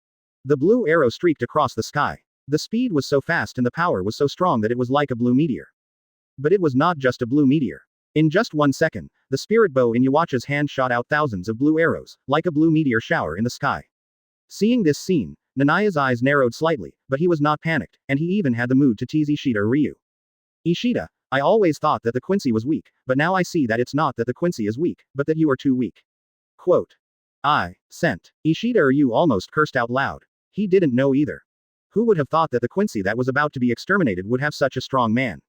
The blue arrow streaked across the sky. The speed was so fast and the power was so strong that it was like a blue meteor. But it was not just a blue meteor. In just 1 second, the spirit bow in Yhwach's hand shot out thousands of blue arrows, like a blue meteor shower in the sky. Seeing this scene, Nanaya's eyes narrowed slightly, but he was not panicked, and he even had the mood to tease Ishida Ryu. Ishida, I always thought that the Quincy was weak, but now I see that it's not that the Quincy is weak, but that you are too weak. Quote. I sent. Ishida Ryu almost cursed out loud. He didn't know either. Who would have thought that the Quincy that was about to be exterminated would have such a strong man?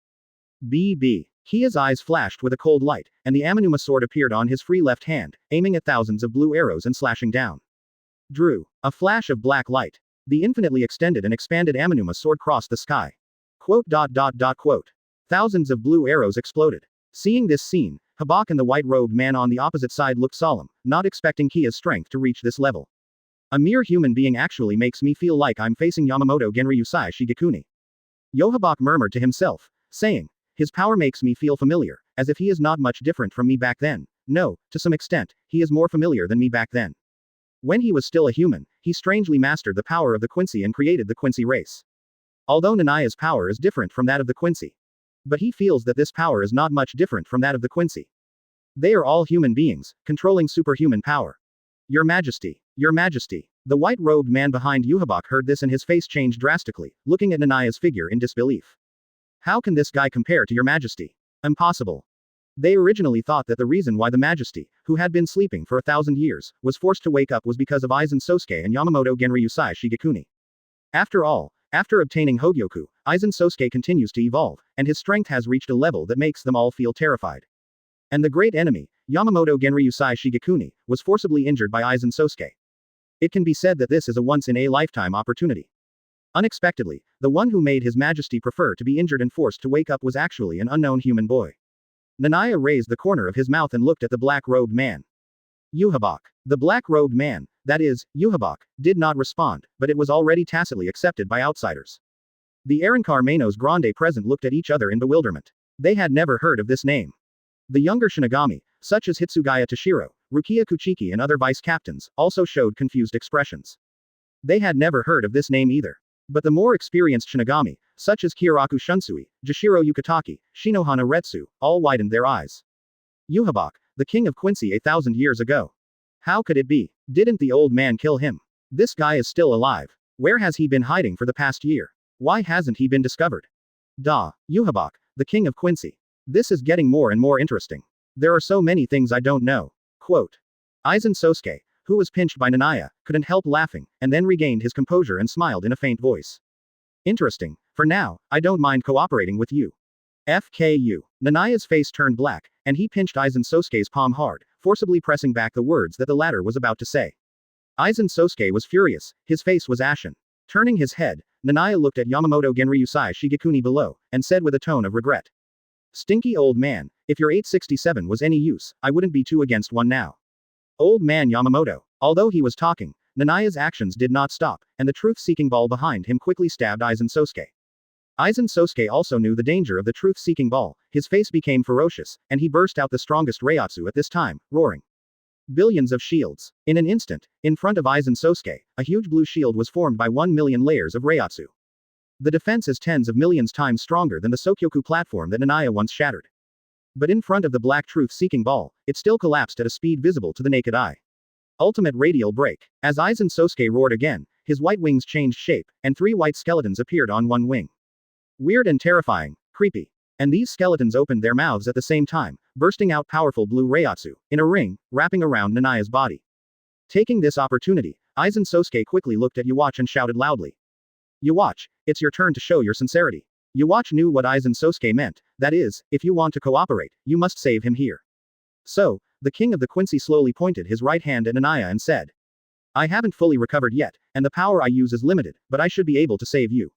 BB. Kia's eyes flashed with a cold light, and the Amanuma sword appeared on his free left hand, aiming at thousands of blue arrows and slashing down. Drew. A flash of black light. The infinitely extended and expanded Amanuma sword crossed the sky. Quote. Thousands of blue arrows exploded. Seeing this scene, Hōgyoku and the white-robed man on the opposite side looked solemn, not expecting Kia's strength to reach this level. A mere human being actually makes me feel like I'm facing Yamamoto Genryusai Shigekuni. Hōgyoku murmured to himself, saying, his power makes me feel familiar, as if he is not much different from me back then. No, to some extent, he is more familiar than me back then. When he was still a human, he strangely mastered the power of the Quincy and created the Quincy race. Although Nanaya's power is different from that of the Quincy. But he feels that this power is not much different from that of the Quincy. They are all human beings, controlling superhuman power. Your Majesty. Your Majesty. The white-robed man behind Hōgyoku heard this and his face changed drastically, looking at Nanaya's figure in disbelief. How can this guy compare to Your Majesty? Impossible. They originally thought that the reason why the Majesty, who had been sleeping for 1,000 years, was forced to wake up was because of Aizen Sōsuke and Yamamoto Genryusai Shigekuni. After all, after obtaining Hōgyoku, Aizen Sōsuke continues to evolve, and his strength has reached a level that makes them all feel terrified. And the great enemy, Yamamoto Genryusai Shigekuni, was forcibly injured by Aizen Sōsuke. It can be said that this is a once-in-a-lifetime opportunity. Unexpectedly, the one who made His Majesty prefer to be injured and forced to wake up was actually an unknown human boy. Nanaya raised the corner of his mouth and looked at the black-robed man. Yhwach. The black-robed man, that is, Yhwach, did not respond, but it was already tacitly accepted by outsiders. The Arankar Manos Grande present looked at each other in bewilderment. They had never heard of this name. The younger Shinigami, such as Hitsugaya Toshiro, Rukia Kuchiki and other vice-captains, also showed confused expressions. They had never heard of this name either. But the more experienced Shinigami, such as Kyoraku Shunsui, Jashiro Yukitaki, Shinohana Retsu, all widened their eyes. Yhwach, the king of Quincy 1,000 years ago. How could it be? Didn't the old man kill him? This guy is still alive. Where has he been hiding for the past year? Why hasn't he been discovered? Yhwach, the king of Quincy. This is getting more and more interesting. There are so many things I don't know. Quote. Aizen Sōsuke, who was pinched by Nanaya, couldn't help laughing, and then regained his composure and smiled in a faint voice. Interesting. For now, I don't mind cooperating with you. FKU. Nanaya's face turned black, and he pinched Aizen Sōsuke's palm hard, forcibly pressing back the words that the latter was about to say. Aizen Sōsuke was furious, his face was ashen. Turning his head, Nanaya looked at Yamamoto Genryusai Shigekuni below, and said with a tone of regret. Stinky old man, if your 867 was any use, I wouldn't be 2 against 1 now. Old man Yamamoto. Although he was talking, Nanaya's actions did not stop, and the truth-seeking ball behind him quickly stabbed Aizen Sōsuke. Aizen Sōsuke also knew the danger of the truth-seeking ball, his face became ferocious, and he burst out the strongest Reiatsu at this time, roaring. Billions of shields. In an instant, in front of Aizen Sōsuke, a huge blue shield was formed by 1 million layers of Reiatsu. The defense is tens of millions times stronger than the Sokyoku platform that Nanaya once shattered. But in front of the black truth-seeking ball, it still collapsed at a speed visible to the naked eye. Ultimate radial break. As Aizen Sōsuke roared again, his white wings changed shape, and 3 white skeletons appeared on one wing. Weird and terrifying, creepy. And these skeletons opened their mouths at the same time, bursting out powerful blue Reiatsu, in a ring, wrapping around Nanaya's body. Taking this opportunity, Aizen Sōsuke quickly looked at Yhwach and shouted loudly. Yhwach, it's your turn to show your sincerity. Yhwach knew what Aizen Sōsuke meant, that is, if you want to cooperate, you must save him here. So, the king of the Quincy slowly pointed his right hand at Nanaya and said. I haven't fully recovered yet, and the power I use is limited, but I should be able to save you.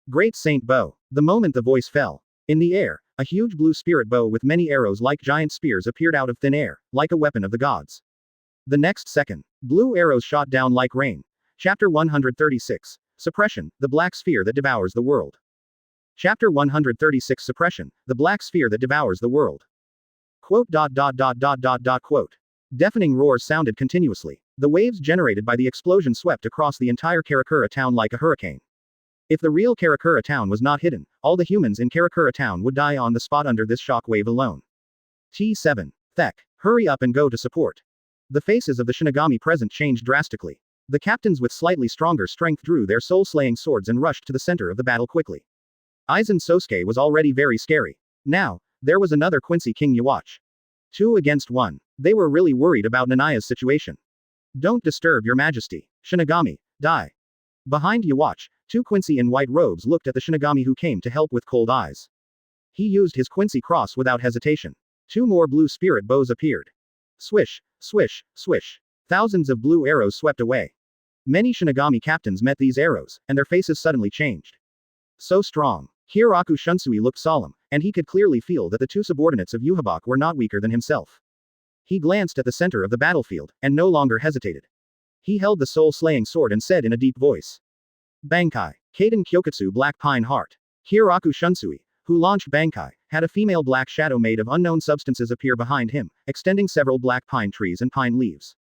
Great Saint Bow. The moment the voice fell. In the air, a huge blue spirit bow with many arrows like giant spears appeared out of thin air, like a weapon of the gods. The next second, blue arrows shot down like rain. Chapter 136. Suppression, the black sphere that devours the world. Chapter 136 Suppression, the black sphere that devours the world. Quote. Quote. Deafening roars sounded continuously. The waves generated by the explosion swept across the entire Karakura Town like a hurricane. If the real Karakura Town was not hidden, all the humans in Karakura Town would die on the spot under this shock wave alone. T7. Thek. Hurry up and go to support. The faces of the Shinigami present changed drastically. The captains with slightly stronger strength drew their soul-slaying swords and rushed to the center of the battle quickly. Aizen Sōsuke was already very scary. Now, there was another Quincy King Yhwach. 2 against 1. They were really worried about Nanaya's situation. Don't disturb your majesty. Shinigami, die. Behind Yhwach, 2 Quincy in white robes looked at the Shinigami who came to help with cold eyes. He used his Quincy cross without hesitation. 2 more blue spirit bows appeared. Swish, swish, swish. Thousands of blue arrows swept away. Many Shinigami captains met these arrows, and their faces suddenly changed. So strong. Kyoraku Shunsui looked solemn, and he could clearly feel that the 2 subordinates of Yhwach were not weaker than himself. He glanced at the center of the battlefield, and no longer hesitated. He held the soul-slaying sword and said in a deep voice. Bankai. Kaden Kyokatsu Black Pine Heart. Kyoraku Shunsui, who launched Bankai, had a female black shadow made of unknown substances appear behind him, extending several black pine trees and pine leaves.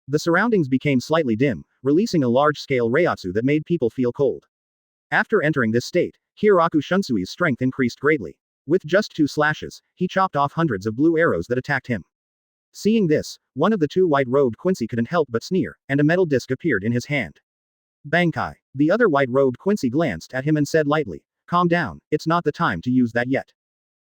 The surroundings became slightly dim, releasing a large-scale Reiatsu that made people feel cold. After entering this state, Kyoraku Shunsui's strength increased greatly. With just 2 slashes, he chopped off hundreds of blue arrows that attacked him. Seeing this, one of the 2 white-robed Quincy couldn't help but sneer, and a metal disc appeared in his hand. Bankai. The other white-robed Quincy glanced at him and said lightly, calm down, it's not the time to use that yet.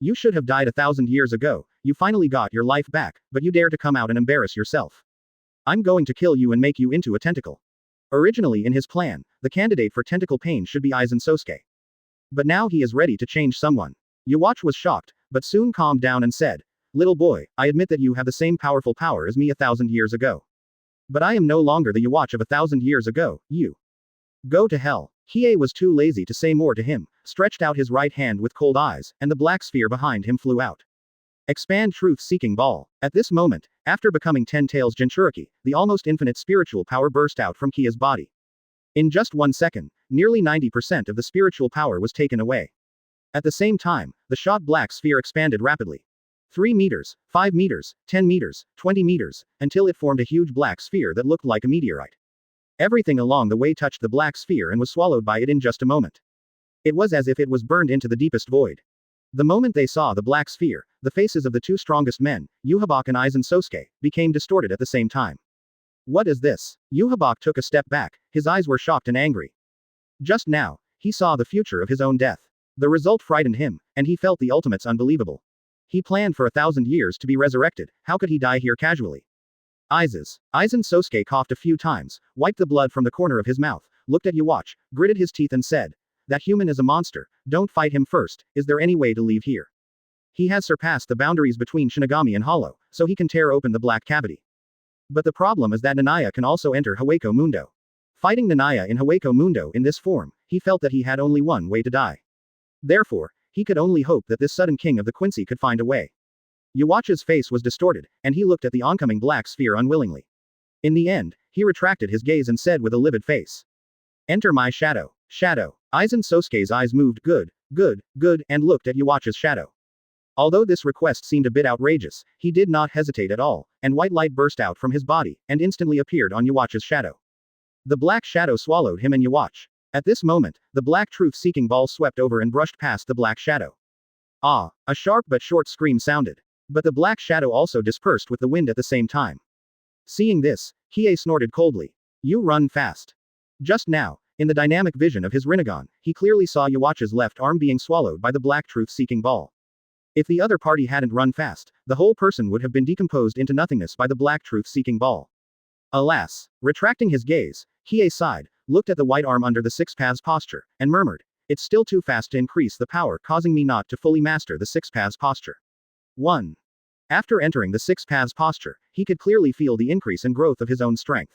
You should have died 1,000 years ago, you finally got your life back, but you dare to come out and embarrass yourself. I'm going to kill you and make you into a tentacle. Originally in his plan, the candidate for tentacle pain should be Aizen Sōsuke. But now he is ready to change someone. Yhwach was shocked, but soon calmed down and said, little boy, I admit that you have the same powerful power as me 1,000 years ago. But I am no longer the Yhwach of 1,000 years ago, you. Go to hell. Hiei was too lazy to say more to him, stretched out his right hand with cold eyes, and the black sphere behind him flew out. Expand truth-seeking ball. At this moment, after becoming 10 Tails Jinchuriki, the almost infinite spiritual power burst out from Kia's body. In just 1 second, nearly 90% of the spiritual power was taken away. At the same time, the shot black sphere expanded rapidly. 3 meters, 5 meters, 10 meters, 20 meters, until it formed a huge black sphere that looked like a meteorite. Everything along the way touched the black sphere and was swallowed by it in just a moment. It was as if it was burned into the deepest void. The moment they saw the black sphere, the faces of the two strongest men, Yhwach and Aizen Sōsuke, became distorted at the same time. What is this? Yhwach took a step back, his eyes were shocked and angry. Just now, he saw the future of his own death. The result frightened him, and he felt the ultimates unbelievable. He planned for 1,000 years to be resurrected, how could he die here casually? Aizen Sōsuke coughed a few times, wiped the blood from the corner of his mouth, looked at Yhwach, gritted his teeth and said, that human is a monster, don't fight him first, is there any way to leave here? He has surpassed the boundaries between Shinigami and Hollow, so he can tear open the black cavity. But the problem is that Nanaya can also enter Hueco Mundo. Fighting Nanaya in Hueco Mundo in this form, he felt that he had only one way to die. Therefore, he could only hope that this sudden king of the Quincy could find a way. Yhwach's face was distorted, and he looked at the oncoming black sphere unwillingly. In the end, he retracted his gaze and said with a livid face. Enter my shadow. Shadow. Aizen Sōsuke's eyes moved good, and looked at Yhwach's shadow. Although this request seemed a bit outrageous, he did not hesitate at all, and white light burst out from his body, and instantly appeared on Yhwach's shadow. The black shadow swallowed him and Yhwach. At this moment, the black truth-seeking ball swept over and brushed past the black shadow. Ah! A sharp but short scream sounded. But the black shadow also dispersed with the wind at the same time. Seeing this, Hiei snorted coldly. You run fast. Just now, in the dynamic vision of his Rinnegan, he clearly saw Yhwach's left arm being swallowed by the black truth-seeking ball. If the other party hadn't run fast, the whole person would have been decomposed into nothingness by the black truth-seeking ball. Alas! Retracting his gaze, Hiei sighed, looked at the white arm under the six paths posture, and murmured, it's still too fast to increase the power, causing me not to fully master the six paths posture. 1. After entering the six paths posture, he could clearly feel the increase and growth of his own strength.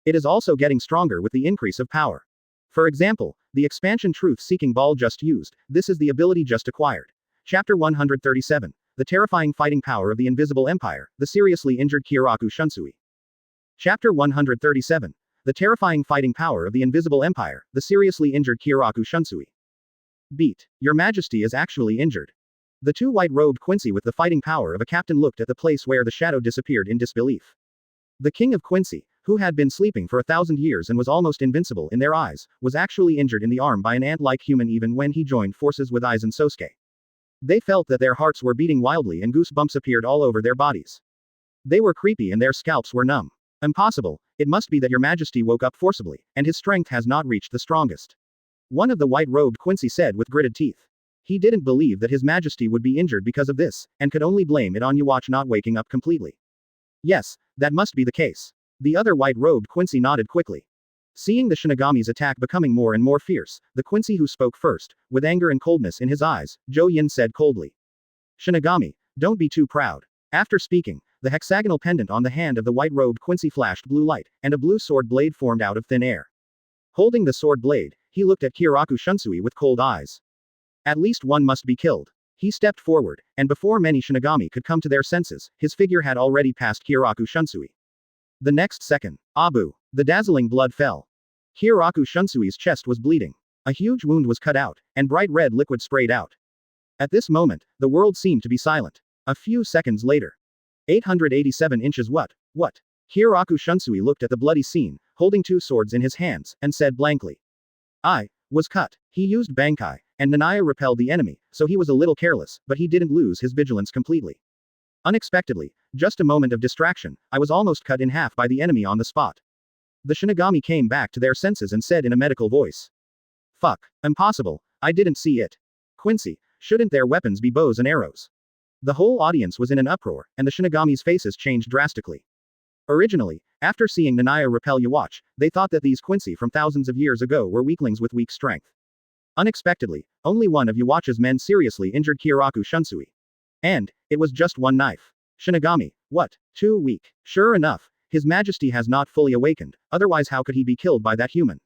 It is also getting stronger with the increase of power. For example, the expansion truth-seeking ball just used, this is the ability just acquired. Chapter 137, The Terrifying Fighting Power of the Invisible Empire, the Seriously Injured Kyoka Suigetsu. Chapter 137, The Terrifying Fighting Power of the Invisible Empire, the Seriously Injured Kyoka Suigetsu. Beat. Your Majesty is actually injured. The two white-robed Quincy with the fighting power of a captain looked at the place where the shadow disappeared in disbelief. The king of Quincy, who had been sleeping for 1,000 years and was almost invincible in their eyes, was actually injured in the arm by an ant-like human even when he joined forces with Aizen Sōsuke. They felt that their hearts were beating wildly and goosebumps appeared all over their bodies. They were creepy and their scalps were numb. Impossible, it must be that your majesty woke up forcibly, and his strength has not reached the strongest. One of the white-robed Quincy said with gritted teeth. He didn't believe that his majesty would be injured because of this, and could only blame it on Yhwach not waking up completely. Yes, that must be the case. The other white-robed Quincy nodded quickly. Seeing the Shinigami's attack becoming more and more fierce, the Quincy who spoke first, with anger and coldness in his eyes, Yin said coldly. Shinigami, don't be too proud. After speaking, the hexagonal pendant on the hand of the white-robed Quincy flashed blue light, and a blue sword blade formed out of thin air. Holding the sword blade, he looked at Kyoka Suigetsu with cold eyes. At least one must be killed. He stepped forward, and before many Shinigami could come to their senses, his figure had already passed Kyoka Suigetsu. The next second, Abu, the dazzling blood fell. Kyoka Suigetsu's chest was bleeding. A huge wound was cut out, and bright red liquid sprayed out. At this moment, the world seemed to be silent. A few seconds later. 887 inches what? Kyoka Suigetsu looked at the bloody scene, holding two swords in his hands, and said blankly. I was cut. He used Bankai, and Nanaya repelled the enemy, so he was a little careless, but he didn't lose his vigilance completely. Unexpectedly, just a moment of distraction, I was almost cut in half by the enemy on the spot. The Shinigami came back to their senses and said in a medical voice. Fuck. Impossible, I didn't see it. Quincy, shouldn't their weapons be bows and arrows? The whole audience was in an uproar, and the Shinigami's faces changed drastically. Originally, after seeing Nanaya repel Yhwach, they thought that these Quincy from thousands of years ago were weaklings with weak strength. Unexpectedly, only one of Yhwach's men seriously injured Kyoka Suigetsu. And, it was just one knife. Shinigami, what? Too weak. Sure enough, his majesty has not fully awakened, otherwise how could he be killed by that human?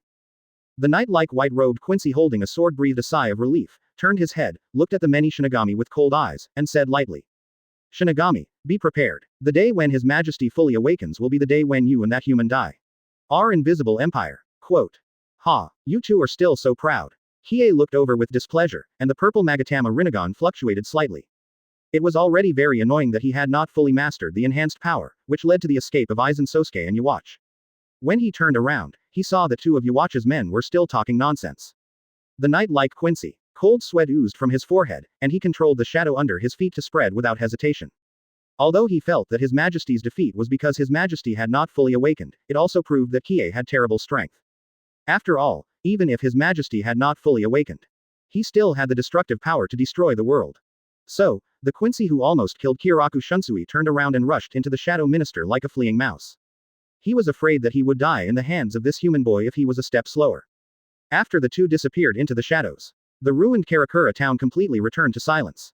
The knight-like white-robed Quincy holding a sword breathed a sigh of relief, turned his head, looked at the many Shinigami with cold eyes, and said lightly. Shinigami, be prepared. The day when his majesty fully awakens will be the day when you and that human die. Our invisible empire. Quote. Ha, you two are still so proud. Hiei looked over with displeasure, and the purple Magatama Rinnegan fluctuated slightly. It was already very annoying that he had not fully mastered the enhanced power, which led to the escape of Aizen Sōsuke and Yhwach. When he turned around, he saw that two of Yhwach's men were still talking nonsense. The knight-like Quincy. Cold sweat oozed from his forehead, and he controlled the shadow under his feet to spread without hesitation. Although he felt that his majesty's defeat was because his majesty had not fully awakened, it also proved that Hiei had terrible strength. After all, even if his majesty had not fully awakened, he still had the destructive power to destroy the world. So, the Quincy who almost killed Kyoka Suigetsu turned around and rushed into the shadow minister like a fleeing mouse. He was afraid that he would die in the hands of this human boy if he was a step slower. After the two disappeared into the shadows, the ruined Karakura Town completely returned to silence.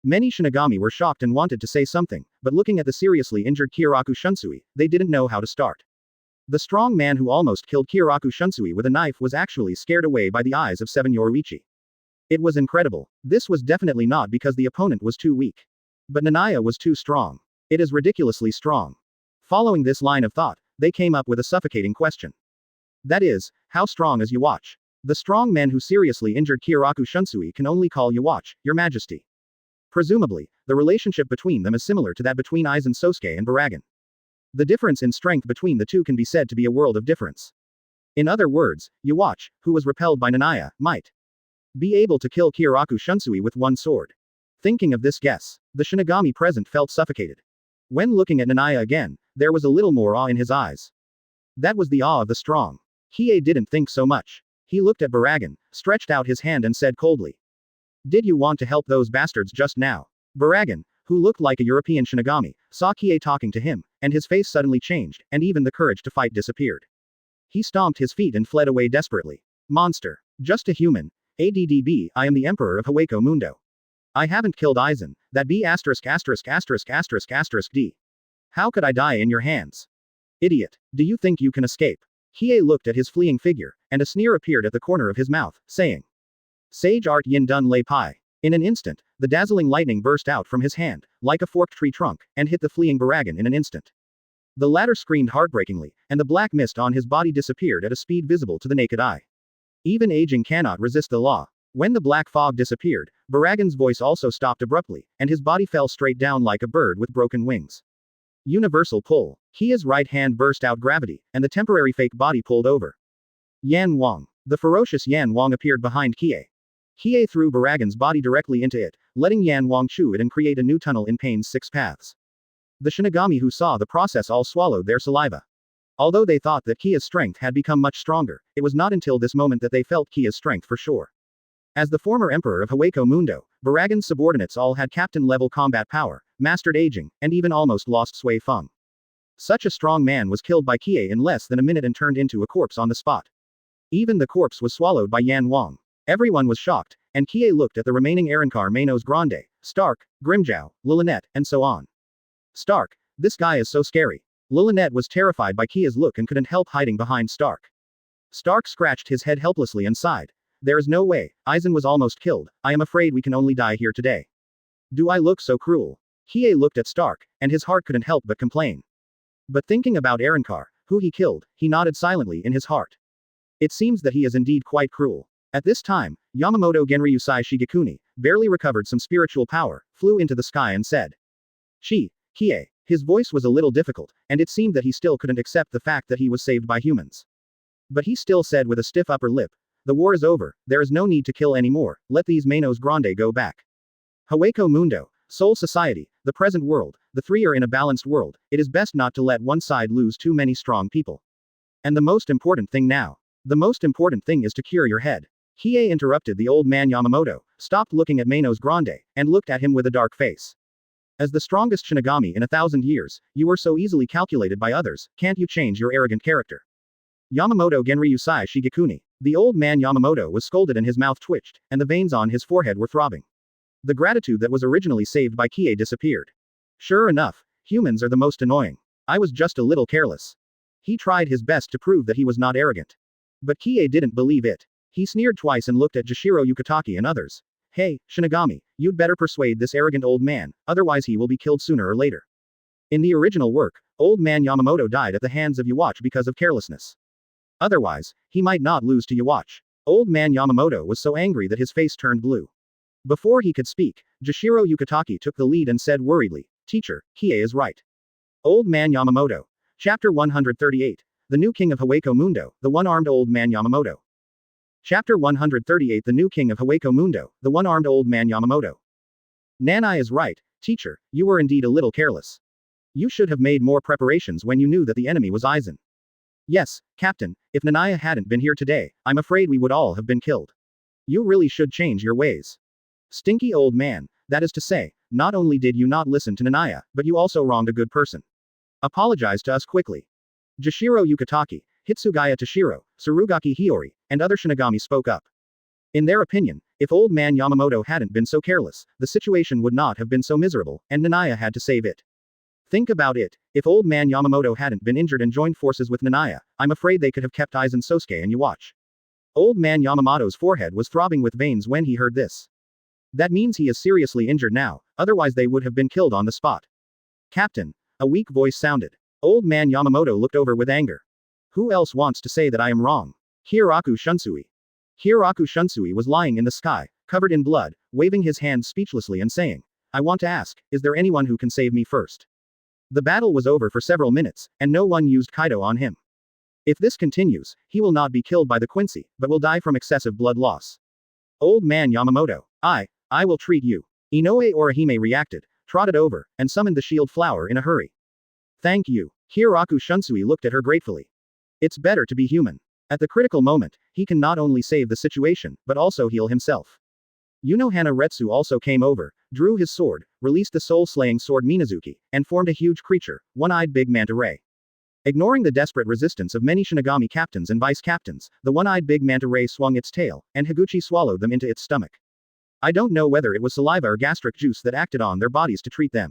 Many Shinigami were shocked and wanted to say something, but looking at the seriously injured Kyoka Suigetsu, they didn't know how to start. The strong man who almost killed Kyoka Suigetsu with a knife was actually scared away by the eyes of 7 Yoruichi. It was incredible. This was definitely not because the opponent was too weak. But Nanaya was too strong. It is ridiculously strong. Following this line of thought, they came up with a suffocating question. That is, how strong is Yhwach? The strong man who seriously injured Kyoka Suigetsu can only call Yhwach, Your Majesty. Presumably, the relationship between them is similar to that between Aizen Sōsuke and Baragan. The difference in strength between the two can be said to be a world of difference. In other words, Yhwach, who was repelled by Nanaya, might be able to kill Kyoka Suigetsu with one sword. Thinking of this guess, the Shinigami present felt suffocated. When looking at Nanaya again, there was a little more awe in his eyes. That was the awe of the strong. Hiei didn't think so much. He looked at Baragan, stretched out his hand and said coldly. Did you want to help those bastards just now? Baragan, who looked like a European Shinigami, saw Hiei talking to him, and his face suddenly changed, and even the courage to fight disappeared. He stomped his feet and fled away desperately. Monster. Just a human. ADDB, I am the Emperor of Hueco Mundo. I haven't killed Aizen, that B asterisk asterisk asterisk asterisk asterisk D. How could I die in your hands? Idiot. Do you think you can escape? Hiei looked at his fleeing figure, and a sneer appeared at the corner of his mouth, saying. Sage art yin dun lei pai. In an instant, the dazzling lightning burst out from his hand, like a forked tree trunk, and hit the fleeing Baragan in an instant. The latter screamed heartbreakingly, and the black mist on his body disappeared at a speed visible to the naked eye. Even aging cannot resist the law. When the black fog disappeared, Baragan's voice also stopped abruptly, and his body fell straight down like a bird with broken wings. Universal pull. Hiei's right hand burst out gravity, and the temporary fake body pulled over. Yan Wang. The ferocious Yan Wang appeared behind Hiei. Hiei threw Baragan's body directly into it, letting Yan Wang chew it and create a new tunnel in Pain's 6 paths. The Shinigami who saw the process all swallowed their saliva. Although they thought that Kia's strength had become much stronger, it was not until this moment that they felt Kia's strength for sure. As the former emperor of Hueco Mundo, Baragan's subordinates all had captain-level combat power, mastered aging, and even almost lost Sui Feng. Such a strong man was killed by Kiei in less than a minute and turned into a corpse on the spot. Even the corpse was swallowed by Yan Wang. Everyone was shocked, and Kiei looked at the remaining Arrancar Manos Grande, Stark, Grimjow, Lilinette, and so on. Stark, this guy is so scary. Lilinette was terrified by Kia's look and couldn't help hiding behind Stark. Stark scratched his head helplessly and sighed. There is no way, Aizen was almost killed, I am afraid we can only die here today. Do I look so cruel? Hiei looked at Stark, and his heart couldn't help but complain. But thinking about Arrancar, who he killed, he nodded silently in his heart. It seems that he is indeed quite cruel. At this time, Yamamoto Genryusai Shigekuni, barely recovered some spiritual power, flew into the sky and said. Hiei. His voice was a little difficult, and it seemed that he still couldn't accept the fact that he was saved by humans. But he still said with a stiff upper lip, the war is over, there is no need to kill anymore, let these Manos Grande go back. Hueco Mundo, Soul Society, the present world, the three are in a balanced world, it is best not to let one side lose too many strong people. And the most important thing is to cure your head. Hiei interrupted the old man Yamamoto, stopped looking at Manos Grande, and looked at him with a dark face. As the strongest Shinigami in 1,000 years, you were so easily calculated by others, can't you change your arrogant character? Yamamoto Genryusai Shigekuni. The old man Yamamoto was scolded and his mouth twitched, and the veins on his forehead were throbbing. The gratitude that was originally saved by Kiei disappeared. Sure enough, humans are the most annoying. I was just a little careless. He tried his best to prove that he was not arrogant. But Kiei didn't believe it. He sneered twice and looked at Jashiro Yukitaki and others. Hey, Shinigami, you'd better persuade this arrogant old man, otherwise he will be killed sooner or later. In the original work, old man Yamamoto died at the hands of Yhwach because of carelessness. Otherwise, he might not lose to Yhwach. Old man Yamamoto was so angry that his face turned blue. Before he could speak, Jashiro Yukitaki took the lead and said worriedly, Teacher, Hiei is right. Old man Yamamoto. Chapter 138. The new king of Hueco Mundo, the one-armed old man Yamamoto. Chapter 138 The new king of Hueco Mundo, the one-armed old man Yamamoto. Nanai is right, teacher, you were indeed a little careless. You should have made more preparations when you knew that the enemy was Aizen. Yes, Captain, if Nanaya hadn't been here today, I'm afraid we would all have been killed. You really should change your ways. Stinky old man, that is to say, not only did you not listen to Nanaya, but you also wronged a good person. Apologize to us quickly. Jashiro Yukitaki, Hitsugaya Toshiro, Surugaki Hiyori, and other Shinigami spoke up. In their opinion, if old man Yamamoto hadn't been so careless, the situation would not have been so miserable, and Nanaya had to save it. Think about it, if old man Yamamoto hadn't been injured and joined forces with Nanaya, I'm afraid they could have kept Aizen Sōsuke and Yhwach. Old man Yamamoto's forehead was throbbing with veins when he heard this. That means he is seriously injured now, otherwise they would have been killed on the spot. Captain, a weak voice sounded. Old man Yamamoto looked over with anger. Who else wants to say that I am wrong? Hiraku Shunsui. Hiraku Shunsui was lying in the sky, covered in blood, waving his hands speechlessly and saying, I want to ask, is there anyone who can save me first? The battle was over for several minutes, and no one used Kaido on him. If this continues, he will not be killed by the Quincy, but will die from excessive blood loss. Old man Yamamoto. I will treat you. Inoue Orihime reacted, trotted over, and summoned the shield flower in a hurry. Thank you. Hiraku Shunsui looked at her gratefully. It's better to be human. At the critical moment, he can not only save the situation, but also heal himself. Unohana Retsu also came over, drew his sword, released the soul-slaying sword Minazuki, and formed a huge creature, one-eyed big manta ray. Ignoring the desperate resistance of many Shinigami captains and vice-captains, the one-eyed big manta ray swung its tail, and Higuchi swallowed them into its stomach. I don't know whether it was saliva or gastric juice that acted on their bodies to treat them.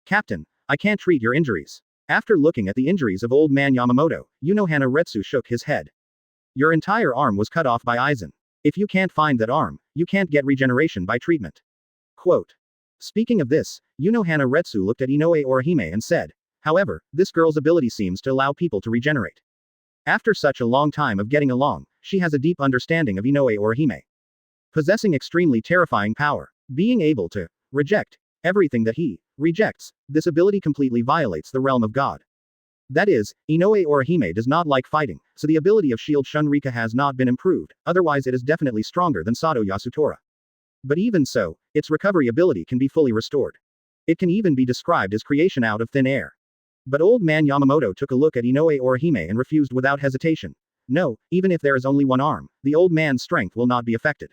Captain, I can't treat your injuries. After looking at the injuries of old man Yamamoto, Unohana Retsu shook his head. Your entire arm was cut off by Aizen. If you can't find that arm, you can't get regeneration by treatment. Quote. Speaking of this, Unohana Retsu looked at Inoue Orihime and said, however, this girl's ability seems to allow people to regenerate. After such a long time of getting along, she has a deep understanding of Inoue Orihime. Possessing extremely terrifying power, being able to reject everything that he rejects, this ability completely violates the realm of God. That is, Inoue Orihime does not like fighting, so the ability of Shield Shunrika has not been improved, otherwise it is definitely stronger than Sato Yasutora. But even so, its recovery ability can be fully restored. It can even be described as creation out of thin air. But old man Yamamoto took a look at Inoue Orihime and refused without hesitation. No, even if there is only one arm, the old man's strength will not be affected.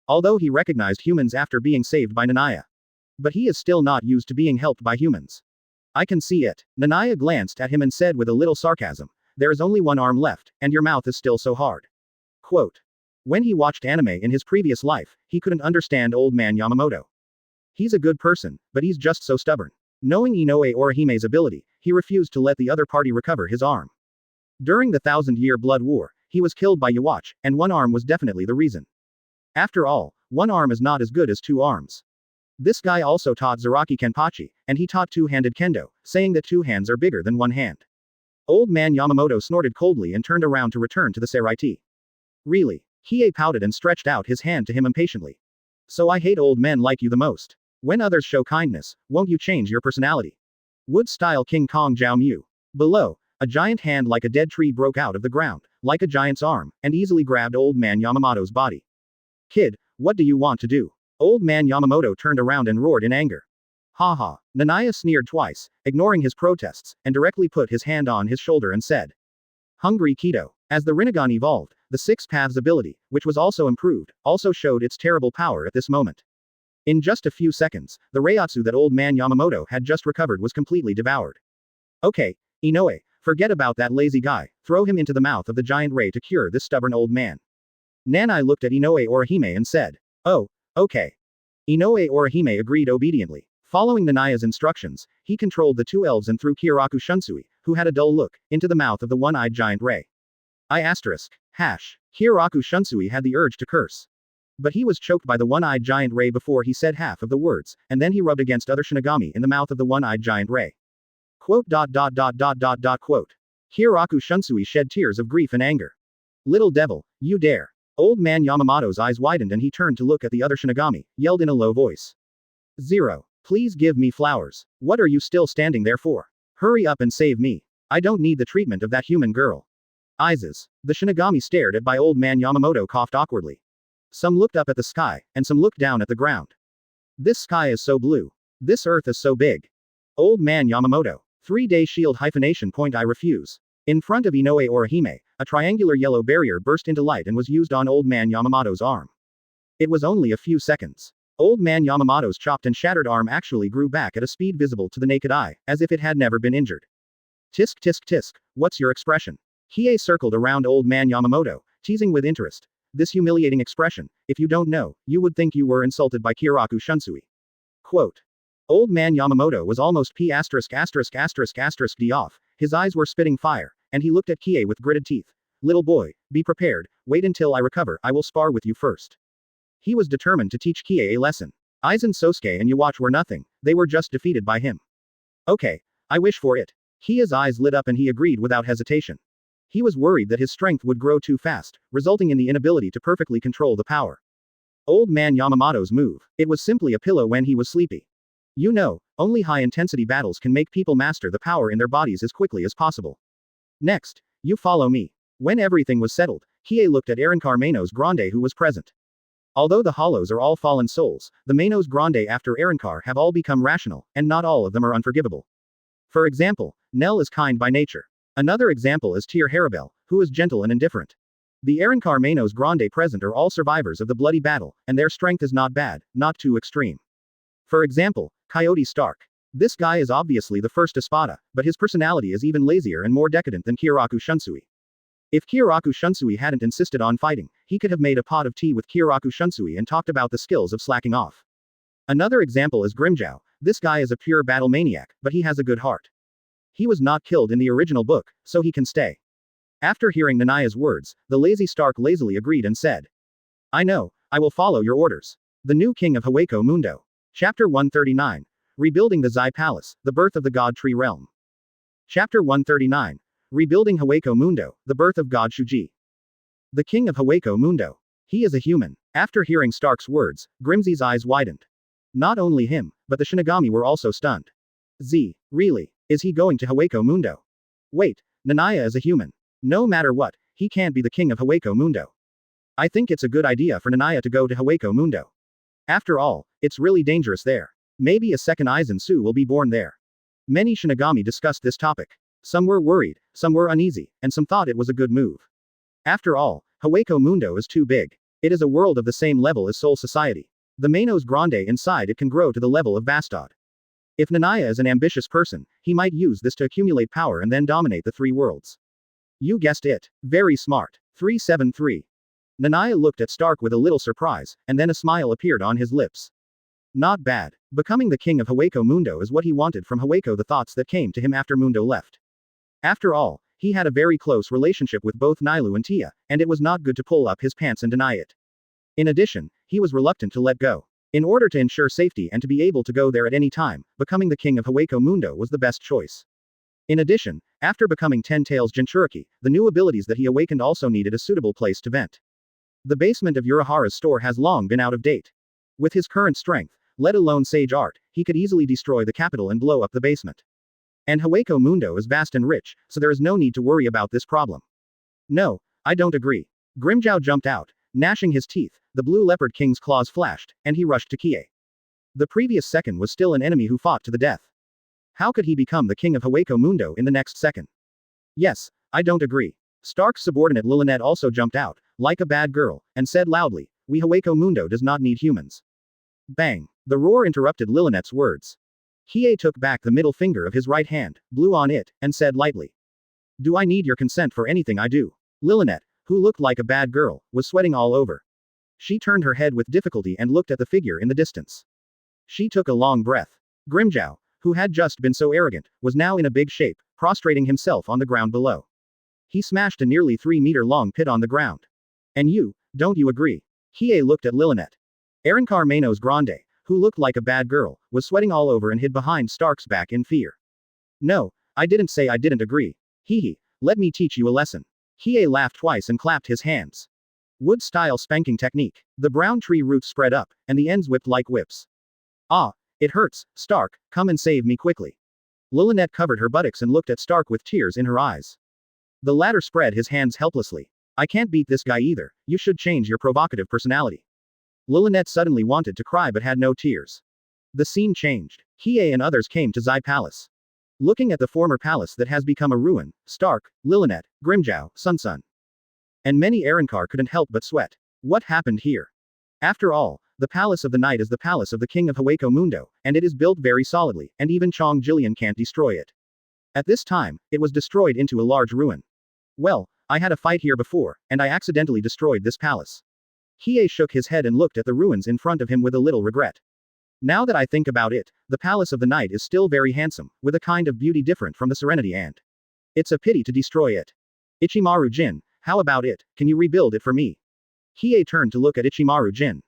Although he recognized humans after being saved by Nanaya. But he is still not used to being helped by humans. I can see it. Nanaya glanced at him and said with a little sarcasm, there is only one arm left, and your mouth is still so hard. Quote. When he watched anime in his previous life, he couldn't understand old man Yamamoto. He's a good person, but he's just so stubborn. Knowing Inoue Orihime's ability, he refused to let the other party recover his arm. During the 1,000-year blood war, he was killed by Yhwach, and one arm was definitely the reason. After all, one arm is not as good as two arms. This guy also taught Zaraki Kenpachi, and he taught two-handed kendo, saying that two hands are bigger than one hand. Old man Yamamoto snorted coldly and turned around to return to the Seraiti. Really? Hiei pouted and stretched out his hand to him impatiently. So I hate old men like you the most. When others show kindness, won't you change your personality? Wood-style King Kong Jiao Mu. Below, a giant hand like a dead tree broke out of the ground, like a giant's arm, and easily grabbed old man Yamamoto's body. Kid, what do you want to do? Old man Yamamoto turned around and roared in anger. Ha ha. Nanaya sneered twice, ignoring his protests, and directly put his hand on his shoulder and said. Hungry Kido. As the Rinnegan evolved, the Six Paths ability, which was also improved, also showed its terrible power at this moment. In just a few seconds, the Reiatsu that old man Yamamoto had just recovered was completely devoured. Okay, Inoue, forget about that lazy guy, throw him into the mouth of the giant ray to cure this stubborn old man. Nanai looked at Inoue Orihime and said. Oh, okay. Inoue Orihime agreed obediently. Following Nanaya's instructions, he controlled the two elves and threw Kiraku Shunsui, who had a dull look, into the mouth of the one-eyed giant ray. Kiraku Shunsui had the urge to curse. But he was choked by the one-eyed giant ray before he said half of the words, and then he rubbed against other Shinigami in the mouth of the one-eyed giant ray. Quote. Kiraku Shunsui shed tears of grief and anger. Little devil, you dare. Old man Yamamoto's eyes widened and he turned to look at the other Shinigami, yelled in a low voice. 0. Please give me flowers. What are you still standing there for? Hurry up and save me. I don't need the treatment of that human girl. Izes. The Shinigami stared at by old man Yamamoto coughed awkwardly. Some looked up at the sky, and some looked down at the ground. This sky is so blue. This earth is so big. Old man Yamamoto. 3-day shield hyphenation point I refuse. In front of Inoue Orihime, a triangular yellow barrier burst into light and was used on old man Yamamoto's arm. It was only a few seconds. Old man Yamamoto's chopped and shattered arm actually grew back at a speed visible to the naked eye, as if it had never been injured. Tisk tisk tisk, what's your expression? Hiei circled around old man Yamamoto, teasing with interest. This humiliating expression, if you don't know, you would think you were insulted by Kiraku Shunsui. Quote. Old man Yamamoto was almost d off, his eyes were spitting fire, and he looked at Kie with gritted teeth. Little boy, be prepared, wait until I recover, I will spar with you first. He was determined to teach Kie a lesson. Aizen Sōsuke and Yhwach were nothing, they were just defeated by him. Okay, I wish for it. Kie's eyes lit up and he agreed without hesitation. He was worried that his strength would grow too fast, resulting in the inability to perfectly control the power. Old man Yamamoto's move, it was simply a pillow when he was sleepy. You know, only high-intensity battles can make people master the power in their bodies as quickly as possible. Next, you follow me. When everything was settled, Kie looked at Aaron Carmenos Grande who was present. Although the hollows are all fallen souls, the Manos Grande after Arrancar have all become rational, and not all of them are unforgivable. For example, Nell is kind by nature. Another example is Tyr Harabel, who is gentle and indifferent. The Arrancar Manos Grande present are all survivors of the bloody battle, and their strength is not bad, not too extreme. For example, Coyote Stark. This guy is obviously the first Espada, but his personality is even lazier and more decadent than Kyoraku Shinsei. If Kyoraku Shinsei hadn't insisted on fighting, he could have made a pot of tea with Kyoraku Shinsei and talked about the skills of slacking off. Another example is Grimmjow. This guy is a pure battle maniac, but he has a good heart. He was not killed in the original book, so he can stay. After hearing Nanaya's words, the lazy Stark lazily agreed and said, I know, I will follow your orders. The new king of Hueco Mundo. Chapter 139. Rebuilding the Zai Palace, the birth of the God Tree Realm. Chapter 139. Rebuilding Hueco Mundo, the birth of God Shuji. The king of Hueco Mundo. He is a human. After hearing Stark's words, Grimsy's eyes widened. Not only him, but the Shinigami were also stunned. Really? Is he going to Hueco Mundo? Wait, Nanaya is a human. No matter what, he can't be the king of Hueco Mundo. I think it's a good idea for Nanaya to go to Hueco Mundo. After all, it's really dangerous there. Maybe a second Aizen Sōsuke will be born there. Many Shinigami discussed this topic. Some were worried, some were uneasy, and some thought it was a good move. After all, Hueco Mundo is too big. It is a world of the same level as Soul Society. The Manos Grande inside it can grow to the level of Bastard. If Nanaya is an ambitious person, he might use this to accumulate power and then dominate the three worlds. You guessed it. Very smart. 373. Nanaya looked at Stark with a little surprise, and then a smile appeared on his lips. Not bad. Becoming the king of Hueco Mundo is what he wanted from Hueco, the thoughts that came to him after Mundo left. After all, he had a very close relationship with both Nailu and Tia, and it was not good to pull up his pants and deny it. In addition, he was reluctant to let go. In order to ensure safety and to be able to go there at any time, becoming the king of Hueco Mundo was the best choice. In addition, after becoming 10 Tails Jinchuriki, the new abilities that he awakened also needed a suitable place to vent. The basement of Urahara's store has long been out of date. With his current strength, let alone sage art, he could easily destroy the capital and blow up the basement. And Hueco Mundo is vast and rich, so there is no need to worry about this problem. No, I don't agree. Grimmjow jumped out, gnashing his teeth, the blue leopard king's claws flashed, and he rushed to Kie. The previous second was still an enemy who fought to the death. How could he become the king of Hueco Mundo in the next second? Yes, I don't agree. Stark's subordinate Lilynette also jumped out, like a bad girl, and said loudly, We Hueco Mundo does not need humans. Bang! The roar interrupted Lilynette's words. Kie took back the middle finger of his right hand, blew on it, and said lightly. Do I need your consent for anything I do? Lilynette, who looked like a bad girl, was sweating all over. She turned her head with difficulty and looked at the figure in the distance. She took a long breath. Grimmjow, who had just been so arrogant, was now in a big shape, prostrating himself on the ground below. He smashed a nearly 3-meter-long pit on the ground. And you, don't you agree? Kie looked at Lilynette. Arrancar Manos Grande, who looked like a bad girl, was sweating all over and hid behind Stark's back in fear. No, I didn't say I didn't agree. Hee, let me teach you a lesson. Kie laughed twice and clapped his hands. Wood-style spanking technique. The brown tree roots spread up, and the ends whipped like whips. Ah, it hurts, Stark, come and save me quickly. Lilynette covered her buttocks and looked at Stark with tears in her eyes. The latter spread his hands helplessly. I can't beat this guy either, you should change your provocative personality. Lilynette suddenly wanted to cry but had no tears. The scene changed. Kie and others came to Zai Palace. Looking at the former palace that has become a ruin, Stark, Lilynette, Grimmjow, Sunsun, and many Arrancar couldn't help but sweat. What happened here? After all, the Palace of the Night is the palace of the king of Hueco Mundo, and it is built very solidly, and even Chong Jillian can't destroy it. At this time, it was destroyed into a large ruin. Well, I had a fight here before, and I accidentally destroyed this palace. Kie shook his head and looked at the ruins in front of him with a little regret. Now that I think about it, the Palace of the Night is still very handsome, with a kind of beauty different from the Serenity and it's a pity to destroy it. Ichimaru Jin, how about it, can you rebuild it for me? Kie turned to look at Ichimaru Jin.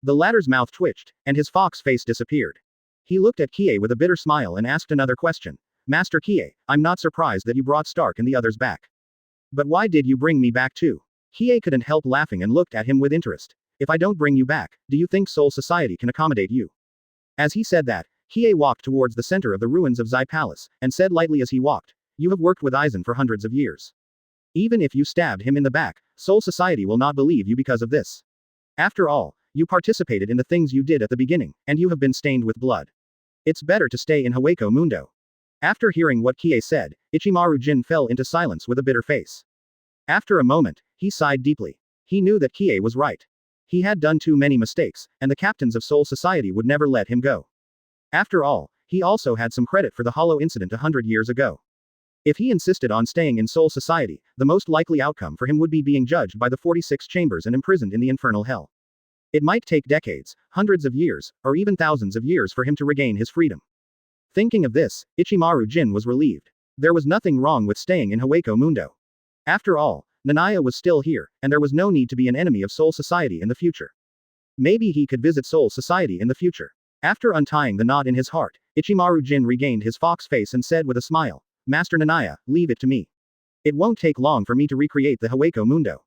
The latter's mouth twitched, and his fox face disappeared. He looked at Kie with a bitter smile and asked another question. Master Kie, I'm not surprised that you brought Stark and the others back. But why did you bring me back too? Kie couldn't help laughing and looked at him with interest. If I don't bring you back, do you think Soul Society can accommodate you? As he said that, Kie walked towards the center of the ruins of Zai Palace, and said lightly as he walked, You have worked with Aizen for hundreds of years. Even if you stabbed him in the back, Soul Society will not believe you because of this. After all, You participated in the things you did at the beginning, and you have been stained with blood. It's better to stay in Hueco Mundo. After hearing what Kie said, Ichimaru Jin fell into silence with a bitter face. After a moment, he sighed deeply. He knew that Kie was right. He had done too many mistakes, and the captains of Soul Society would never let him go. After all, he also had some credit for the Hollow incident 100 years ago. If he insisted on staying in Soul Society, the most likely outcome for him would be being judged by the 46 chambers and imprisoned in the infernal hell. It might take decades, hundreds of years, or even thousands of years for him to regain his freedom. Thinking of this, Ichimaru Jin was relieved. There was nothing wrong with staying in Hueco Mundo. After all, Nanaya was still here, and there was no need to be an enemy of Soul Society in the future. Maybe he could visit Soul Society in the future. After untying the knot in his heart, Ichimaru Jin regained his fox face and said with a smile, Master Nanaya, leave it to me. It won't take long for me to recreate the Hueco Mundo.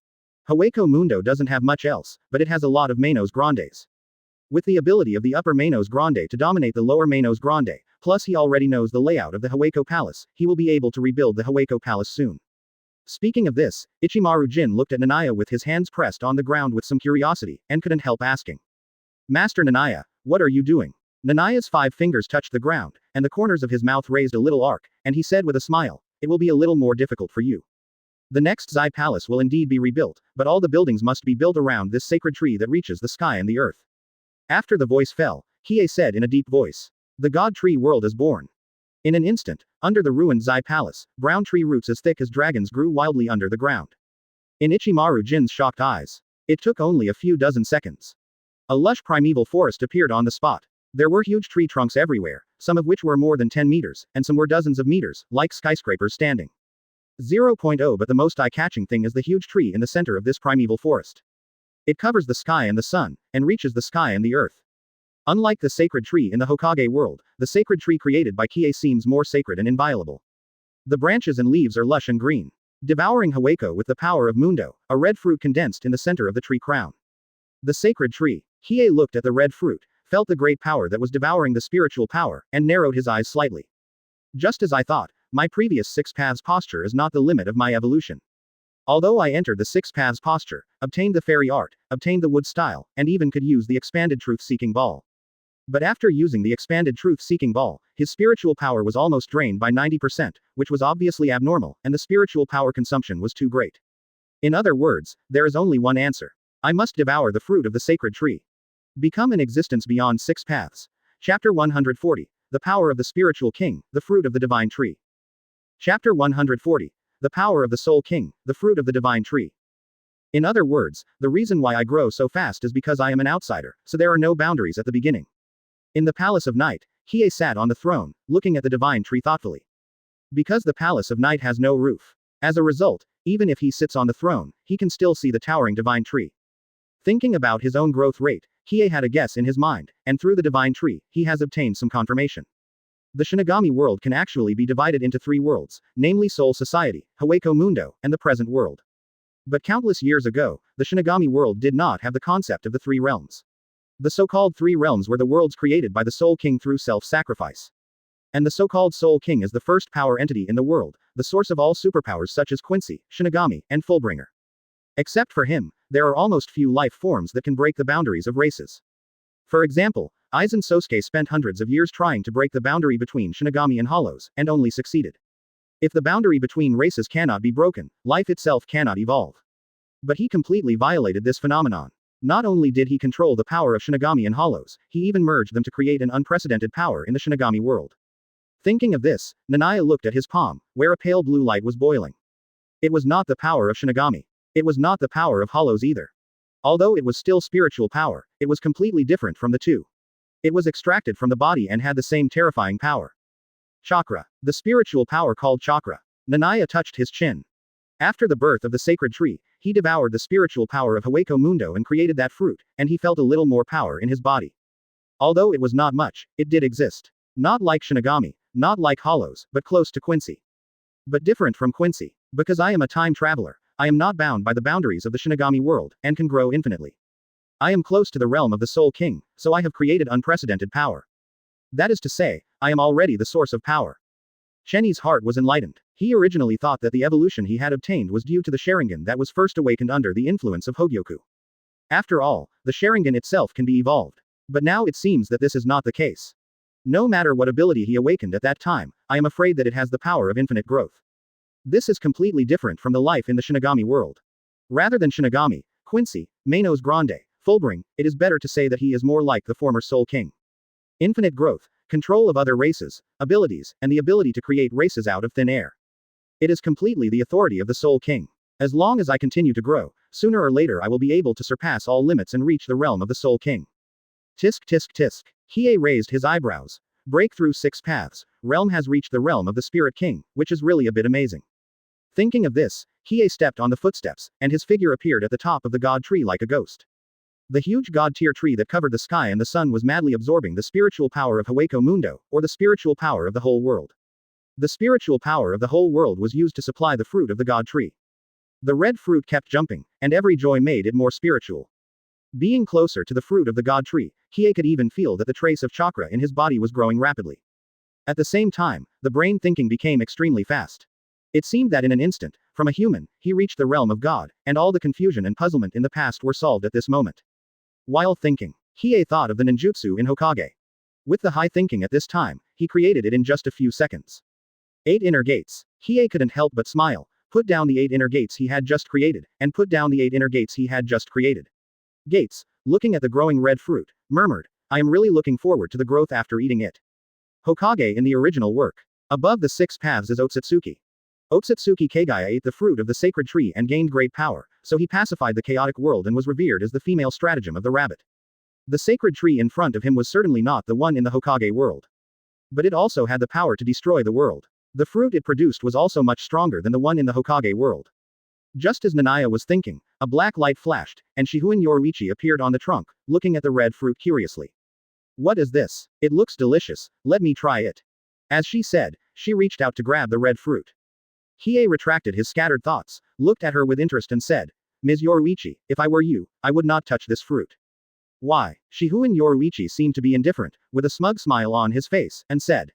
Hueco Mundo doesn't have much else, but it has a lot of Manos Grandes. With the ability of the upper Manos Grande to dominate the lower Manos Grande, plus he already knows the layout of the Hueco Palace, he will be able to rebuild the Hueco Palace soon. Speaking of this, Ichimaru Jin looked at Nanaya with his hands pressed on the ground with some curiosity, and couldn't help asking. Master Nanaya, what are you doing? Nanaya's 5 fingers touched the ground, and the corners of his mouth raised a little arc, and he said with a smile, it will be a little more difficult for you. The next Zai Palace will indeed be rebuilt, but all the buildings must be built around this sacred tree that reaches the sky and the earth. After the voice fell, Kie said in a deep voice. The God Tree world is born. In an instant, under the ruined Zai Palace, brown tree roots as thick as dragons grew wildly under the ground. In Ichimaru Jin's shocked eyes. It took only a few dozen seconds. A lush primeval forest appeared on the spot. There were huge tree trunks everywhere, some of which were more than 10 meters, and some were dozens of meters, like skyscrapers standing. 0.0 But the most eye-catching thing is the huge tree in the center of this primeval forest. It covers the sky and the sun, and reaches the sky and the earth. Unlike the sacred tree in the Hokage world, the sacred tree created by Kie seems more sacred and inviolable. The branches and leaves are lush and green. Devouring Hueco with the power of Mundo, a red fruit condensed in the center of the tree crown. The sacred tree. Kie looked at the red fruit, felt the great power that was devouring the spiritual power, and narrowed his eyes slightly. Just as I thought, my previous 6 paths posture is not the limit of my evolution. Although I entered the 6 paths posture, obtained the fairy art, obtained the wood style, and even could use the expanded truth-seeking ball. But after using the expanded truth-seeking ball, his spiritual power was almost drained by 90%, which was obviously abnormal, and the spiritual power consumption was too great. In other words, there is only one answer. I must devour the fruit of the sacred tree. Become an existence beyond 6 paths. Chapter 140. The power of the spiritual king, the fruit of the divine tree. Chapter 140. The power of the soul king, the fruit of the divine tree. In other words, the reason why I grow so fast is because I am an outsider, so there are no boundaries at the beginning. In the Palace of Night, Kie sat on the throne, looking at the divine tree thoughtfully. Because the Palace of Night has no roof. As a result, even if he sits on the throne, he can still see the towering divine tree. Thinking about his own growth rate, Kie had a guess in his mind, and through the divine tree, he has obtained some confirmation. The Shinigami world can actually be divided into 3 worlds, namely Soul Society, Hueco Mundo, and the present world. But countless years ago, the Shinigami world did not have the concept of the 3 realms. The so-called 3 realms were the worlds created by the Soul King through self-sacrifice. And the so-called Soul King is the first power entity in the world, the source of all superpowers such as Quincy, Shinigami, and Fullbringer. Except for him, there are almost few life forms that can break the boundaries of races. For example, Aizen Sōsuke spent hundreds of years trying to break the boundary between Shinigami and Hollows, and only succeeded. If the boundary between races cannot be broken, life itself cannot evolve. But he completely violated this phenomenon. Not only did he control the power of Shinigami and Hollows, he even merged them to create an unprecedented power in the Shinigami world. Thinking of this, Nanaya looked at his palm, where a pale blue light was boiling. It was not the power of Shinigami. It was not the power of Hollows either. Although it was still spiritual power, it was completely different from the two. It was extracted from the body and had the same terrifying power. Chakra. The spiritual power called Chakra. Nanaya touched his chin. After the birth of the sacred tree, he devoured the spiritual power of Hueco Mundo and created that fruit, and he felt a little more power in his body. Although it was not much, it did exist. Not like Shinigami, not like Hollows, but close to Quincy. But different from Quincy. Because I am a time traveler, I am not bound by the boundaries of the Shinigami world, and can grow infinitely. I am close to the realm of the Soul King, so I have created unprecedented power. That is to say, I am already the source of power. Shenny's heart was enlightened. He originally thought that the evolution he had obtained was due to the Sharingan that was first awakened under the influence of Hōgyoku. After all, the Sharingan itself can be evolved. But now it seems that this is not the case. No matter what ability he awakened at that time, I am afraid that it has the power of infinite growth. This is completely different from the life in the Shinigami world. Rather than Shinigami, Quincy, Manos Grande, Fullbring, it is better to say that he is more like the former Soul King. Infinite growth, control of other races, abilities, and the ability to create races out of thin air. It is completely the authority of the Soul King. As long as I continue to grow, sooner or later I will be able to surpass all limits and reach the realm of the Soul King. Tisk tisk tisk. Hiei raised his eyebrows. Break through 6 paths, realm has reached the realm of the Spirit King, which is really a bit amazing. Thinking of this, Hiei stepped on the footsteps, and his figure appeared at the top of the god tree like a ghost. The huge god tier tree that covered the sky and the sun was madly absorbing the spiritual power of Hueco Mundo, or the spiritual power of the whole world. The spiritual power of the whole world was used to supply the fruit of the god tree. The red fruit kept jumping, and every joy made it more spiritual. Being closer to the fruit of the god tree, Hiei could even feel that the trace of chakra in his body was growing rapidly. At the same time, the brain thinking became extremely fast. It seemed that in an instant, from a human, he reached the realm of God, and all the confusion and puzzlement in the past were solved at this moment. While thinking, Hiei thought of the ninjutsu in Hokage. With the high thinking at this time, he created it in just a few seconds. 8 inner gates. Hiei couldn't help but smile, put down the 8 inner gates he had just created, and put down the 8 inner gates he had just created. Gates, looking at the growing red fruit, murmured, I am really looking forward to the growth after eating it. Hokage in the original work. Above the 6 paths is Otsutsuki. Otsutsuki Kagaya ate the fruit of the sacred tree and gained great power, so he pacified the chaotic world and was revered as the female stratagem of the rabbit. The sacred tree in front of him was certainly not the one in the Hokage world. But it also had the power to destroy the world. The fruit it produced was also much stronger than the one in the Hokage world. Just as Nanaya was thinking, a black light flashed, and Shihuin Yoruichi appeared on the trunk, looking at the red fruit curiously. What is this? It looks delicious, let me try it. As she said, she reached out to grab the red fruit. Hiei retracted his scattered thoughts, looked at her with interest and said, Ms. Yoruichi, if I were you, I would not touch this fruit. Why? Shihuin Yoruichi seemed to be indifferent, with a smug smile on his face, and said,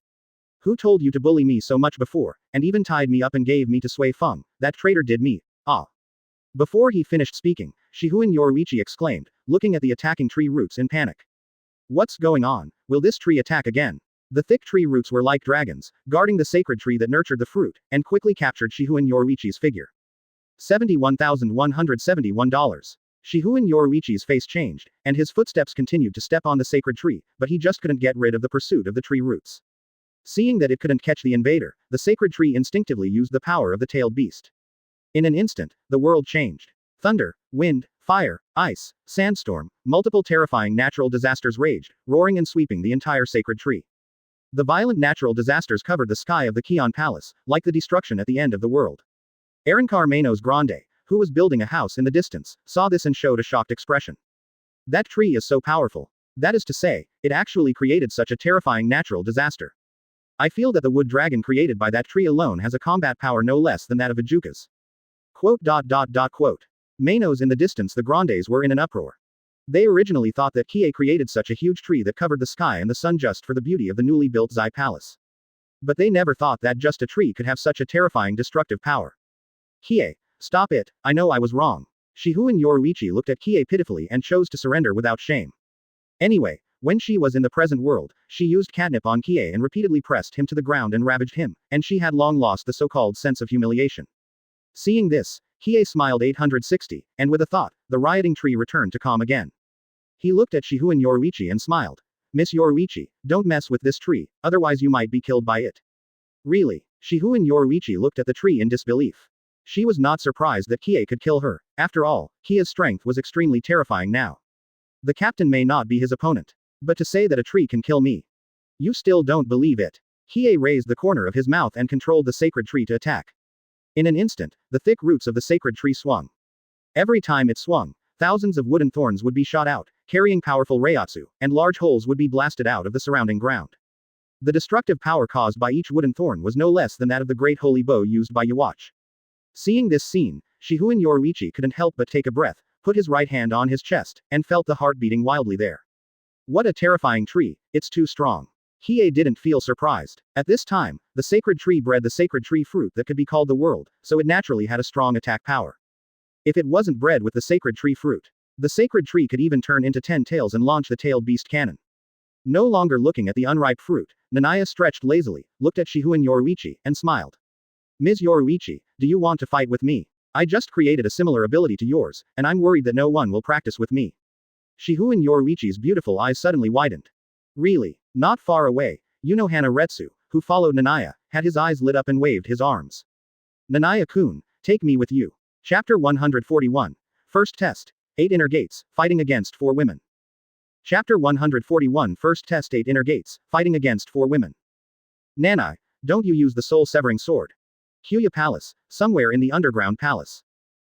Who told you to bully me so much before, and even tied me up and gave me to Sui Feng? That traitor did me. Ah. Before he finished speaking, Shihuin Yoruichi exclaimed, looking at the attacking tree roots in panic. What's going on? Will this tree attack again? The thick tree roots were like dragons, guarding the sacred tree that nurtured the fruit, and quickly captured Shihuin Yoruichi's figure. $71,171. Shihuin Yoruichi's face changed, and his footsteps continued to step on the sacred tree, but he just couldn't get rid of the pursuit of the tree roots. Seeing that it couldn't catch the invader, the sacred tree instinctively used the power of the tailed beast. In an instant, the world changed. Thunder, wind, fire, ice, sandstorm, multiple terrifying natural disasters raged, roaring and sweeping the entire sacred tree. The violent natural disasters covered the sky of the Kion Palace, like the destruction at the end of the world. Arankar Manos Grande, who was building a house in the distance, saw this and showed a shocked expression. That tree is so powerful. That is to say, it actually created such a terrifying natural disaster. I feel that the wood dragon created by that tree alone has a combat power no less than that of Vajjukas. Quote. Manos in the distance, the Grandes were in an uproar. They originally thought that Hiei created such a huge tree that covered the sky and the sun just for the beauty of the newly built Zai Palace. But they never thought that just a tree could have such a terrifying destructive power. Hiei, stop it, I know I was wrong. Shihuin Yoruichi looked at Hiei pitifully and chose to surrender without shame. Anyway, when she was in the present world, she used catnip on Hiei and repeatedly pressed him to the ground and ravaged him, and she had long lost the so-called sense of humiliation. Seeing this, Hiei smiled 860, and with a thought, the rioting tree returned to calm again. He looked at Shihuin Yoruichi and smiled. Miss Yoruichi, don't mess with this tree, otherwise you might be killed by it. Really? Shihuin Yoruichi looked at the tree in disbelief. She was not surprised that Hiei could kill her. After all, Hiei's strength was extremely terrifying now. The captain may not be his opponent. But to say that a tree can kill me. You still don't believe it. Hiei raised the corner of his mouth and controlled the sacred tree to attack. In an instant, the thick roots of the sacred tree swung. Every time it swung, thousands of wooden thorns would be shot out, carrying powerful reiatsu, and large holes would be blasted out of the surrounding ground. The destructive power caused by each wooden thorn was no less than that of the great holy bow used by Yhwach. Seeing this scene, Shihuin Yoruichi couldn't help but take a breath, put his right hand on his chest, and felt the heart beating wildly there. What a terrifying tree, it's too strong. Hiei didn't feel surprised. At this time, the sacred tree bred the sacred tree fruit that could be called the world, so it naturally had a strong attack power. If it wasn't bred with the sacred tree fruit, The sacred tree could even turn into 10 tails and launch the tailed beast cannon. No longer looking at the unripe fruit, Nanaya stretched lazily, looked at Shihouen Yoruichi, and smiled. Ms. Yoruichi, do you want to fight with me? I just created a similar ability to yours, and I'm worried that no one will practice with me. Shihouen Yoruichi's beautiful eyes suddenly widened. Really? Not far away, Unohana Retsu, who followed Nanaya, had his eyes lit up and waved his arms. Nanaya-kun, take me with you. Chapter 141. First Test. 8 Inner Gates, Fighting Against 4 Women. Chapter 141 First Test 8 Inner Gates, Fighting Against 4 Women. Nanai, don't you use the soul-severing sword. Kyōka Palace, somewhere in the underground palace.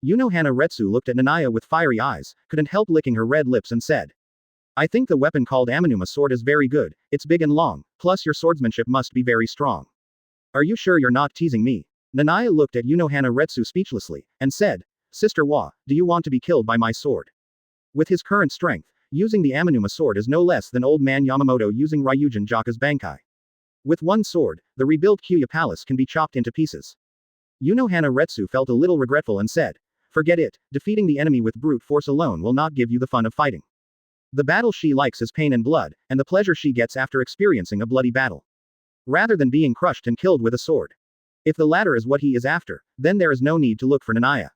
Unohana Retsu looked at Nanaya with fiery eyes, couldn't help licking her red lips and said. I think the weapon called Amanuma sword is very good, it's big and long, plus your swordsmanship must be very strong. Are you sure you're not teasing me? Nanaya looked at Unohana Retsu speechlessly, and said, Sister Wa, do you want to be killed by my sword? With his current strength, using the Amanuma sword is no less than old man Yamamoto using Ryūjin Jakka's Bankai. With one sword, the rebuilt Kyōka Palace can be chopped into pieces. Unohana Retsu felt a little regretful and said, forget it, defeating the enemy with brute force alone will not give you the fun of fighting. The battle she likes is pain and blood, and the pleasure she gets after experiencing a bloody battle. Rather than being crushed and killed with a sword. If the latter is what he is after, then there is no need to look for Nanaya.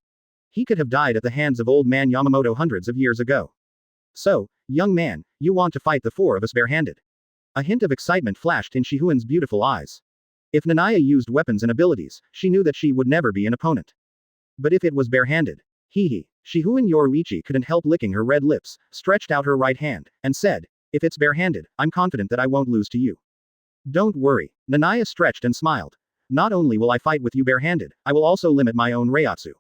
He could have died at the hands of old man Yamamoto hundreds of years ago. So, young man, you want to fight the 4 of us barehanded? A hint of excitement flashed in Shihouen's beautiful eyes. If Nanaya used weapons and abilities, she knew that she would never be an opponent. But if it was barehanded? Shihouen Yoruichi couldn't help licking her red lips, stretched out her right hand, and said, if it's barehanded, I'm confident that I won't lose to you. Don't worry. Nanaya stretched and smiled. Not only will I fight with you barehanded, I will also limit my own Reiatsu.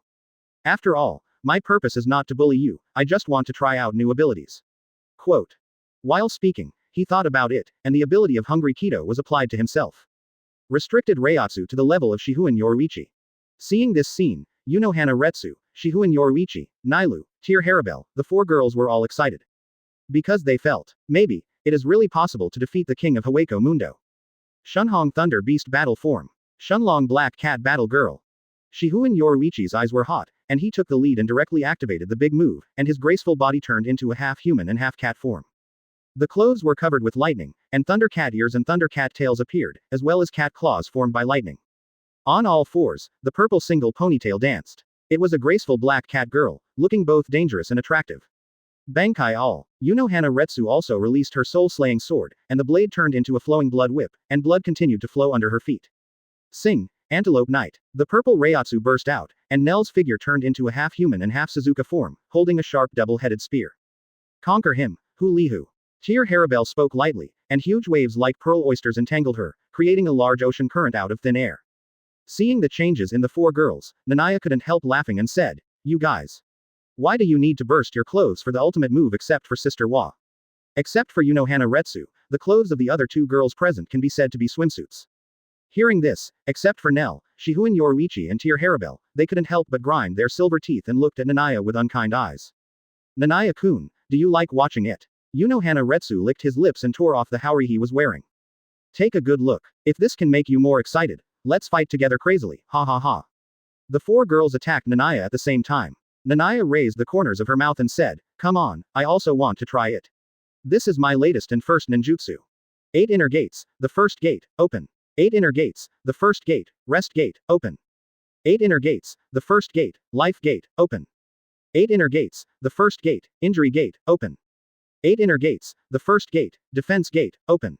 After all, my purpose is not to bully you, I just want to try out new abilities. Quote. While speaking, he thought about it, and the ability of Hungry Keto was applied to himself. Restricted Reiatsu to the level of Shihouen Yoruichi. Seeing this scene, Unohana Retsu, Shihouen Yoruichi, Nailu, Tear Harabel, the 4 girls were all excited. Because they felt, maybe, it is really possible to defeat the king of Hueco Mundo. Shunhong Thunder Beast Battle Form. Shunlong Black Cat Battle Girl. Shihouen Yoruichi's eyes were hot, and he took the lead and directly activated the big move, and his graceful body turned into a half-human and half-cat form. The clothes were covered with lightning, and thunder cat ears and thunder cat tails appeared, as well as cat claws formed by lightning. On all 4s, the purple single ponytail danced. It was a graceful black cat girl, looking both dangerous and attractive. Bankai all. Unohana Retsu also released her soul-slaying sword, and the blade turned into a flowing blood whip, and blood continued to flow under her feet. Sing, Antelope Knight. The purple Reiatsu burst out, and Nell's figure turned into a half-human and half-Suzuka form, holding a sharp double-headed spear. Conquer him, Hu Lihu. Tear Harabel spoke lightly, and huge waves like pearl oysters entangled her, creating a large ocean current out of thin air. Seeing the changes in the 4 girls, Nanaya couldn't help laughing and said, you guys. Why do you need to burst your clothes for the ultimate move except for Sister Wa? Except for Unohana Retsu, the clothes of the other 2 girls present can be said to be swimsuits. Hearing this, except for Nell, Shihouen Yoruichi and Tear Harabel, they couldn't help but grind their silver teeth and looked at Nanaya with unkind eyes. Nanaya-kun, do you like watching it? Unohana Retsu licked his lips and tore off the haori he was wearing. Take a good look. If this can make you more excited, let's fight together crazily, ha ha ha. The 4 girls attacked Nanaya at the same time. Nanaya raised the corners of her mouth and said, come on, I also want to try it. This is my latest and first ninjutsu. 8 inner gates, the first gate, open. 8 inner gates, the first gate, rest gate, open. 8 inner gates, the first gate, life gate, open. 8 inner gates, the first gate, injury gate, open. 8 inner gates, the first gate, defense gate, open.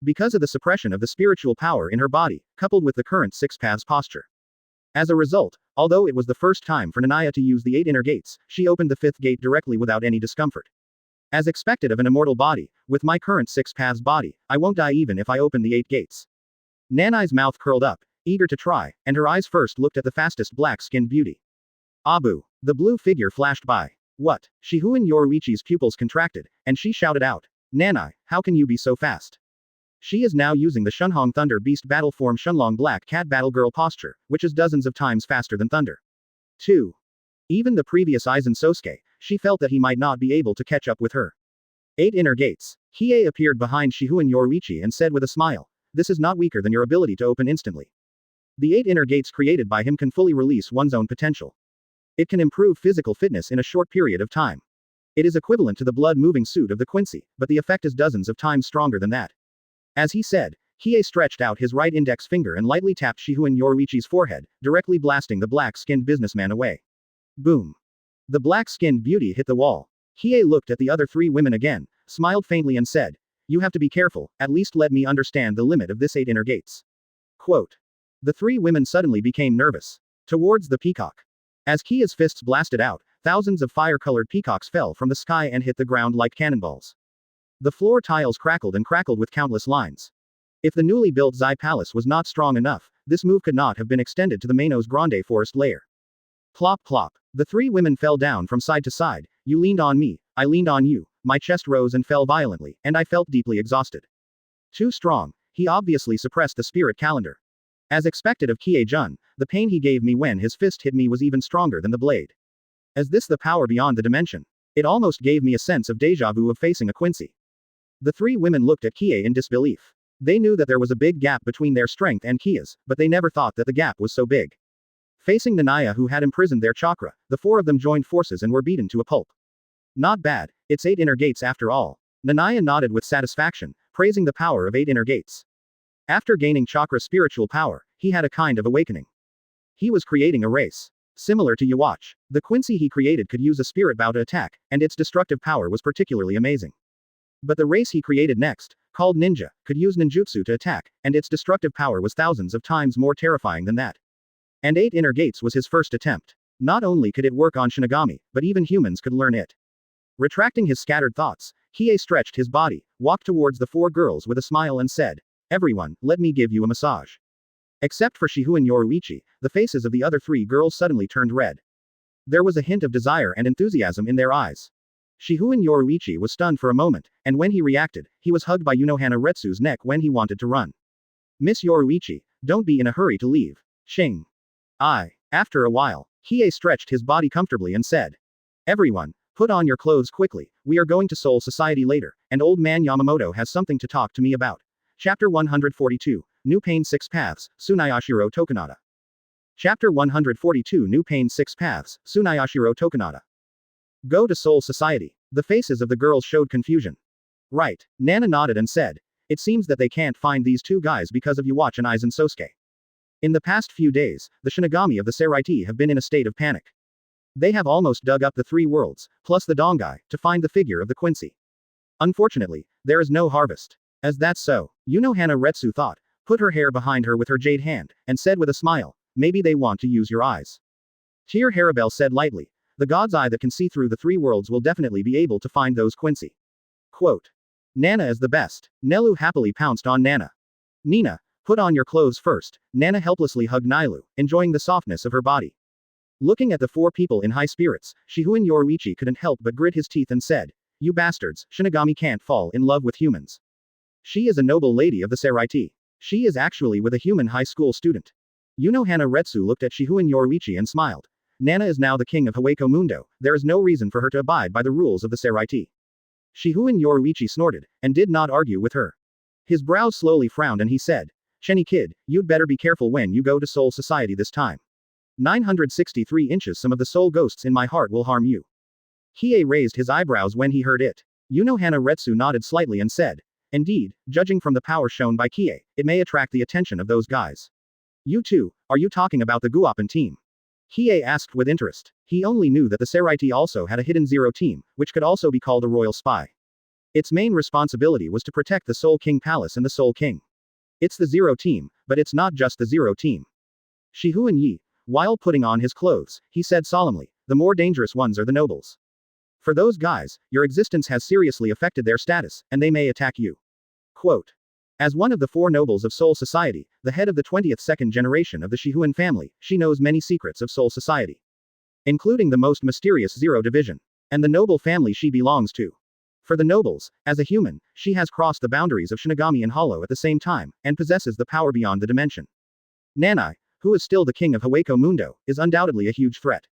Because of the suppression of the spiritual power in her body, coupled with the current 6 paths posture. As a result, although it was the first time for Nanaya to use the 8 inner gates, she opened the 5th gate directly without any discomfort. As expected of an immortal body, with my current 6 paths body, I won't die even if I open the 8 gates. Nanai's mouth curled up, eager to try, and her eyes first looked at the fastest black-skinned beauty. Abu. The blue figure flashed by. What? Shihouen Yoruichi's pupils contracted, and she shouted out. Nanai, how can you be so fast? She is now using the Shunhong Thunder Beast battle form Shunlong Black Cat Battle Girl posture, which is dozens of times faster than thunder. 2. Even the previous Aizen Sōsuke, she felt that he might not be able to catch up with her. 8 inner gates. Hiei appeared behind Shihouen Yoruichi and said with a smile. This is not weaker than your ability to open instantly. The 8 inner gates created by him can fully release one's own potential. It can improve physical fitness in a short period of time. It is equivalent to the blood-moving suit of the Quincy, but the effect is dozens of times stronger than that. As he said, Hiei stretched out his right index finger and lightly tapped Shihun Yoruichi's forehead, directly blasting the black-skinned businessman away. Boom. The black-skinned beauty hit the wall. Hiei looked at the other three women again, smiled faintly and said, "You have to be careful, at least let me understand the limit of this 8 inner gates." Quote. The three women suddenly became nervous. Towards the peacock. As Kia's fists blasted out, thousands of fire-colored peacocks fell from the sky and hit the ground like cannonballs. The floor tiles crackled and crackled with countless lines. If the newly built Zai Palace was not strong enough, this move could not have been extended to the Manos Grande forest layer. Plop plop. The three women fell down from side to side. You leaned on me, I leaned on you, my chest rose and fell violently, and I felt deeply exhausted. Too strong, he obviously suppressed the spirit calendar. As expected of Kie-jun, the pain he gave me when his fist hit me was even stronger than the blade. Is this the power beyond the dimension? It almost gave me a sense of deja vu of facing a Quincy. The three women looked at Kie in disbelief. They knew that there was a big gap between their strength and Kia's, but they never thought that the gap was so big. Facing Nanaya, who had imprisoned their chakra, the four of them joined forces and were beaten to a pulp. Not bad, it's 8 inner gates after all. Nanaya nodded with satisfaction, praising the power of 8 inner gates. After gaining chakra spiritual power, he had a kind of awakening. He was creating a race. Similar to Yhwach, the Quincy he created could use a spirit bow to attack, and its destructive power was particularly amazing. But the race he created next, called ninja, could use ninjutsu to attack, and its destructive power was thousands of times more terrifying than that. And 8 inner gates was his first attempt. Not only could it work on Shinigami, but even humans could learn it. Retracting his scattered thoughts, Hiei stretched his body, walked towards the 4 girls with a smile and said, "Everyone, let me give you a massage." Except for Shihun Yoruichi, the faces of the other 3 girls suddenly turned red. There was a hint of desire and enthusiasm in their eyes. Shihun Yoruichi was stunned for a moment, and when he reacted, he was hugged by Unohana Retsu's neck when he wanted to run. "Miss Yoruichi, don't be in a hurry to leave." Shing. After a while, Hiei stretched his body comfortably and said, "Everyone, put on your clothes quickly, we are going to Soul Society later, and old man Yamamoto has something to talk to me about." Chapter 142, New Pain 6 Paths, Tsunayashiro Tokunada. Chapter 142 New Pain 6 Paths, Tsunayashiro Tokunada. Go to Soul Society. The faces of the girls showed confusion. Right. Nana nodded and said, "It seems that they can't find these 2 guys because of Yhwach and Aizen Sōsuke. In the past few days, the Shinigami of the Seraiti have been in a state of panic. They have almost dug up the 3 worlds, plus the Dongai, to find the figure of the Quincy. Unfortunately, there is no harvest." As that's so, Unohana Retsu thought, put her hair behind her with her jade hand, and said with a smile, "Maybe they want to use your eyes." Tyr Harabel said lightly, "The god's eye that can see through the 3 worlds will definitely be able to find those Quincy." Quote. "Nana is the best." Nelu happily pounced on Nana. "Nina, put on your clothes first." Nana helplessly hugged Nailu, enjoying the softness of her body. Looking at the 4 people in high spirits, Shihun Yoruichi couldn't help but grit his teeth and said, "You bastards, Shinigami can't fall in love with humans. She is a noble lady of the Seraiti. She is actually with a human high school student." Unohana Retsu looked at Shihun Yoruichi and smiled. Nana is now the king of Hueco Mundo, there is no reason for her to abide by the rules of the Seraiti. Shihun Yoruichi snorted, and did not argue with her. His brows slowly frowned and he said, "Shenny kid, you'd better be careful when you go to Soul Society this time. 963 inches some of the soul ghosts in my heart will harm you." Hiei raised his eyebrows when he heard it. Unohana Retsu nodded slightly and said, "Indeed, judging from the power shown by Kie, it may attract the attention of those guys." "You too, are you talking about the Guopen team?" Hiei asked with interest. He only knew that the Seraiti also had a hidden Zero team, which could also be called a royal spy. Its main responsibility was to protect the Soul King Palace and the Soul King. It's the Zero team, but it's not just the Zero team. Shihun Yi, while putting on his clothes, he said solemnly, "The more dangerous ones are the nobles. For those guys, your existence has seriously affected their status, and they may attack you." Quote. As one of the 4 nobles of Soul Society, the head of the 20th second generation of the Shihun family, she knows many secrets of Soul Society. Including the most mysterious Zero division. And the noble family she belongs to. For the nobles, as a human, she has crossed the boundaries of Shinigami and Hollow at the same time, and possesses the power beyond the dimension. Nanai, who is still the king of Hueco Mundo, is undoubtedly a huge threat.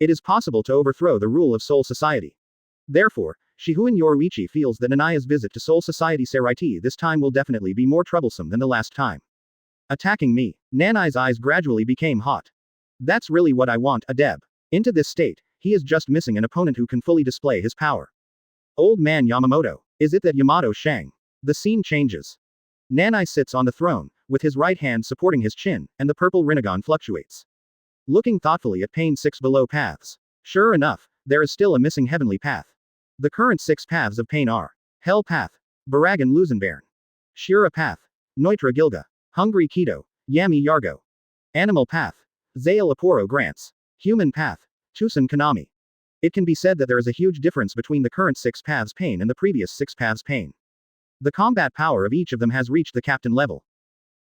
It is possible to overthrow the rule of Soul Society. Therefore, Shihun Yoruichi feels that Nanaya's visit to Soul Society Seraiti this time will definitely be more troublesome than the last time. Attacking me. Nanai's eyes gradually became hot. That's really what I want, Adeb. Into this state, He is just missing an opponent who can fully display his power. Old man Yamamoto. Is it that Yamato Shang? The scene changes. Nanai sits on the throne, with his right hand supporting his chin, and the purple Rinnegan fluctuates. Looking thoughtfully at pane 6 below paths. Sure enough, there is still a missing heavenly path. The current 6 paths of pain are Hell Path, Baragan Luzenbairn, Shira Path, Neutra Gilga, Hungry Keto, Yami Yargo. Animal Path, Zael Aporo Grants. Human Path, Tusan Konami. It can be said that there is a huge difference between the current 6 paths pain and the previous 6 paths pain. The combat power of each of them has reached the captain level.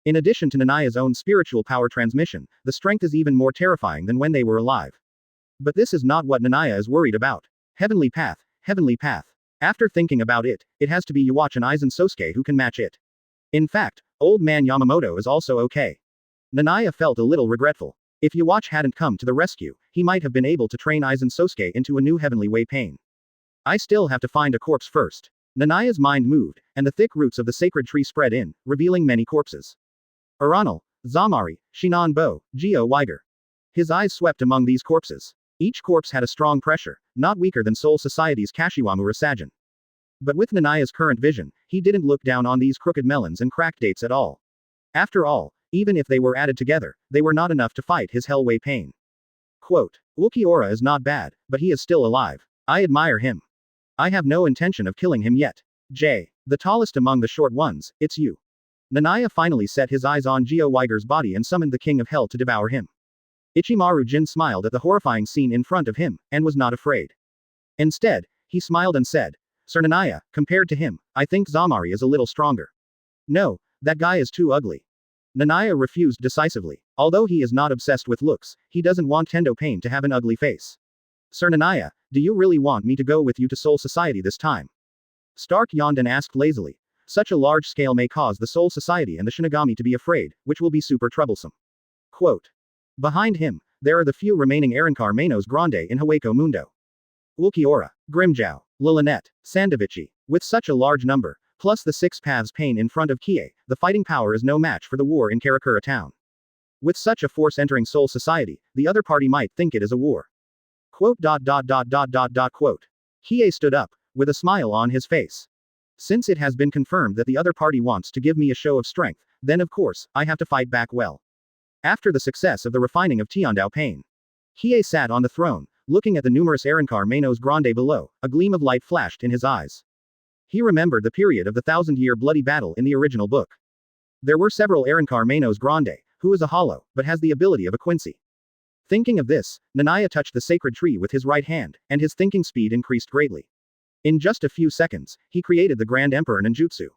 In addition to Nanaya's own spiritual power transmission, the strength is even more terrifying than when they were alive. But this is not what Nanaya is worried about. Heavenly Path, Heavenly Path. After thinking about it, it has to be Yhwach and Aizen Sōsuke who can match it. In fact, old man Yamamoto is also okay. Nanaya felt a little regretful. If Yhwach hadn't come to the rescue, he might have been able to train Aizen Sōsuke into a new heavenly way pain. I still have to find a corpse first. Nanaya's mind moved, and the thick roots of the sacred tree spread in, revealing many corpses. Aranal, Zamari, Shinan Bo, Gio Weiger. His eyes swept among these corpses. Each corpse had a strong pressure, not weaker than Soul Society's Kashiwamura Sajin. But with Nanaya's current vision, he didn't look down on these crooked melons and cracked dates at all. After all, even if they were added together, they were not enough to fight his Hellway pain. Quote, Ukiura is not bad, but he is still alive. I admire him. I have no intention of killing him yet. J. The tallest among the short ones, it's you. Nanaya finally set his eyes on Gio Weiger's body and summoned the King of Hell to devour him. Ichimaru Jin smiled at the horrifying scene in front of him, and was not afraid. Instead, he smiled and said, Sir Nanaya, compared to him, I think Zamari is a little stronger. No, that guy is too ugly. Nanaya refused decisively. Although he is not obsessed with looks, he doesn't want Tendo Pain to have an ugly face. Sir Nanaya, do you really want me to go with you to Soul Society this time? Stark yawned and asked lazily. Such a large scale may cause the Soul Society and the Shinigami to be afraid, which will be super troublesome. Quote. Behind him, there are the few remaining Arrancar Manos Grande in Hueco Mundo. Ulquiorra, Grimjow, Lilinette, Sandovici. With such a large number, plus the 6 paths pain in front of Kie, the fighting power is no match for the war in Karakura Town. With such a force entering Soul Society, the other party might think it is a war. Quote. Quote. Kie stood up, with a smile on his face. Since it has been confirmed that the other party wants to give me a show of strength, then of course, I have to fight back well. After the success of the refining of Tiandao Pain, Kie sat on the throne, looking at the numerous Arrancar Manos Grande below, a gleam of light flashed in his eyes. He remembered the period of the 1,000-year bloody battle in the original book. There were several Arrancar Manos Grande, who is a hollow, but has the ability of a Quincy. Thinking of this, Nanaya touched the sacred tree with his right hand, and his thinking speed increased greatly. In just a few seconds, he created the Grand Emperor Ninjutsu.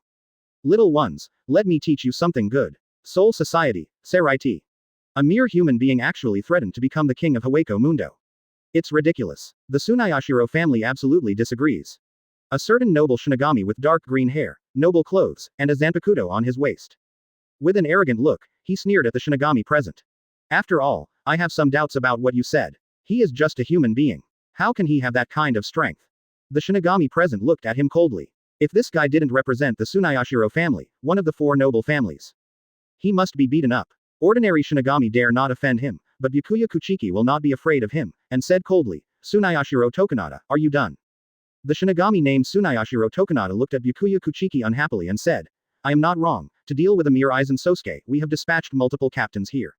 Little ones, let me teach you something good. Soul Society, Seraiti. A mere human being actually threatened to become the king of Hueco Mundo. It's ridiculous. The Tsunayashiro family absolutely disagrees. A certain noble Shinigami with dark green hair, noble clothes, and a Zanpakuto on his waist. With an arrogant look, he sneered at the Shinigami present. After all, I have some doubts about what you said. He is just a human being. How can he have that kind of strength? The Shinigami present looked at him coldly. If this guy didn't represent the Tsunayashiro family, one of the 4 noble families, he must be beaten up. Ordinary Shinigami dare not offend him, but Byakuya Kuchiki will not be afraid of him, and said coldly, Tsunayashiro Tokunada, are you done? The Shinigami named Tsunayashiro Tokunada looked at Byakuya Kuchiki unhappily and said, I am not wrong, to deal with a mere Aizen Sōsuke, we have dispatched multiple captains here.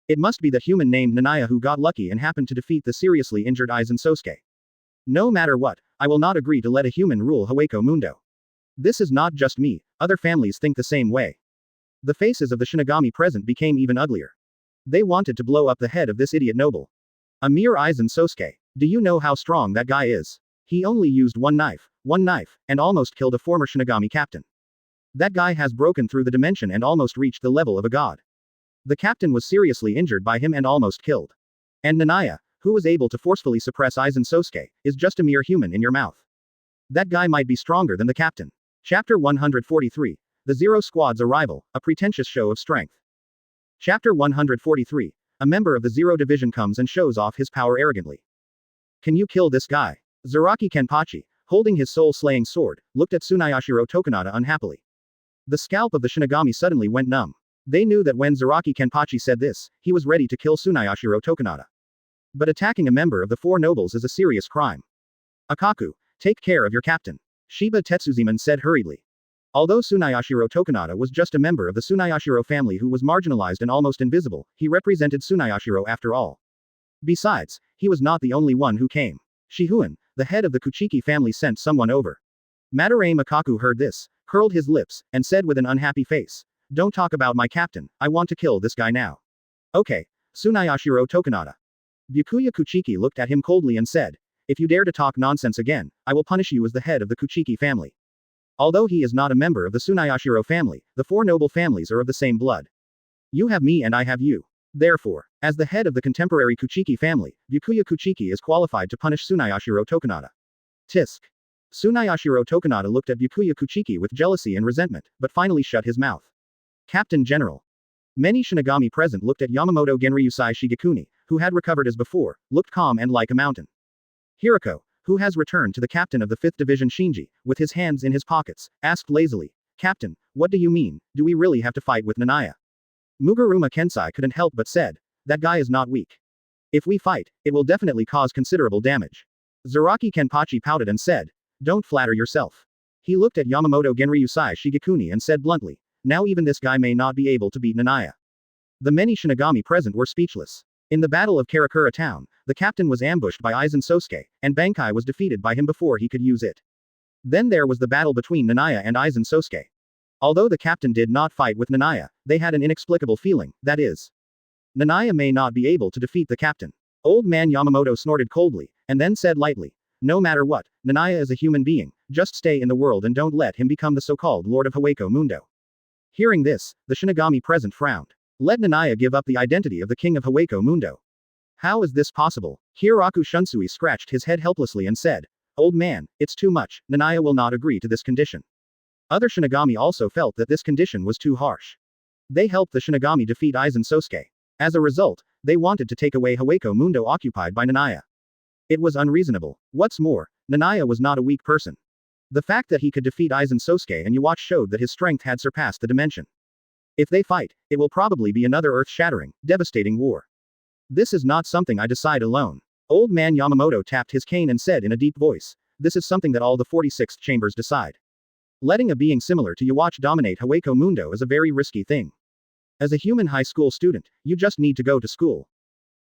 It must be that human named Nanaya who got lucky and happened to defeat the seriously injured Aizen Sōsuke. No matter what, I will not agree to let a human rule Hueco Mundo. This is not just me, other families think the same way. The faces of the Shinigami present became even uglier. They wanted to blow up the head of this idiot noble. A mere Aizen Sōsuke. Do you know how strong that guy is? He only used one knife, and almost killed a former Shinigami captain. That guy has broken through the dimension and almost reached the level of a god. The captain was seriously injured by him and almost killed. And Nanaya, who was able to forcefully suppress Aizen Sōsuke, is just a mere human in your mouth. That guy might be stronger than the captain. Chapter 143. The Zero Squad's Arrival, a Pretentious Show of Strength. Chapter 143. A member of the Zero Division comes and shows off his power arrogantly. Can you kill this guy? Zaraki Kenpachi, holding his soul-slaying sword, looked at Tsunayashiro Tokunada unhappily. The scalp of the Shinigami suddenly went numb. They knew that when Zaraki Kenpachi said this, he was ready to kill Tsunayashiro Tokunada. But attacking a member of the Four Nobles is a serious crime. Akaku, take care of your captain. Shiba Tetsuzimon said hurriedly. Although Tsunayashiro Tokunada was just a member of the Tsunayashiro family who was marginalized and almost invisible, he represented Tsunayashiro after all. Besides, he was not the only one who came. Shihuan, the head of the Kuchiki family, sent someone over. Madarame Makaku heard this, curled his lips, and said with an unhappy face, "Don't talk about my captain, I want to kill this guy now." "Okay, Tsunayashiro Tokunada." Byakuya Kuchiki looked at him coldly and said, "If you dare to talk nonsense again, I will punish you as the head of the Kuchiki family." Although he is not a member of the Tsunayashiro family, the four noble families are of the same blood. You have me and I have you. Therefore, as the head of the contemporary Kuchiki family, Byakuya Kuchiki is qualified to punish Tsunayashiro Tokunada. Tisk. Tsunayashiro Tokunada looked at Byakuya Kuchiki with jealousy and resentment, but finally shut his mouth. Captain General. Many Shinigami present looked at Yamamoto Genryusai Shigekuni, who had recovered as before, looked calm and like a mountain. Hirako, who has returned to the captain of the 5th Division Shinji, with his hands in his pockets, asked lazily, "Captain, what do you mean, do we really have to fight with Nanaya?" Muguruma Kensai couldn't help but said, "That guy is not weak. If we fight, it will definitely cause considerable damage." Zaraki Kenpachi pouted and said, "Don't flatter yourself." He looked at Yamamoto Genryusai Shigekuni and said bluntly, "Now even this guy may not be able to beat Nanaya." The many Shinigami present were speechless. In the Battle of Karakura Town, the captain was ambushed by Aizen Sōsuke, and Bankai was defeated by him before he could use it. Then there was the battle between Nanaya and Aizen Sōsuke. Although the captain did not fight with Nanaya, they had an inexplicable feeling, that is, Nanaya may not be able to defeat the captain. Old man Yamamoto snorted coldly, and then said lightly, "No matter what, Nanaya is a human being, just stay in the world and don't let him become the so-called Lord of Hueco Mundo." Hearing this, the Shinigami present frowned. Let Nanaya give up the identity of the king of Hueco Mundo. How is this possible? Hiraku Shunsui scratched his head helplessly and said, "Old man, it's too much, Nanaya will not agree to this condition." Other Shinigami also felt that this condition was too harsh. They helped the Shinigami defeat Aizen Sōsuke. As a result, they wanted to take away Hueco Mundo occupied by Nanaya. It was unreasonable. What's more, Nanaya was not a weak person. The fact that he could defeat Aizen Sōsuke and Yhwach showed that his strength had surpassed the dimension. If they fight, it will probably be another earth-shattering, devastating war. This is not something I decide alone. Old man Yamamoto tapped his cane and said in a deep voice, "This is something that all the 46th chambers decide. Letting a being similar to Yhwach dominate Hueco Mundo is a very risky thing. As a human high school student, you just need to go to school."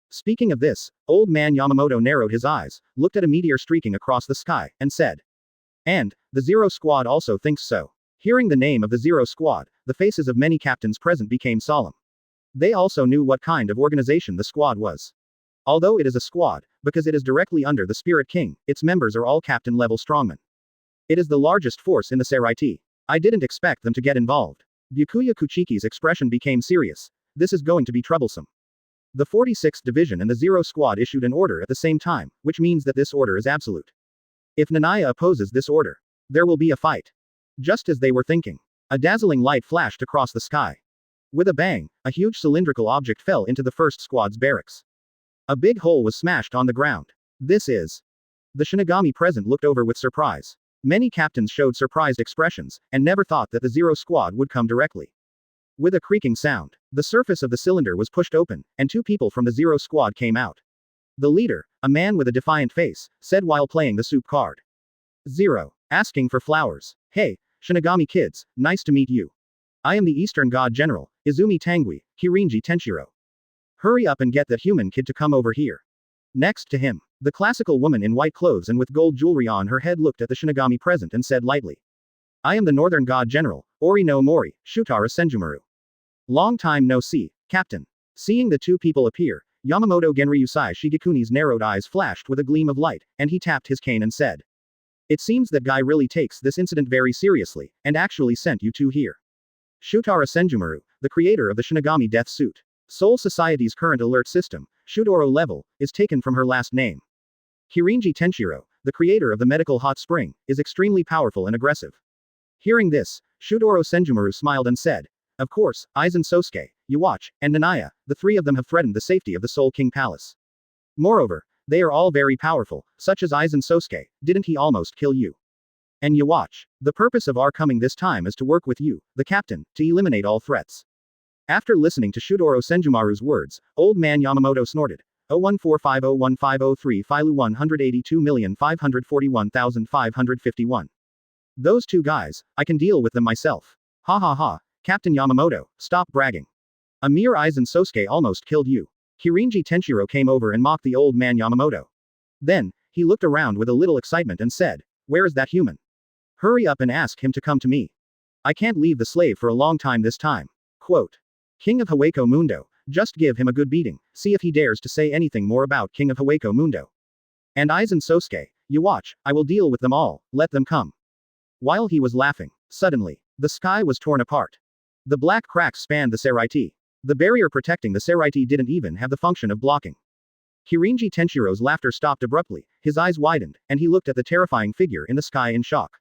Speaking of this, old man Yamamoto narrowed his eyes, looked at a meteor streaking across the sky, and said, "And, the Zero Squad also thinks so." Hearing the name of the Zero Squad, the faces of many captains present became solemn. They also knew what kind of organization the squad was. Although it is a squad, because it is directly under the Spirit King, its members are all captain-level strongmen. It is the largest force in the Seraiti. I didn't expect them to get involved. Byakuya Kuchiki's expression became serious. This is going to be troublesome. The 46th Division and the Zero Squad issued an order at the same time, which means that this order is absolute. If Nanaya opposes this order, there will be a fight. Just as they were thinking, a dazzling light flashed across the sky. With a bang, a huge cylindrical object fell into the first squad's barracks. A big hole was smashed on the ground. This is. The Shinigami present looked over with surprise. Many captains showed surprised expressions, and never thought that the Zero Squad would come directly. With a creaking sound, the surface of the cylinder was pushed open, and two people from the Zero Squad came out. The leader, a man with a defiant face, said while playing the soup card. "Zero. Asking for flowers. Hey, Shinigami kids, nice to meet you. I am the Eastern God General, Izumi Tangui, Kirinji Tenshiro. Hurry up and get that human kid to come over here." Next to him, the classical woman in white clothes and with gold jewelry on her head looked at the Shinigami present and said lightly, "I am the Northern God General, Ori no Mori, Shutara Senjumaru. Long time no see, Captain." Seeing the two people appear, Yamamoto Genryusai Shigekuni's narrowed eyes flashed with a gleam of light, and he tapped his cane and said, "It seems that guy really takes this incident very seriously, and actually sent you two here." Shutara Senjumaru, the creator of the Shinigami Death Suit. Soul Society's current alert system, Shudoro level, is taken from her last name. Kirinji Tenshiro, the creator of the medical hot spring, is extremely powerful and aggressive. Hearing this, Shudoro Senjumaru smiled and said, "Of course, Aizen Sōsuke, Yhwach, and Nanaya, the three of them have threatened the safety of the Soul King Palace. Moreover, they are all very powerful, such as Aizen Sōsuke, didn't he almost kill you? And Yhwach, the purpose of our coming this time is to work with you, the captain, to eliminate all threats." After listening to Shudoro Senjumaru's words, old man Yamamoto snorted. 014501503 Philu 182,541,551. Those two guys, I can deal with them myself. Ha ha ha, Captain Yamamoto, stop bragging. A mere Aizen Sōsuke almost killed you. Kirinji Tenshiro came over and mocked the old man Yamamoto. Then, he looked around with a little excitement and said, "Where is that human? Hurry up and ask him to come to me. I can't leave the slave for a long time this time." Quote. King of Hueco Mundo, just give him a good beating, see if he dares to say anything more about King of Hueco Mundo. And Aizen Sōsuke, you watch, I will deal with them all, let them come. While he was laughing, suddenly, the sky was torn apart. The black cracks spanned the Seraiti. The barrier protecting the Seraiti didn't even have the function of blocking. Kirinji Tenshiro's laughter stopped abruptly, his eyes widened, and he looked at the terrifying figure in the sky in shock.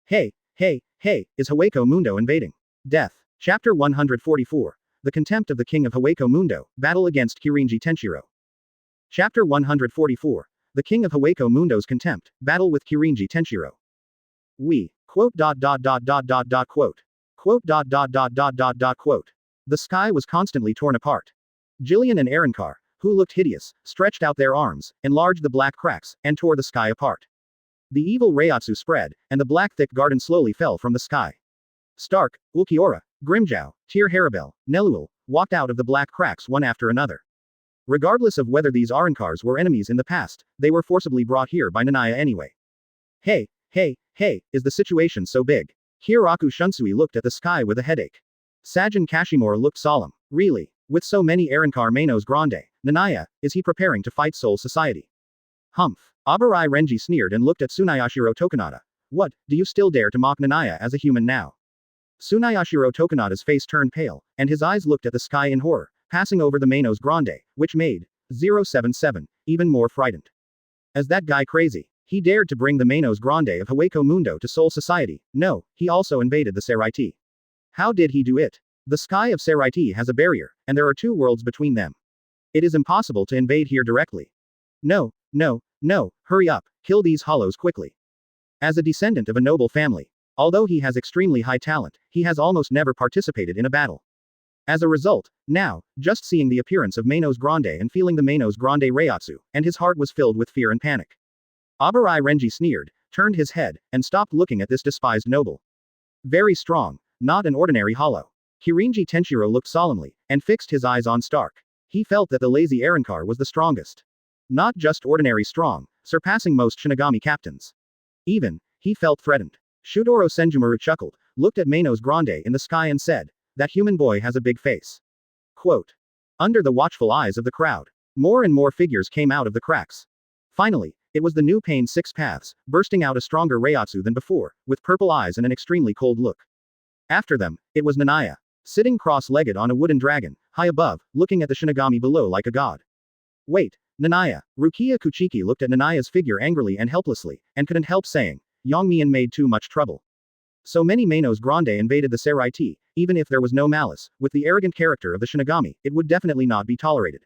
Hey, is Hueco Mundo invading? Death. Chapter 144. The Contempt of the King of Hueco Mundo, Battle against Kirinji Tenshiro. Chapter 144. The King of Hueco Mundo's Contempt, Battle with Kirinji Tenshiro. We. Quote. Quote. Quote. The sky was constantly torn apart. Jillian and Arankar, who looked hideous, stretched out their arms, enlarged the black cracks, and tore the sky apart. The evil Reiatsu spread, and the black thick garden slowly fell from the sky. Stark, Ulquiorra, Grimmjow, Tyr Haribel, Neluil, walked out of the black cracks one after another. Regardless of whether these Arankars were enemies in the past, they were forcibly brought here by Nanaya anyway. Hey, is the situation so big? Hieraku Shunsui looked at the sky with a headache. Sajin Kashimura looked solemn. Really? With so many Arankar Manos Grande, Nanaya, is he preparing to fight Soul Society? Humph. Abarai Renji sneered and looked at Tsunayashiro Tokunada. What, do you still dare to mock Nanaya as a human now? Tsunayashiro Tokunada's face turned pale, and his eyes looked at the sky in horror, passing over the Manos Grande, which made 077 even more frightened. Is that guy crazy? He dared to bring the Manos Grande of Hueco Mundo to Soul Society. No, he also invaded the Seraiti. How did he do it? The sky of Seraiti has a barrier, and there are two worlds between them. It is impossible to invade here directly. No, hurry up, kill these hollows quickly. As a descendant of a noble family, although he has extremely high talent, he has almost never participated in a battle. As a result, now, just seeing the appearance of Manos Grande and feeling the Manos Grande Reiatsu, and his heart was filled with fear and panic. Abarai Renji sneered, turned his head, and stopped looking at this despised noble. Very strong, not an ordinary hollow. Kirinji Tenshiro looked solemnly, and fixed his eyes on Stark. He felt that the lazy Arankar was the strongest. Not just ordinary strong, surpassing most Shinigami captains. Even, he felt threatened. Shudoro Senjumaru chuckled, looked at Manos Grande in the sky and said, that human boy has a big face. Quote. Under the watchful eyes of the crowd, more and more figures came out of the cracks. Finally, it was the new Pain Six Paths, bursting out a stronger Reiatsu than before, with purple eyes and an extremely cold look. After them, it was Nanaya, sitting cross-legged on a wooden dragon, high above, looking at the Shinigami below like a god. Wait, Nanaya. Rukia Kuchiki looked at Nanaya's figure angrily and helplessly, and couldn't help saying, Yongmian made too much trouble. So many Manos Grande invaded the Seraiti, even if there was no malice, with the arrogant character of the Shinigami, it would definitely not be tolerated.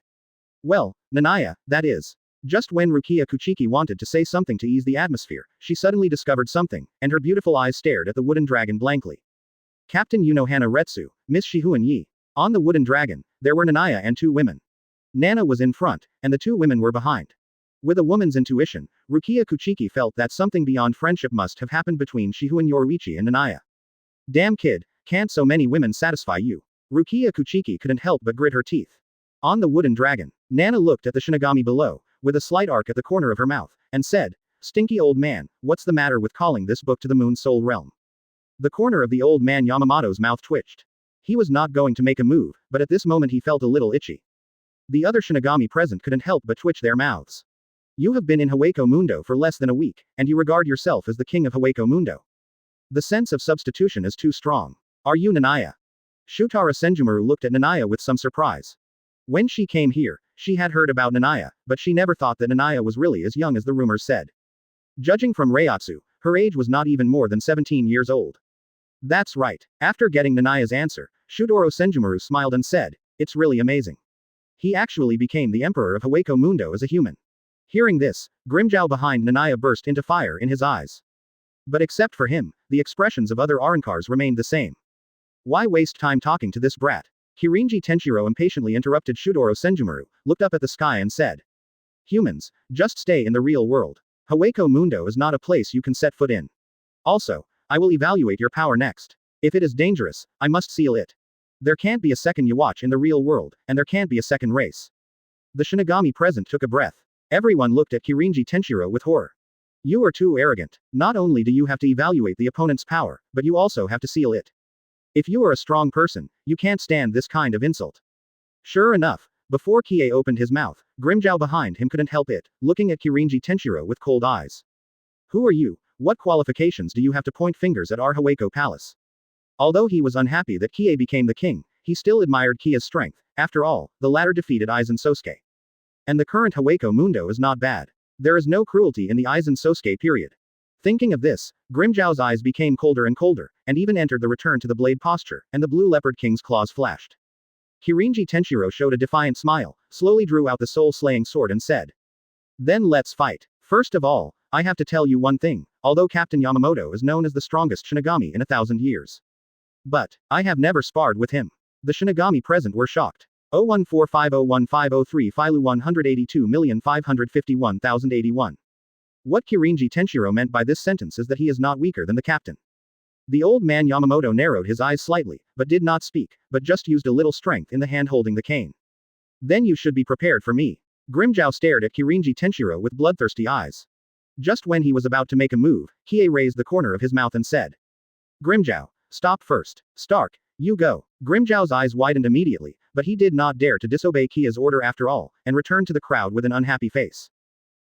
Well, Nanaya, that is. Just when Rukia Kuchiki wanted to say something to ease the atmosphere, she suddenly discovered something, and her beautiful eyes stared at the wooden dragon blankly. Captain Yunohana Retsu, Miss Shihuan Yi. On the wooden dragon, there were Nanaya and two women. Nana was in front, and the two women were behind. With a woman's intuition, Rukia Kuchiki felt that something beyond friendship must have happened between Shihuan Yoruichi and Nanaya. Damn kid, can't so many women satisfy you? Rukia Kuchiki couldn't help but grit her teeth. On the wooden dragon, Nana looked at the Shinigami below, with a slight arc at the corner of her mouth, and said, Stinky old man, what's the matter with calling this book to the Moon Soul Realm? The corner of the old man Yamamoto's mouth twitched. He was not going to make a move, but at this moment he felt a little itchy. The other Shinigami present couldn't help but twitch their mouths. You have been in Hueco Mundo for less than a week, and you regard yourself as the king of Hueco Mundo. The sense of substitution is too strong. Are you Nanaya? Shutara Senjumaru looked at Nanaya with some surprise. When she came here, she had heard about Nanaya, but she never thought that Nanaya was really as young as the rumors said. Judging from Reiatsu, her age was not even more than 17 years old. That's right. After getting Nanaya's answer, Shudoro Senjumaru smiled and said, it's really amazing. He actually became the emperor of Hueco Mundo as a human. Hearing this, Grimmjow behind Nanaya burst into fire in his eyes. But except for him, the expressions of other Arankars remained the same. Why waste time talking to this brat? Kirinji Tenshiro impatiently interrupted Shudoro Senjumaru, looked up at the sky and said. Humans, just stay in the real world. Hueco Mundo is not a place you can set foot in. Also, I will evaluate your power next. If it is dangerous, I must seal it. There can't be a second Yhwach in the real world, and there can't be a second race. The Shinigami present took a breath. Everyone looked at Kirinji Tenshiro with horror. You are too arrogant. Not only do you have to evaluate the opponent's power, but you also have to seal it. If you are a strong person, you can't stand this kind of insult. Sure enough, before Kie opened his mouth, Grimmjow behind him couldn't help it, looking at Kirinji Tenshiro with cold eyes. Who are you? What qualifications do you have to point fingers at our Hueco palace? Although he was unhappy that Kie became the king, he still admired Kie's strength. After all, the latter defeated Aizen Sōsuke. And the current Hueco Mundo is not bad. There is no cruelty in the Aizen Sōsuke period. Thinking of this, Grimmjow's eyes became colder and colder, and even entered the return to the blade posture, and the blue leopard king's claws flashed. Kirinji Tenshiro showed a defiant smile, slowly drew out the soul-slaying sword and said. Then let's fight. First of all, I have to tell you one thing, although Captain Yamamoto is known as the strongest Shinigami in 1,000 years. But, I have never sparred with him. The Shinigami present were shocked. 014501503 Filu 182,551,081. What Kirinji Tenshiro meant by this sentence is that he is not weaker than the captain. The old man Yamamoto narrowed his eyes slightly, but did not speak, but just used a little strength in the hand holding the cane. Then you should be prepared for me. Grimmjow stared at Kirinji Tenshiro with bloodthirsty eyes. Just when he was about to make a move, Kie raised the corner of his mouth and said. Grimmjow, stop first. Stark, you go. Grimmjow's eyes widened immediately, but he did not dare to disobey Kie's order after all, and returned to the crowd with an unhappy face.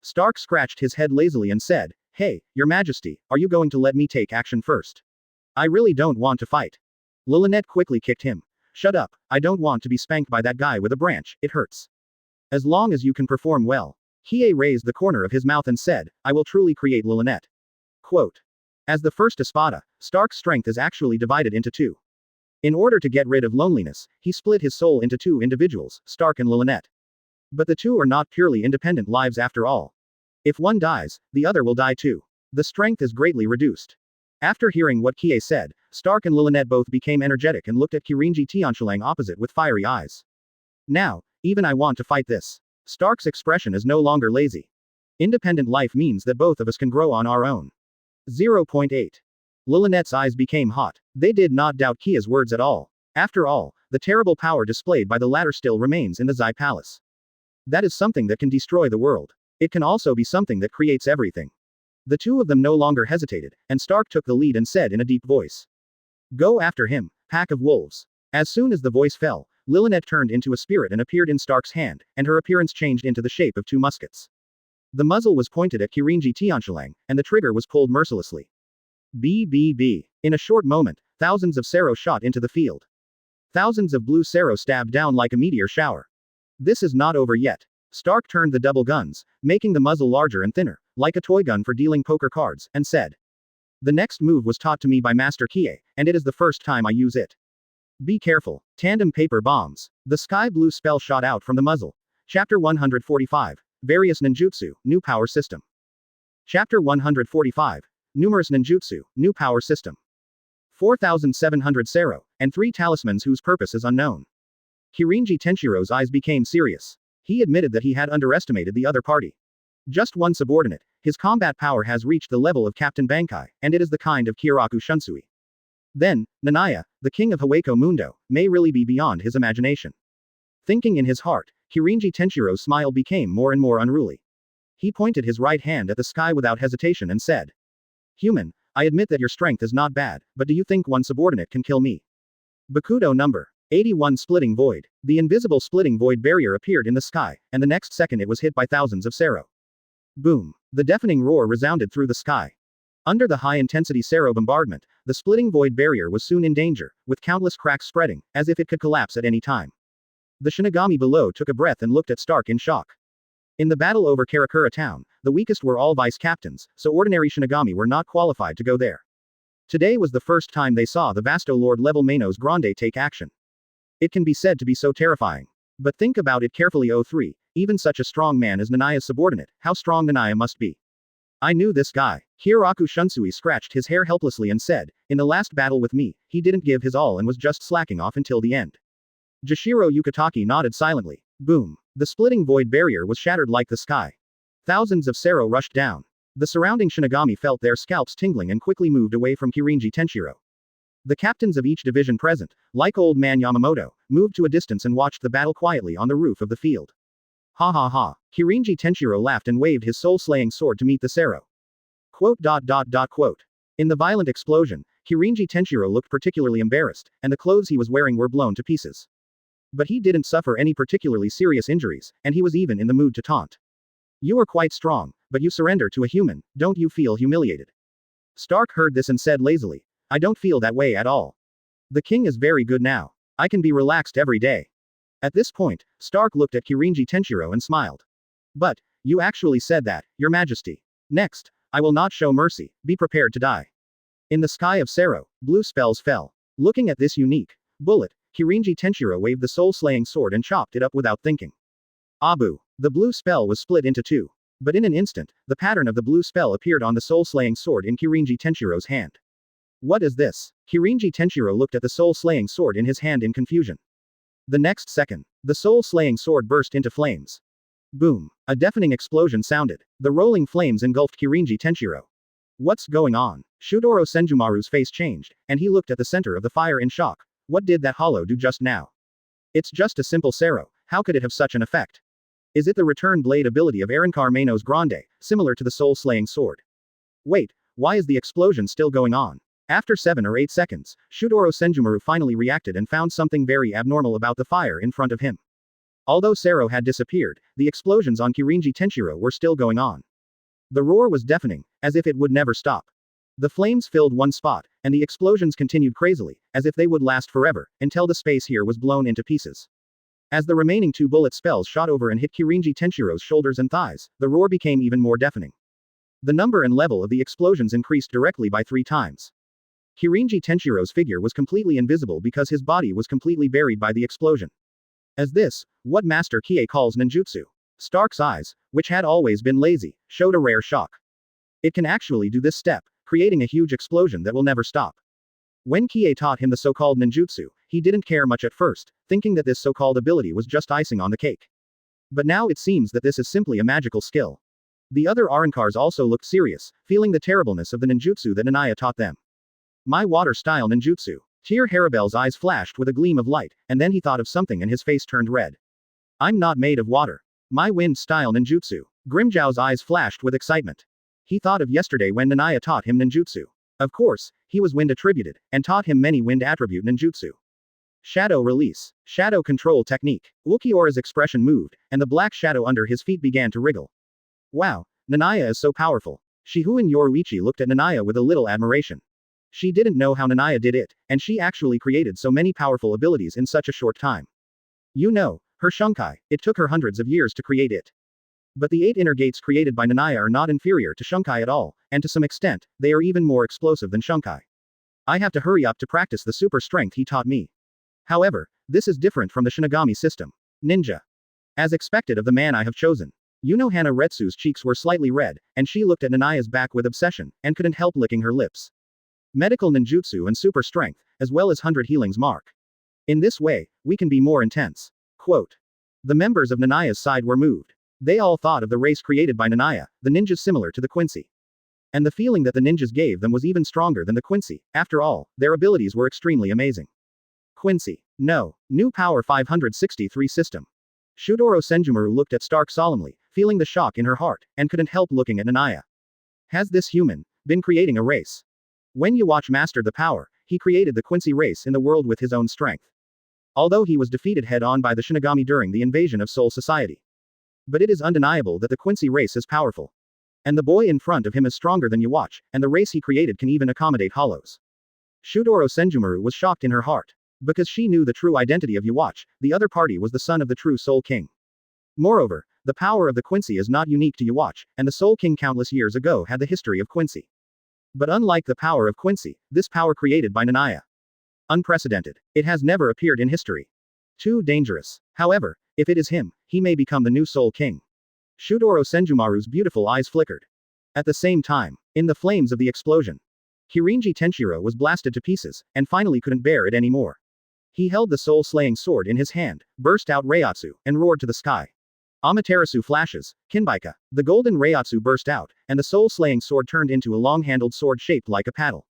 Stark scratched his head lazily and said, Hey, Your Majesty, are you going to let me take action first? I really don't want to fight. Lilynette quickly kicked him. Shut up, I don't want to be spanked by that guy with a branch, it hurts. As long as you can perform well. Kie raised the corner of his mouth and said, I will truly create Lilynette. Quote. As the first Espada, Stark's strength is actually divided into two. In order to get rid of loneliness, he split his soul into two individuals, Stark and Lilynette. But the two are not purely independent lives after all. If one dies, the other will die too. The strength is greatly reduced. After hearing what Kie said, Stark and Lilynette both became energetic and looked at Kirinji Tianshilang opposite with fiery eyes. Now, even I want to fight this. Stark's expression is no longer lazy. Independent life means that both of us can grow on our own. 0.8. Lilynette's eyes became hot. They did not doubt Kie's words at all. After all, the terrible power displayed by the latter still remains in the Zai Palace. That is something that can destroy the world. It can also be something that creates everything. The two of them no longer hesitated, and Stark took the lead and said in a deep voice. Go after him, pack of wolves. As soon as the voice fell, Lilynette turned into a spirit and appeared in Stark's hand, and her appearance changed into the shape of two muskets. The muzzle was pointed at Kirinji Tianshilang, and the trigger was pulled mercilessly. BBB. In a short moment, thousands of Sero shot into the field. Thousands of blue Sero stabbed down like a meteor shower. This is not over yet. Stark turned the double guns, making the muzzle larger and thinner, like a toy gun for dealing poker cards, and said. The next move was taught to me by Master Kie, and it is the first time I use it. Be careful. Tandem paper bombs. The sky blue spell shot out from the muzzle. Chapter 145. Various ninjutsu, new power system. Chapter 145. Numerous ninjutsu, new power system. 4,700 Sero, and 3 talismans whose purpose is unknown. Kirinji Tenshiro's eyes became serious. He admitted that he had underestimated the other party. Just one subordinate, his combat power has reached the level of Captain Bankai, and it is the kind of Kyoraku Shunsui. Then, Nanaya, the king of Hueco Mundo, may really be beyond his imagination. Thinking in his heart, Kirinji Tenshiro's smile became more and more unruly. He pointed his right hand at the sky without hesitation and said. Human, I admit that your strength is not bad, but do you think one subordinate can kill me? Bakudo number 81 Splitting Void. The invisible splitting void barrier appeared in the sky, and the next second it was hit by thousands of Sero. Boom. The deafening roar resounded through the sky. Under the high-intensity Sero bombardment, the splitting void barrier was soon in danger, with countless cracks spreading, as if it could collapse at any time. The Shinigami below took a breath and looked at Stark in shock. In the battle over Karakura Town, the weakest were all vice-captains, so ordinary Shinigami were not qualified to go there. Today was the first time they saw the Vasto Lord-level Manos Grande take action. It can be said to be so terrifying. But think about it carefully. 03, even such a strong man as Nanaya's subordinate, how strong Nanaya must be. I knew this guy. Kyoraku Shunsui scratched his hair helplessly and said, in the last battle with me, he didn't give his all and was just slacking off until the end. Jashiro Yukitake nodded silently. Boom. The splitting void barrier was shattered like the sky. Thousands of Sero rushed down. The surrounding Shinigami felt their scalps tingling and quickly moved away from Kirinji Tenshiro. The captains of each division present, like old man Yamamoto, moved to a distance and watched the battle quietly on the roof of the field. Ha ha ha. Kirinji Tenshiro laughed and waved his soul-slaying sword to meet the Sero. Quote. In the violent explosion, Kirinji Tenshiro looked particularly embarrassed, and the clothes he was wearing were blown to pieces. But he didn't suffer any particularly serious injuries, and he was even in the mood to taunt. You are quite strong, but you surrender to a human, don't you feel humiliated? Stark heard this and said lazily, I don't feel that way at all. The king is very good now. I can be relaxed every day. At this point, Stark looked at Kirinji Tenshiro and smiled. But, you actually said that, Your Majesty. Next, I will not show mercy, be prepared to die. In the sky of Sero, blue spells fell. Looking at this unique bullet, Kirinji Tenshiro waved the soul-slaying sword and chopped it up without thinking. Abu. The blue spell was split into two. But in an instant, the pattern of the blue spell appeared on the soul-slaying sword in Kirinji Tenshiro's hand. What is this? Kirinji Tenshiro looked at the soul-slaying sword in his hand in confusion. The next second, the soul-slaying sword burst into flames. Boom. A deafening explosion sounded. The rolling flames engulfed Kirinji Tenshiro. What's going on? Shudoro Senjumaru's face changed, and he looked at the center of the fire in shock. What did that hollow do just now? It's just a simple Sero, how could it have such an effect? Is it the return blade ability of Arankar Manos Grande, similar to the soul-slaying sword? Wait, why is the explosion still going on? After 7 or 8 seconds, Shudoro Senjumaru finally reacted and found something very abnormal about the fire in front of him. Although Sero had disappeared, the explosions on Kirinji Tenshiro were still going on. The roar was deafening, as if it would never stop. The flames filled one spot, and the explosions continued crazily, as if they would last forever, until the space here was blown into pieces. As the remaining 2 bullet spells shot over and hit Kirinji Tenshiro's shoulders and thighs, the roar became even more deafening. The number and level of the explosions increased directly by 3 times. Kirinji Tenshiro's figure was completely invisible because his body was completely buried by the explosion. As this, what Master Kie calls ninjutsu. Stark's eyes, which had always been lazy, showed a rare shock. It can actually do this step, creating a huge explosion that will never stop. When Kie taught him the so-called ninjutsu, he didn't care much at first, thinking that this so-called ability was just icing on the cake. But now it seems that this is simply a magical skill. The other Arankars also looked serious, feeling the terribleness of the ninjutsu that Nanaya taught them. My water-style ninjutsu. Tyr Harabel's eyes flashed with a gleam of light, and then he thought of something and his face turned red. I'm not made of water. My wind-style ninjutsu. Grimjow's eyes flashed with excitement. He thought of yesterday when Nanaya taught him ninjutsu. Of course, he was wind-attributed, and taught him many wind-attribute ninjutsu. Shadow release. Shadow control technique. Ulquiorra's expression moved, and the black shadow under his feet began to wriggle. Wow, Nanaya is so powerful. Shihu Yoruichi looked at Nanaya with a little admiration. She didn't know how Nanaya did it, and she actually created so many powerful abilities in such a short time. You know, her Shunkai, it took her hundreds of years to create it. But the 8 inner gates created by Nanaya are not inferior to Shunkai at all, and to some extent, they are even more explosive than Shunkai. I have to hurry up to practice the super strength he taught me. However, this is different from the Shinigami system. Ninja. As expected of the man I have chosen. Hana Retsu's cheeks were slightly red, and she looked at Nanaya's back with obsession, and couldn't help licking her lips. Medical ninjutsu and super strength, as well as 100 healings mark. In this way, we can be more intense. Quote. The members of Nanaya's side were moved. They all thought of the race created by Nanaya, the ninjas similar to the Quincy. And the feeling that the ninjas gave them was even stronger than the Quincy. After all, their abilities were extremely amazing. Quincy. No. New Power 563 system. Shudoro Senjumaru looked at Stark solemnly, feeling the shock in her heart, and couldn't help looking at Nanaya. Has this human been creating a race? When Yhwach mastered the power, he created the Quincy race in the world with his own strength. Although he was defeated head-on by the Shinigami during the invasion of Soul Society. But it is undeniable that the Quincy race is powerful. And the boy in front of him is stronger than Yhwach, and the race he created can even accommodate hollows. Shudoro Senjumaru was shocked in her heart. Because she knew the true identity of Yhwach, the other party was the son of the true Soul King. Moreover, the power of the Quincy is not unique to Yhwach, and the Soul King countless years ago had the history of Quincy. But unlike the power of Quincy, this power created by Nanaya. Unprecedented. It has never appeared in history. Too dangerous. However, if it is him, he may become the new Soul King. Shudoro Senjumaru's beautiful eyes flickered. At the same time, in the flames of the explosion, Kirinji Tenshiro was blasted to pieces, and finally couldn't bear it anymore. He held the soul-slaying sword in his hand, burst out Reiatsu, and roared to the sky. Amaterasu flashes, Kinbaika. The golden Reiatsu burst out, and the soul-slaying sword turned into a long-handled sword shaped like a paddle.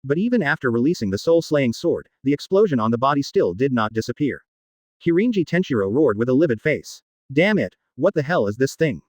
But even after releasing the soul-slaying sword, the explosion on the body still did not disappear. Kirinji Tenshiro roared with a livid face. Damn it, what the hell is this thing?